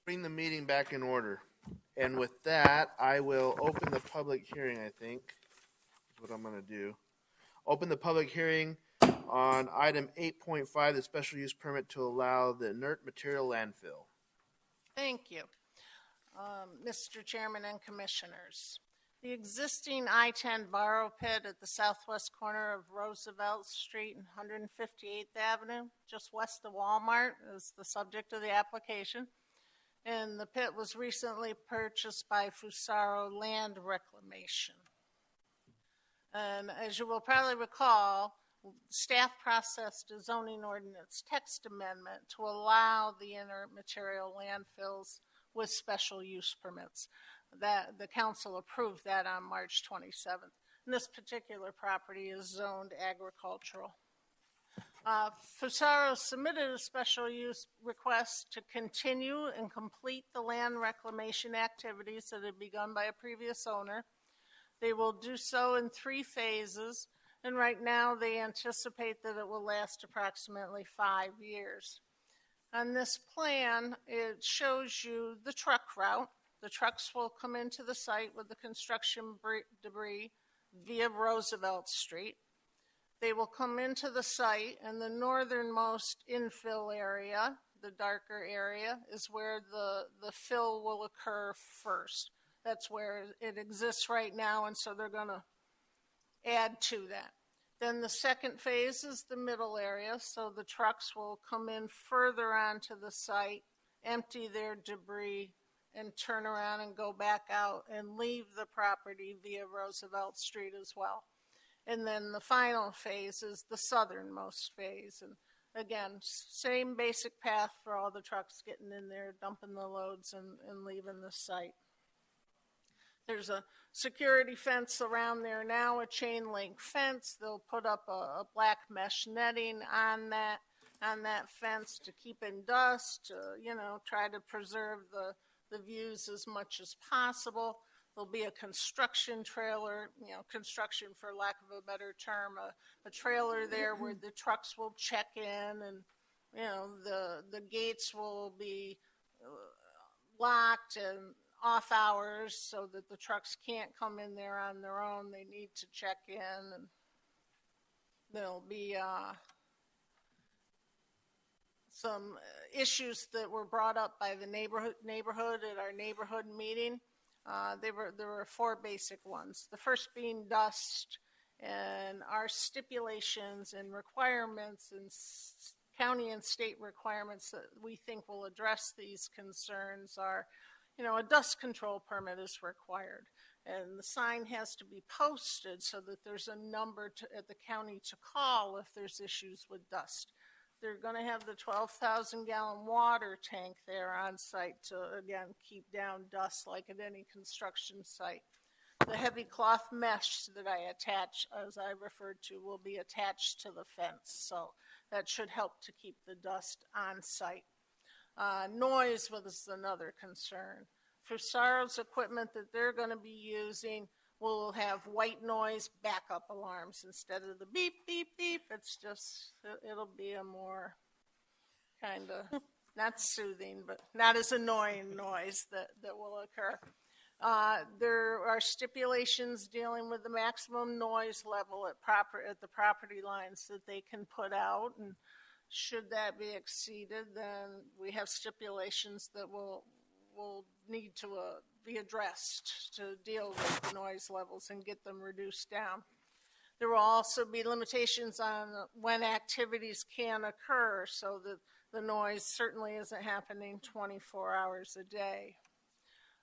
Bring the meeting back in order. And with that, I will open the public hearing, I think, is what I'm going to do. Open the public hearing On item 8.5, the special use permit to allow the inert material landfill. Thank you. Mr. Chairman and Commissioners. The existing I-10 borrow pit at the southwest corner of Roosevelt Street and 158th Avenue, just west of Walmart, is the subject of the application. And the pit was recently purchased by Fusaro Land Reclamation. And as you will probably recall, staff processed a zoning ordinance text amendment to allow the inert material landfills with special use permits. That the council approved that on March 27th. And this particular property is zoned agricultural. Fusaro submitted a special use request to continue and complete the land reclamation activities that had begun by a previous owner. They will do so in 3 phases, and right now they anticipate that it will last approximately 5 years. On this plan, it shows you the truck route. The trucks will come into the site with the construction debris via Roosevelt Street. They will come into the site, and the northernmost infill area, the darker area, is where the fill will occur first. That's where it exists right now, and so they're going to add to that. Then the second phase is the middle area, so the trucks will come in further onto the site, empty their debris, and turn around and go back out and leave the property via Roosevelt Street as well. And then the final phase is the southernmost phase. And again, same basic path for all the trucks getting in there, dumping the loads, and leaving the site. There's a security fence around there now, a chain link fence. They'll put up a black mesh netting on that fence to keep in dust, try to preserve the views as much as possible. There'll be a construction trailer, construction for lack of a better term, a trailer there where the trucks will check in, and the gates will be locked and off hours so that the trucks can't come in there on their own. They need to check in, and there'll be some issues that were brought up by the neighborhood at our neighborhood meeting. There were 4 basic ones. The first being dust, and our stipulations and requirements and county and state requirements that we think will address these concerns are, a dust control permit is required, and the sign has to be posted so that there's a number at the county to call if there's issues with dust. They're going to have the 12,000-gallon water tank there on site to, again, keep down dust like at any construction site. The heavy cloth mesh that I attach, as I referred to, will be attached to the fence, so that should help to keep the dust on site. Noise was another concern. Fusaro's equipment that they're going to be using will have white noise backup alarms instead of the beep, beep, beep. It'll be a more kind of, not soothing, but not as annoying noise that will occur. There are stipulations dealing with the maximum noise level at the property lines that they can put out, and should that be exceeded, then we have stipulations that will need to be addressed to deal with the noise levels and get them reduced down. There will also be limitations on when activities can occur, so that the noise certainly isn't happening 24 hours a day.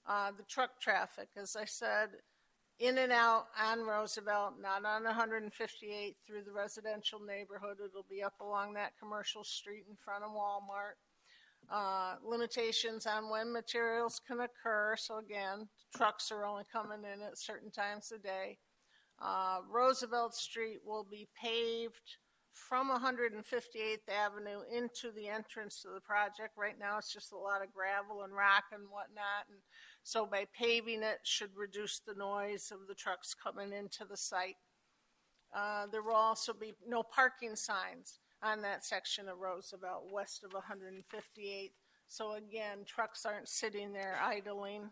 The truck traffic, as I said, in and out on Roosevelt, not on 158 through the residential neighborhood. It'll be up along that commercial street in front of Walmart. Limitations on when materials can occur. So again, trucks are only coming in at certain times a day. Roosevelt Street will be paved from 158th Avenue into the entrance to the project. Right now it's just a lot of gravel and rock and whatnot. And so by paving it should reduce the noise of the trucks coming into the site. There will also be no parking signs on that section of Roosevelt west of 158th. So again, trucks aren't sitting there idling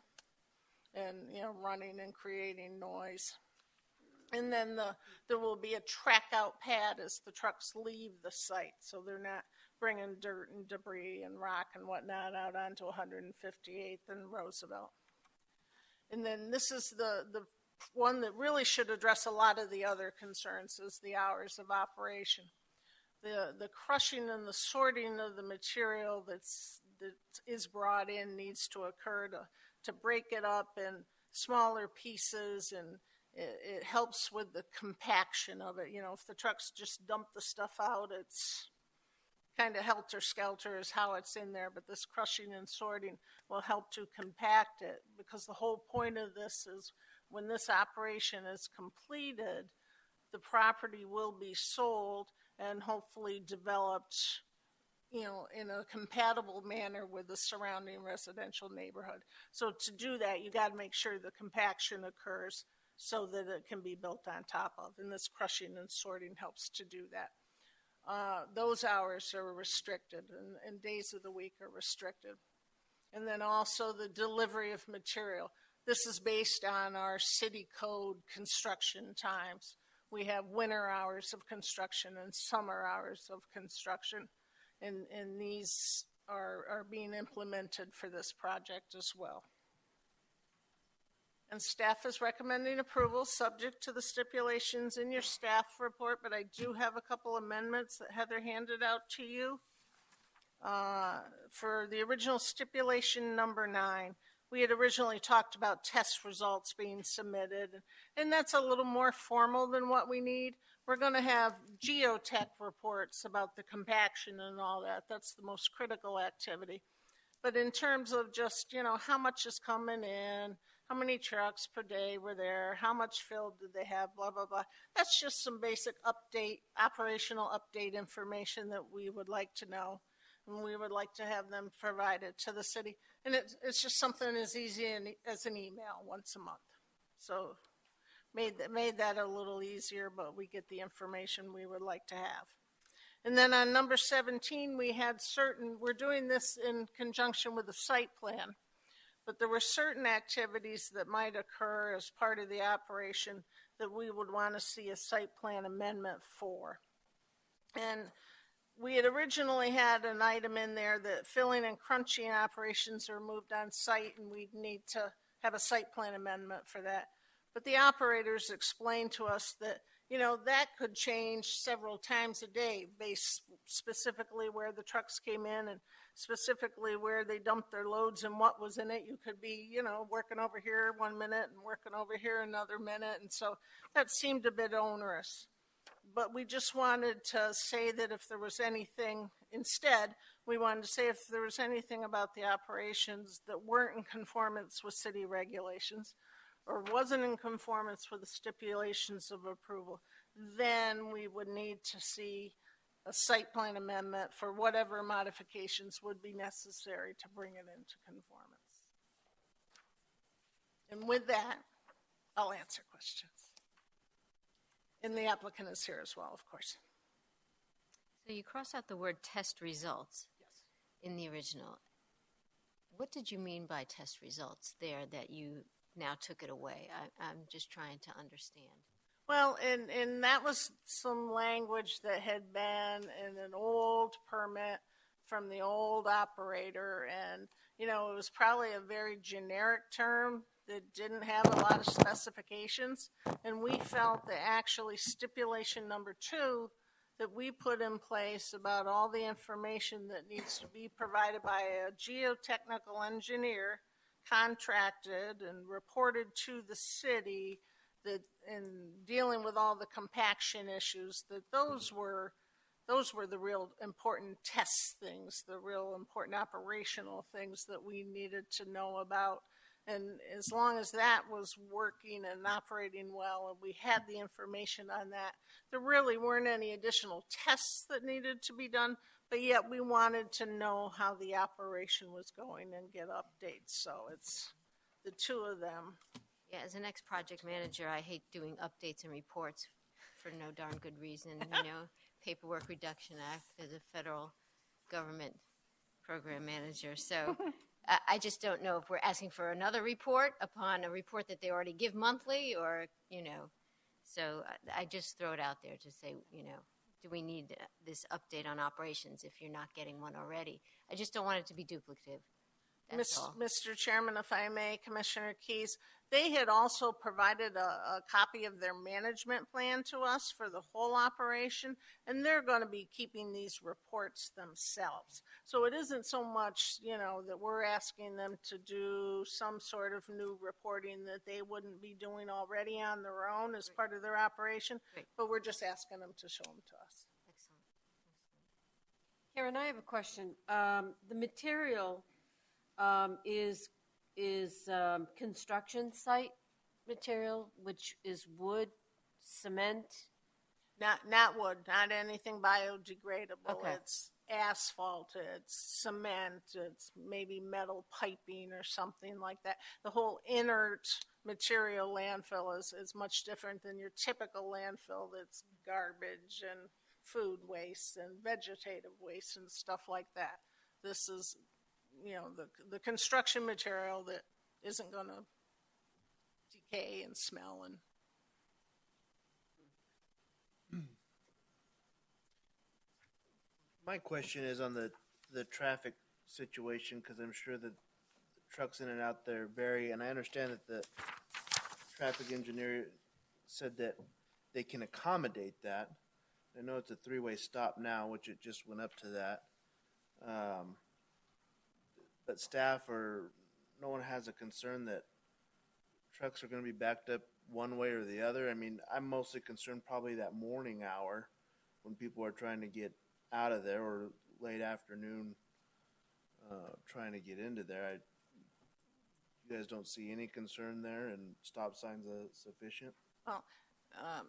and running and creating noise. And then there will be a track out pad as the trucks leave the site, so they're not bringing dirt and debris and rock and whatnot out onto 158th and Roosevelt. And then this is the one that really should address a lot of the other concerns, is the hours of operation. The crushing and the sorting of the material that is brought in needs to occur to break it up in smaller pieces, and it helps with the compaction of it. You know, if the trucks just dump the stuff out, it's kind of helter-skelter is how it's in there, but this crushing and sorting will help to compact it, because the whole point of this is when this operation is completed, the property will be sold and hopefully developed, you know, in a compatible manner with the surrounding residential neighborhood. So to do that, you got to make sure the compaction occurs so that it can be built on top of, and this crushing and sorting helps to do that. Those hours are restricted, and days of the week are restricted. And then also the delivery of material. This is based on our city code construction times. We have winter hours of construction and summer hours of construction, and these are being implemented for this project as well. And staff is recommending approval subject to the stipulations in your staff report, but I do have a couple amendments that Heather handed out to you. For the original stipulation number 9, we had originally talked about test results being submitted, and that's a little more formal than what we need. We're going to have geotech reports about the compaction and all that. That's the most critical activity. But in terms of just, you know, how much is coming in, how many trucks per day were there, how much fill did they have, blah, blah, blah. That's just some basic update, operational update information that we would like to know. And we would like to have them provided to the city. And it's just something as easy as an email once a month. So made that a little easier, but we get the information we would like to have. And then on number 17, we're doing this in conjunction with the site plan, but there were certain activities that might occur as part of the operation that we would want to see a site plan amendment for. And we had originally had an item in there that filling and crunching operations are moved on site, and we'd need to have a site plan amendment for that. But the operators explained to us that, you know, that could change several times a day based specifically where the trucks came in and specifically where they dumped their loads and what was in it. You could be, you know, working over here 1 minute and working over here another minute. And so that seemed a bit onerous. But we just wanted to say that if there was anything, instead, we wanted to say if there was anything about the operations that weren't in conformance with city regulations or wasn't in conformance with the stipulations of approval, then we would need to see a site plan amendment for whatever modifications would be necessary to bring it into conformance. And with that, I'll answer questions. And the applicant is here as well, of course. So you cross out the word test results. Yes. In the original. What did you mean by test results there that you now took it away? I'm just trying to understand. Well, and that was some language that had been in an old permit from the old operator. And, you know, it was probably a very generic term that didn't have a lot of specifications. And we felt that actually stipulation number 2 that we put in place about all the information that needs to be provided by a geotechnical engineer contracted and reported to the city, that in dealing with all the compaction issues, that those were the real important test things, the real important operational things that we needed to know about. And as long as that was working and operating well and we had the information on that, there really weren't any additional tests that needed to be done, but yet we wanted to know how the operation was going and get updates. So it's the 2 of them. Yeah, as an ex-project manager, I hate doing updates and reports for no darn good reason. You know, Paperwork Reduction Act as a federal government program manager. So I just don't know if we're asking for another report upon a report that they already give monthly, or, you know. So I just throw it out there to say, do we need this update on operations if you're not getting one already? I just don't want it to be duplicative. That's all. Mr. Chairman, if I may, Commissioner Keys, they had also provided a copy of their management plan to us for the whole operation, and they're going to be keeping these reports themselves. So it isn't so much, that we're asking them to do some sort of new reporting that they wouldn't be doing already on their own as part of their operation, but we're just asking them to show them to us. Excellent. Karen, I have a question. The material is construction site material, which is wood, cement. Not wood, not anything biodegradable. Okay. It's asphalt, it's cement, it's maybe metal piping or something like that. The whole inert material landfill is much different than your typical landfill that's garbage and food waste and vegetative waste and stuff like that. This is, the construction material that isn't going to decay and smell and My question is on the traffic situation, because I'm sure that the trucks in and out there vary, and I understand that the traffic engineer said that they can accommodate that. I know it's a three-way stop now, which it just went up to that. But staff or no one has a concern that trucks are going to be backed up one way or the other. I mean, I'm mostly concerned probably that morning hour when people are trying to get out of there, or late afternoon trying to get into there. You guys don't see any concern there, and stop signs are sufficient? Well,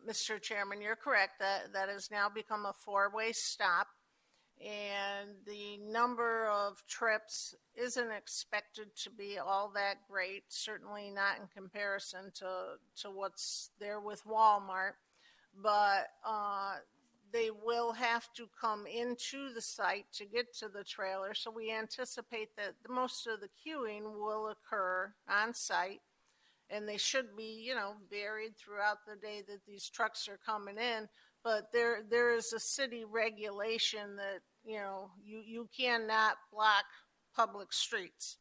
Mr. Chairman, you're correct. That has now become a four-way stop, and the number of trips isn't expected to be all that great, certainly not in comparison to what's there with Walmart. But they will have to come into the site to get to the trailer, so we anticipate that most of the queuing will occur on site, and they should be, varied throughout the day that these trucks are coming in. But there is a city regulation that, you cannot block public streets.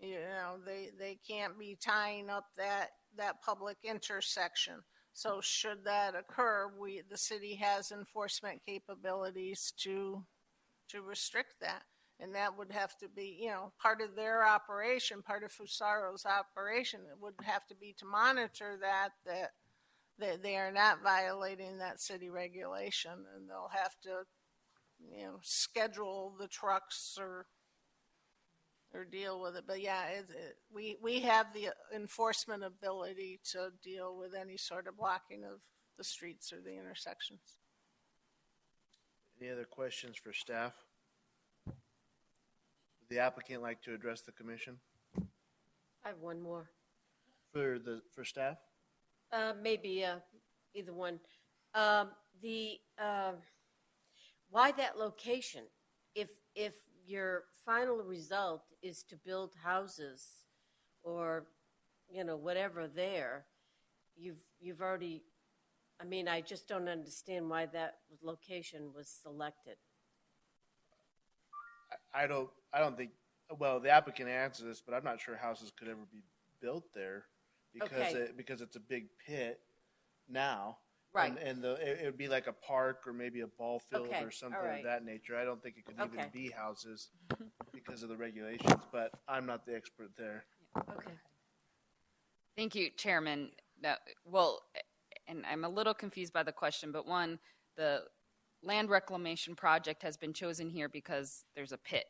They can't be tying up that public intersection. So should that occur, the city has enforcement capabilities to restrict that. And that would have to be, part of their operation, part of Fusaro's operation. It would have to be to monitor that they are not violating that city regulation, and they'll have to, schedule the trucks or deal with it. But yeah, we have the enforcement ability to deal with any sort of blocking of the streets or the intersections. Any other questions for staff? Would the applicant like to address the commission? I have one more. For staff? Maybe either one. Why that location? If your final result is to build houses or whatever there, you've already, I just don't understand why that location was selected. I don't think, well, the applicant answered this, but I'm not sure houses could ever be built there because it's a big pit now. Right. And it would be like a park or maybe a ball field or something of that nature. I don't think it could even be houses because of the regulations, but I'm not the expert there. Okay. Thank you, Chairman. Well, and I'm a little confused by the question, but one, the land reclamation project has been chosen here because there's a pit.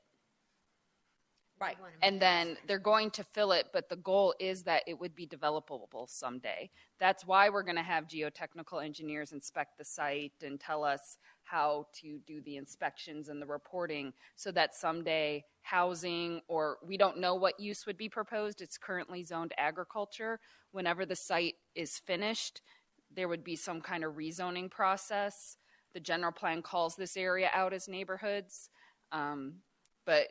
Right. And then they're going to fill it, but the goal is that it would be developable someday. That's why we're going to have geotechnical engineers inspect the site and tell us how to do the inspections and the reporting so that someday housing, or we don't know what use would be proposed. It's currently zoned agriculture. Whenever the site is finished, there would be some kind of rezoning process. The general plan calls this area out as neighborhoods. But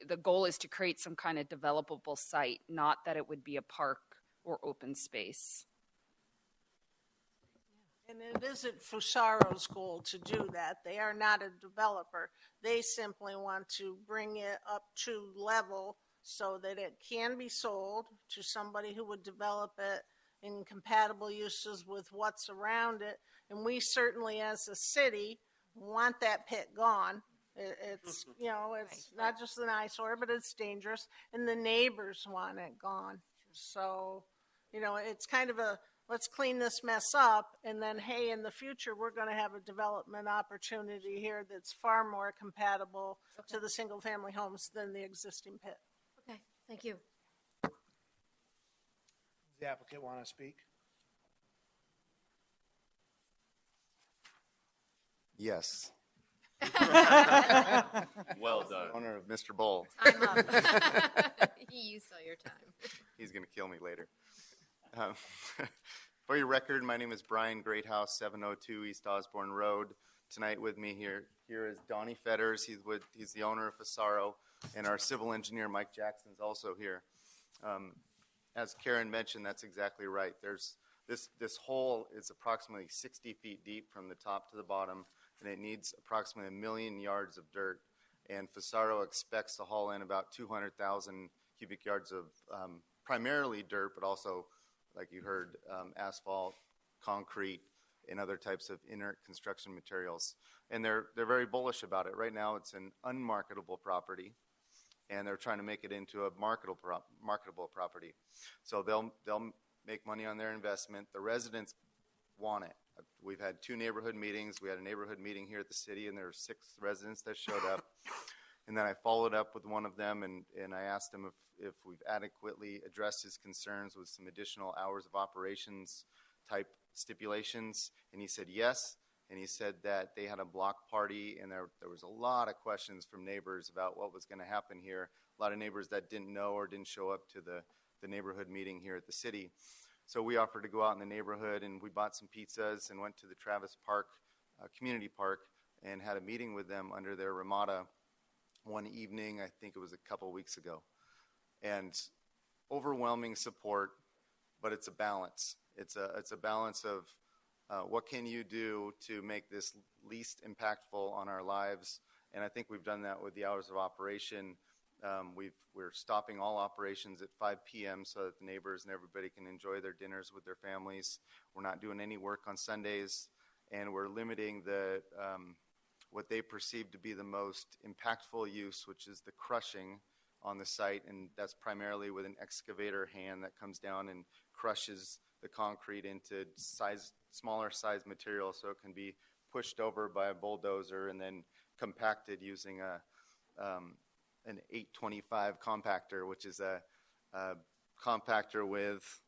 the goal is to create some kind of developable site, not that it would be a park or open space. And it isn't Fusaro's goal to do that. They are not a developer. They simply want to bring it up to level so that it can be sold to somebody who would develop it in compatible uses with what's around it. And we certainly, as a city, want that pit gone. It's, you know, it's not just an eyesore, but it's dangerous. And the neighbors want it gone. So, you know, it's kind of a, let's clean this mess up, and then, hey, in the future, we're going to have a development opportunity here that's far more compatible to the single-family homes than the existing pit. Okay, thank you. Does the applicant want to speak? Yes. Well done. Owner of Mr. Bull. Time up. You saw your time. He's going to kill me later. For your record, my name is Brian Greathouse, 702 East Osborne Road. Tonight with me here is Donnie Fetters. He's the owner of Fusaro, and our civil engineer Mike Jackson is also here. As Karen mentioned, that's exactly right. There's this hole is approximately 60 feet deep from the top to the bottom, and it needs approximately 1 million yards of dirt. And Fusaro expects to haul in about 200,000 cubic yards of primarily dirt, but also, like you heard, asphalt, concrete, and other types of inert construction materials. And they're very bullish about it. Right now, it's an unmarketable property, and they're trying to make it into a marketable property. So they'll make money on their investment. The residents want it. We've had 2 neighborhood meetings. We had a neighborhood meeting here at the city, and there were 6 residents that showed up. And then I followed up with one of them, and I asked him if we've adequately addressed his concerns with some additional hours of operations type stipulations. And he said yes. And he said that they had a block party, and there was a lot of questions from neighbors about what was going to happen here. A lot of neighbors that didn't know or didn't show up to the neighborhood meeting here at the city. So we offered to go out in the neighborhood, and we bought some pizzas and went to the Travis Park Community Park and had a meeting with them under their Ramada one evening. I think it was a couple weeks ago. And overwhelming support, but it's a balance. It's a balance of what can you do to make this least impactful on our lives. And I think we've done that with the hours of operation. We're stopping all operations at 5 p.m. so that the neighbors and everybody can enjoy their dinners with their families. We're not doing any work on Sundays, and we're limiting what they perceive to be the most impactful use, which is the crushing on the site, and that's primarily with an excavator hand that comes down and crushes the concrete into smaller size material so it can be pushed over by a bulldozer and then compacted using an 825 compactor, which is a compactor with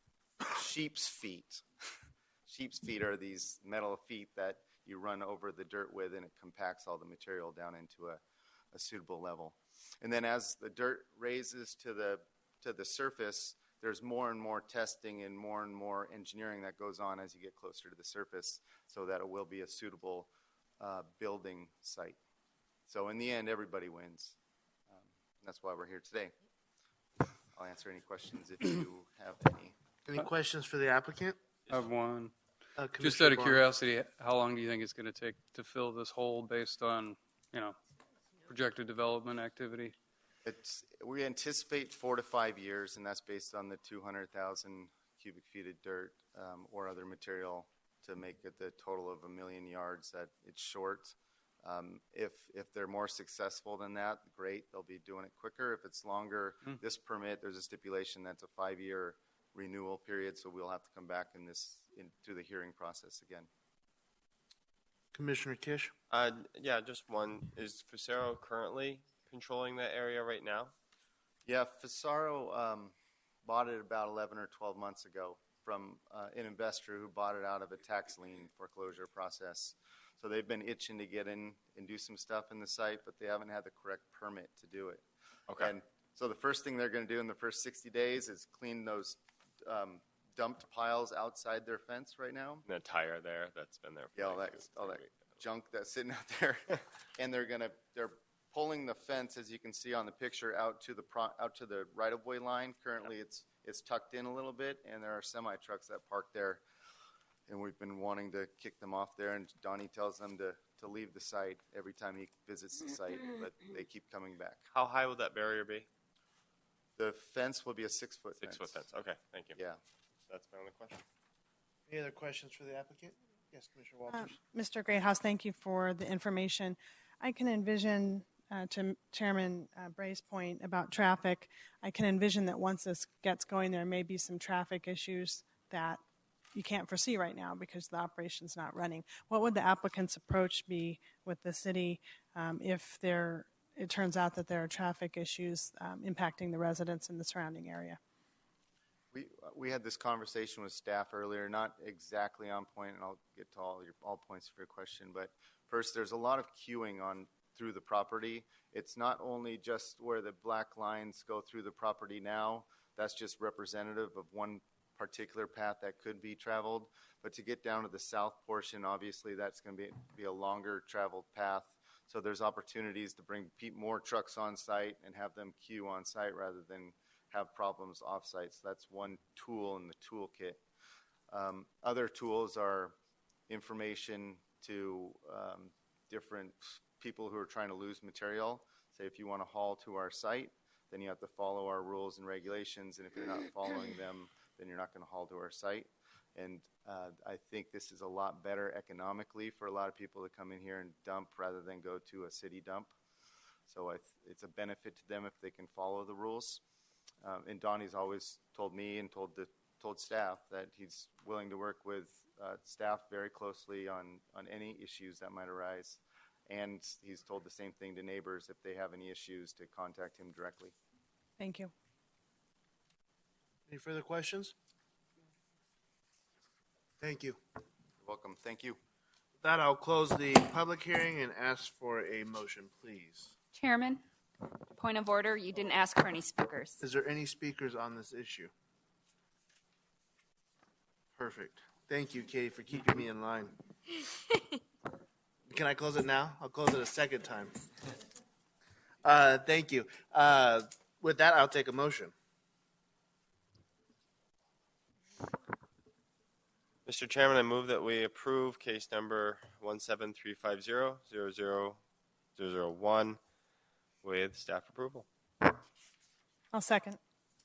sheep's feet. Sheep's feet are these metal feet that you run over the dirt with, and it compacts all the material down into a suitable level. And then as the dirt raises to the surface, there's more and more testing and more engineering that goes on as you get closer to the surface so that it will be a suitable building site. So in the end, everybody wins. That's why we're here today. I'll answer any questions if you have any. Any questions for the applicant? I have one. Just Commissioner out of Barnes. curiosity, how long do you think it's going to take to fill this hole based on, projected development activity? We anticipate 4 to 5 years, and that's based on the 200,000 cubic feet of dirt or other material to make it the total of 1 million yards that it's short. If they're more successful than that, great, they'll be doing it quicker. If it's longer, this permit, there's a stipulation that's a 5-year renewal period, so we'll have to come back through the hearing process again. Commissioner Kish? Yeah, just one. Is Fusaro currently controlling that area right now? Yeah, Fusaro bought it about 11 or 12 months ago from an investor who bought it out of a tax lien foreclosure process. So they've been itching to get in and do some stuff in the site, but they haven't had the correct permit to do it. Okay. And so the first thing they're going to do in the first 60 days is clean those dumped piles outside their fence right now. The tire there that's been there. For all that junk that's sitting out there, and they're pulling the fence, as you can see on the picture, out to the right-of-way line. Currently, it's tucked in a little bit, and there are semi trucks that park there. and we've been wanting to kick them off there, and Donnie tells them to leave the site every time he visits the site, but they keep coming back. How high will that barrier be? The fence will be a 6-foot fence. 6-foot fence. Okay, thank you. Yeah. That's my only question. Any other questions for the applicant? Yes, Commissioner Walters. Mr. Greathouse, thank you for the information. I can envision, to Chairman Bray's point about traffic, I can envision that once this gets going, there may be some traffic issues that you can't foresee right now because the operation's not running. What would the applicant's approach be with the city if it turns out that there are traffic issues impacting the residents in the surrounding area? We had this conversation with staff earlier, not exactly on point, and I'll get to all points of your question. But first, there's a lot of queuing through the property. It's not only just where the black lines go through the property now. That's just representative of one particular path that could be traveled. But to get down to the south portion, obviously, that's going to be a longer traveled path. So there's opportunities to bring more trucks on site and have them queue on site rather than have problems off-site. So that's one tool in the toolkit. Other tools are information to different people who are trying to lose material. Say if you want to haul to our site, then you have to follow our rules and regulations, and if you're not following them, then you're not going to haul to our site. And I think this is a lot better economically for a lot of people to come in here and dump rather than go to a city dump. So it's a benefit to them if they can follow the rules. And Donnie's always told me and told staff that he's willing to work with staff very closely on any issues that might arise. And he's told the same thing to neighbors if they have any issues to contact him directly. Thank you. Any further questions? Thank you. You're welcome. Thank you. With that, I'll close the public hearing and ask for a motion, please. Chairman, point of order, you didn't ask for any speakers. Is there any speakers on this issue? Perfect. Thank you, Katie, for keeping me in line. Can I close it now? I'll close it a second time. Thank you. With that, I'll take a motion. Mr. Chairman, I move that we approve case number 17350-00001 with staff approval. I'll second.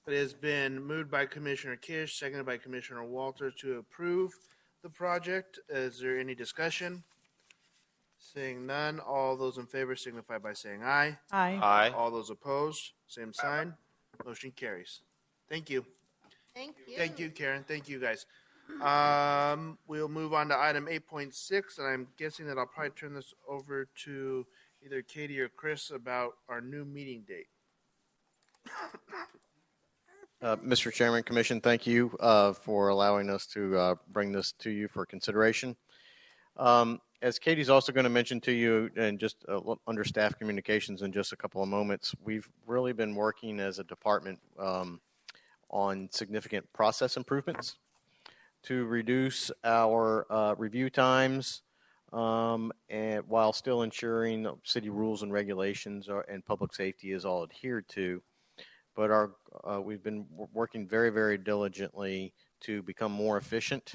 It has been moved by Commissioner Kish, seconded by Commissioner Walters to approve the project. Is there any discussion? Seeing none, all those in favor signify by saying aye. Aye. Aye. All those opposed, same sign. Motion carries. Thank you. Thank you. Thank you, Karen. Thank you, guys. We'll move on to item 8.6, and I'm guessing that I'll probably turn this over to either Katie or Chris about our new meeting date. Mr. Chairman, Commission, thank you for allowing us to bring this to you for consideration. As Katie's also going to mention to you, and just under staff communications in just a couple of moments, we've really been working as a department on significant process improvements to reduce our review times and while still ensuring city rules and regulations and public safety is all adhered to. But we've been working very, very diligently to become more efficient,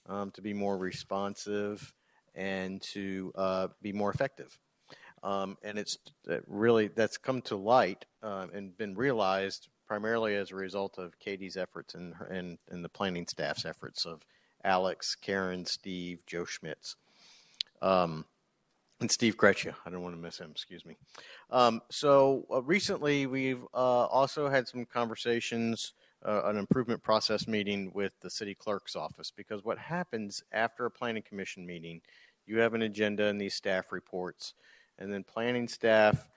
to be more responsive, and to be more effective. And it's really, that's come to light and been realized primarily as a result of Katie's efforts and the planning staff's efforts of Alex, Karen, Steve, Joe Schmitz, and Steve Kretschia. I don't want to miss him, excuse me. So recently we've also had some conversations, an improvement process meeting with the city clerk's office, because what happens after a planning commission meeting, you have an agenda and these staff reports, and then planning staff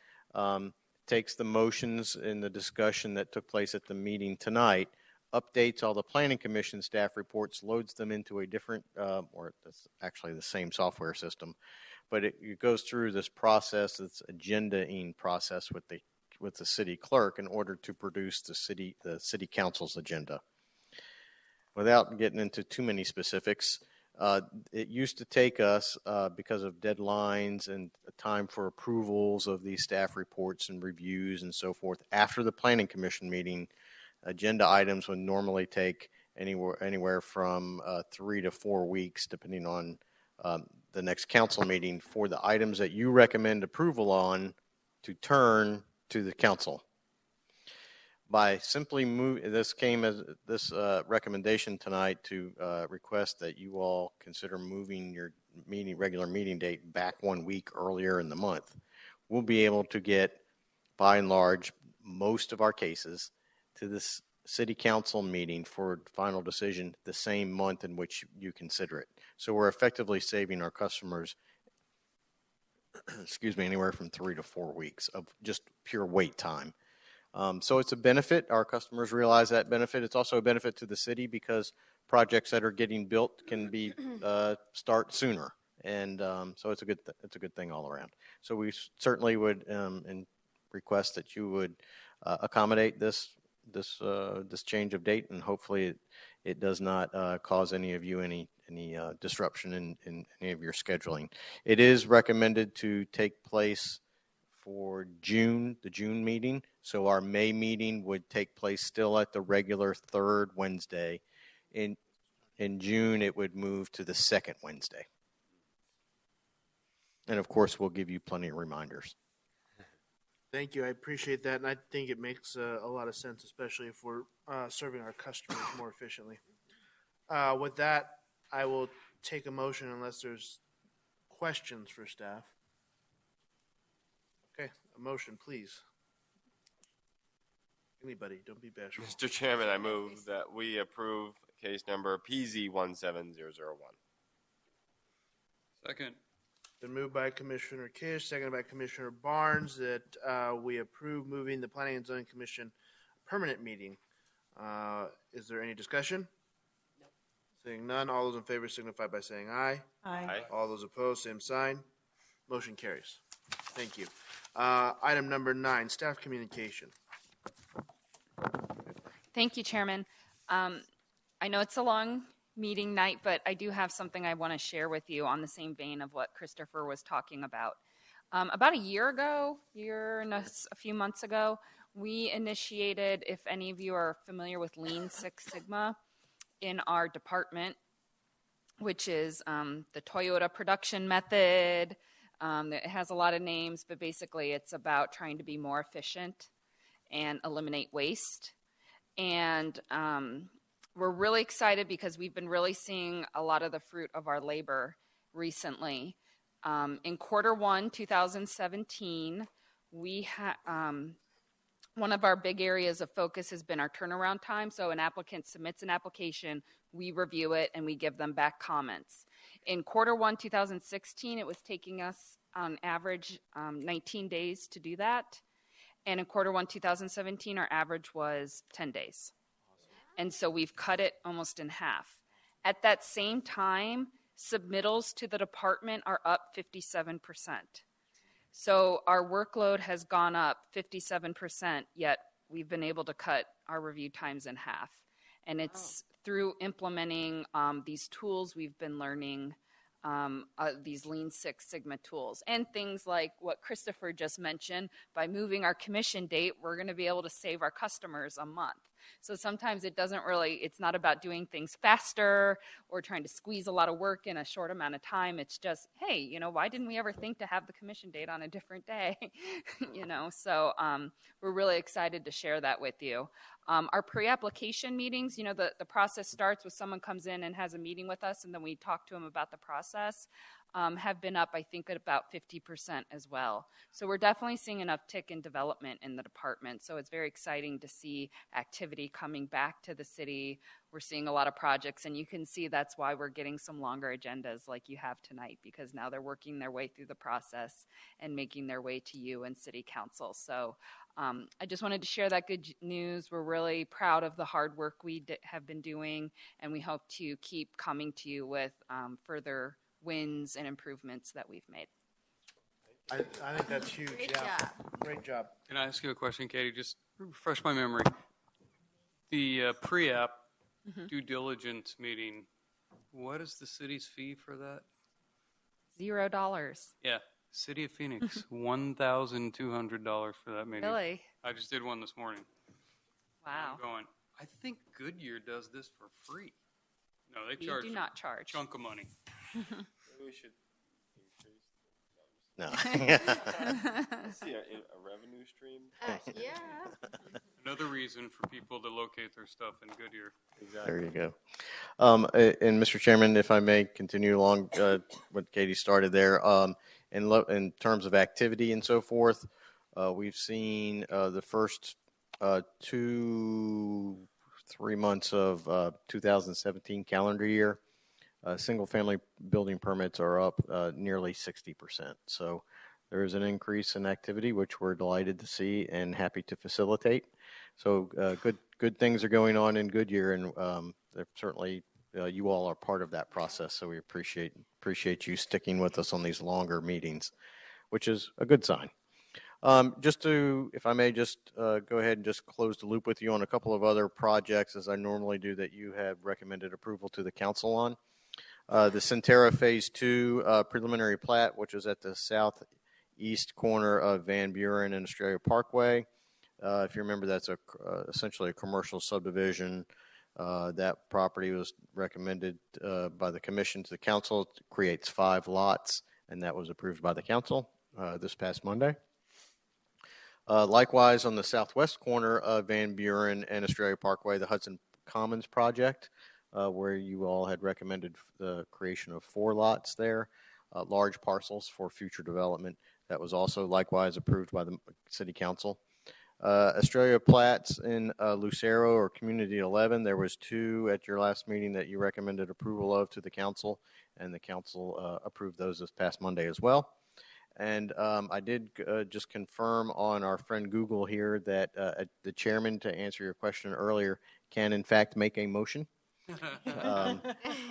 takes the motions in the discussion that took place at the meeting tonight, updates all the planning commission staff reports, loads them into a different, or it's actually the same software system, but it goes through this process, this agenda-ing process with the city clerk in order to produce the city council's agenda. Without getting into too many specifics, it used to take us, because of deadlines and time for approvals of these staff reports and reviews and so forth, after the planning commission meeting, agenda items would normally take anywhere from 3 to 4 weeks, depending on the next council meeting, for the items that you recommend approval on to turn to the council. By simply this came as this recommendation tonight to request that you all consider moving your regular meeting date back 1 week earlier in the month. We'll be able to get, by and large, most of our cases to this city council meeting for final decision the same month in which you consider it. So we're effectively saving our customers, anywhere from 3 to 4 weeks of just pure wait time. So it's a benefit. Our customers realize that benefit. It's also a benefit to the city because projects that are getting built can be start sooner, and so it's a good thing all around. So we certainly would and request that you would accommodate this change of date, and hopefully it does not cause any of you any disruption in any of your scheduling. It is recommended to take place for the June meeting. So our May meeting would take place still at the regular third Wednesday. In June, it would move to the second Wednesday. And of course, we'll give you plenty of reminders. Thank you. I appreciate that. And I think it makes a lot of sense, especially if we're serving our customers more efficiently. With that, I will take a motion unless there's questions for staff. Okay, a motion, please. Anybody, don't be bashful. Mr. Chairman, I move that we approve case number PZ17001. Second. Been moved by Commissioner Kish, seconded by Commissioner Barnes, that we approve moving the Planning and Zoning Commission permanent meeting. Is there any discussion? No. Seeing none, all those in favor signify by saying aye. Aye. All those opposed, same sign. Motion carries. Thank you. Item number 9, staff communication. Thank you, Chairman. I know it's a long meeting night, but I do have something I want to share with you on the same vein of what Christopher was talking about. About a year and a few months ago, we initiated, if any of you are familiar with Lean Six Sigma in our department, which is the Toyota production method. It has a lot of names, but basically it's about trying to be more efficient and eliminate waste. And we're really excited because we've been really seeing a lot of the fruit of our labor recently. In Q1 2017, we one of our big areas of focus has been our turnaround time. So an applicant submits an application, we review it, and we give them back comments. In Q1 2016, it was taking us on average 19 days to do that. And in Q1 2017, our average was 10 days. And so we've cut it almost in half. At that same time, submittals to the department are up 57%. So our workload has gone up 57%, yet we've been able to cut our review times in half. And it's through implementing these tools we've been learning, these Lean Six Sigma tools, and things like what Christopher just mentioned. By moving our commission date, we're going to be able to save our customers a month. So sometimes it's not about doing things faster or trying to squeeze a lot of work in a short amount of time. It's just, hey, why didn't we ever think to have the commission date on a different day? So we're really excited to share that with you. Our pre-application meetings, the process starts with someone comes in and has a meeting with us, and then we talk to them about the process, have been up, I think, at about 50% as well. So we're definitely seeing an uptick in development in the department. So it's very exciting to see activity coming back to the city. We're seeing a lot of projects, and you can see that's why we're getting some longer agendas like you have tonight, because now they're working their way through the process and making their way to you and city council. So I just wanted to share that good news. We're really proud of the hard work we have been doing, and we hope to keep coming to you with further wins and improvements that we've made. I think that's huge. Great job. Can I ask you a question, Katie? Just refresh my memory. The pre-app due diligence meeting, what is the city's fee for that? $0. Yeah. City of Phoenix, $1,200 for that meeting. Really? I just did one this morning. Wow. I'm going, I think Goodyear does this for free. No, they We charge do not charge. a chunk of money. Maybe we should increase. No. See a revenue stream. Yeah. Another reason for people to locate their stuff in Goodyear. There you go. And Mr. Chairman, if I may continue along what Katie started there, in terms of activity and so forth, we've seen the first 2-3 months of 2017 calendar year. Single-family building permits are up nearly 60%. So there is an increase in activity, which we're delighted to see and happy to facilitate. So good things are going on in Goodyear, and certainly you all are part of that process. So we appreciate you sticking with us on these longer meetings, which is a good sign. If I may, just go ahead and just close the loop with you on a couple of other projects, as I normally do, that you have recommended approval to the council on. The Centera Phase 2 preliminary plat, which is at the southeast corner of Van Buren and Australia Parkway. If you remember, that's essentially a commercial subdivision. That property was recommended by the commission to the council. It creates 5 lots, and that was approved by the council this past Monday. Likewise, on the southwest corner of Van Buren and Australia Parkway, the Hudson Commons project, where you all had recommended the creation of 4 lots there, large parcels for future development. That was also likewise approved by the city council. Australia Plats in Lucero or Community 11, there was 2 at your last meeting that you recommended approval of to the council, and the council approved those this past Monday as well. And I did just confirm on our friend Google here that the chairman, to answer your question earlier, can in fact make a motion.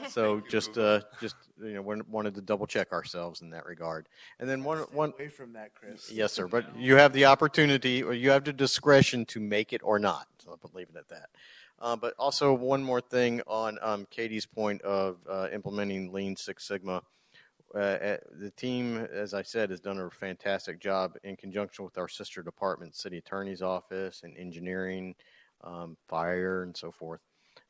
So just wanted to double check ourselves in that regard. And then one away from that, Chris. Yes, sir. But you have the opportunity, or you have the discretion to make it or not. So I'll leave it at that. But also one more thing on Katie's point of implementing Lean Six Sigma. The team, as I said, has done a fantastic job in conjunction with our sister departments, city attorney's office and engineering, fire, and so forth.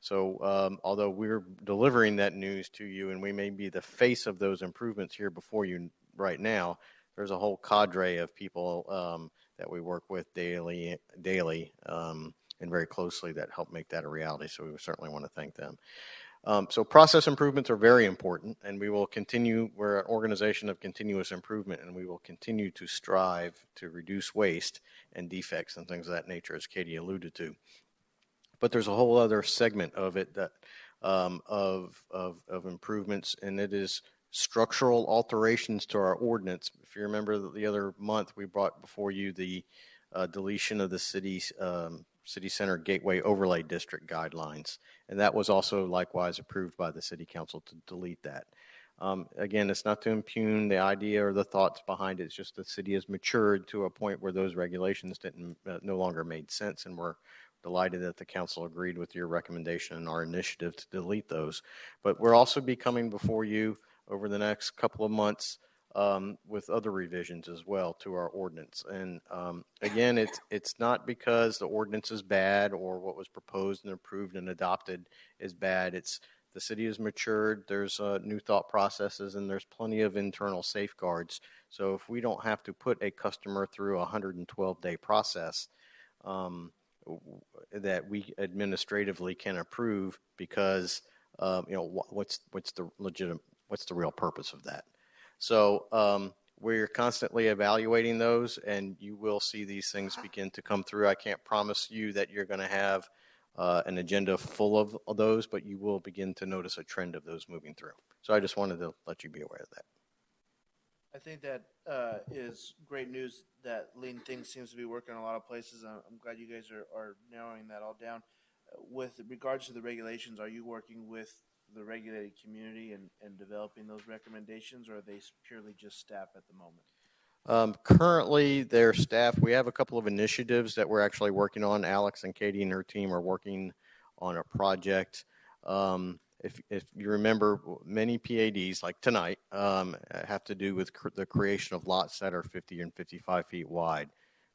So although we're delivering that news to you, and we may be the face of those improvements here before you right now, there's a whole cadre of people that we work with daily, and very closely that help make that a reality. So we certainly want to thank them. So process improvements are very important, and we will continue. We're an organization of continuous improvement, and we will continue to strive to reduce waste and defects and things of that nature, as Katie alluded to. But there's a whole other segment of it that of improvements, and it is structural alterations to our ordinance. If you remember, the other month we brought before you the deletion of the city center gateway overlay district guidelines, and that was also likewise approved by the city council to delete that. Again, it's not to impugn the idea or the thoughts behind it. It's just the city has matured to a point where those regulations no longer made sense, and we're delighted that the council agreed with your recommendation and our initiative to delete those. But we'll also be coming before you over the next couple of months with other revisions as well to our ordinance. And again, it's not because the ordinance is bad or what was proposed and approved and adopted is bad. It's the city has matured. There's new thought processes, and there's plenty of internal safeguards. So if we don't have to put a customer through a 112-day process, that we administratively can approve because what's the real purpose of that? So we're constantly evaluating those, and you will see these things begin to come through. I can't promise you that you're going to have an agenda full of those, but you will begin to notice a trend of those moving through. So I just wanted to let you be aware of that. I think that is great news that Lean Things seems to be working in a lot of places. I'm glad you guys are narrowing that all down. With regards to the regulations, are you working with the regulated community and developing those recommendations, or are they purely just staff at the moment? Currently, their staff, we have a couple of initiatives that we're actually working on. Alex and Katie and her team are working on a project. If you remember, many PADs, like tonight, have to do with the creation of lots that are 50 and 55 feet wide.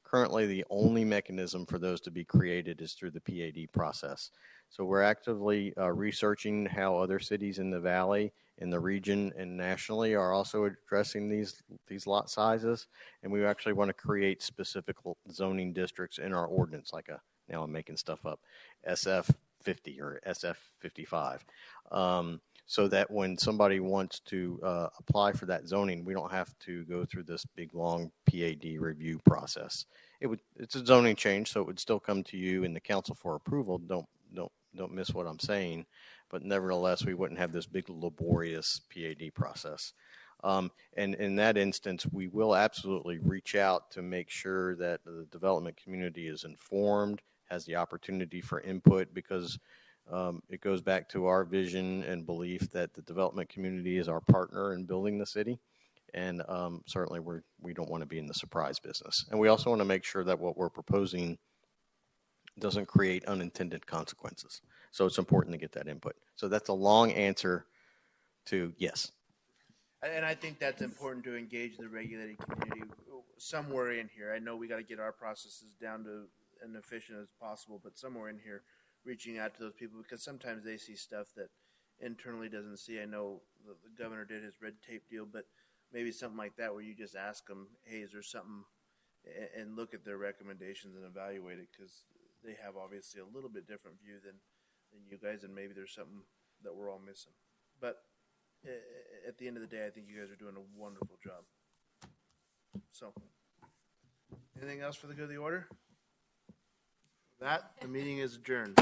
Currently, the only mechanism for those to be created is through the PAD process. So we're actively researching how other cities in the valley, in the region, and nationally are also addressing these lot sizes. And we actually want to create specific zoning districts in our ordinance, like now I'm making stuff up, SF 50 or SF 55. So that when somebody wants to apply for that zoning, we don't have to go through this big long PAD review process. It's a zoning change, so it would still come to you and the council for approval. Don't miss what I'm saying, but nevertheless, we wouldn't have this big laborious PAD process. And in that instance, we will absolutely reach out to make sure that the development community is informed, has the opportunity for input, because it goes back to our vision and belief that the development community is our partner in building the city. And certainly we don't want to be in the surprise business. And we also want to make sure that what we're proposing doesn't create unintended consequences. So it's important to get that input. So that's a long answer to yes. And I think that's important to engage the regulated community somewhere in here. I know we got to get our processes down to as efficient as possible, but somewhere in here, reaching out to those people, because sometimes they see stuff that internally doesn't see. I know the governor did his red tape deal, but maybe something like that where you just ask them, hey, is there something, and look at their recommendations and evaluate it, because they have obviously a little bit different view than you guys, and maybe there's something that we're all missing. But at the end of the day, I think you guys are doing a wonderful job. So, anything else for the good of the order? That, the meeting is adjourned.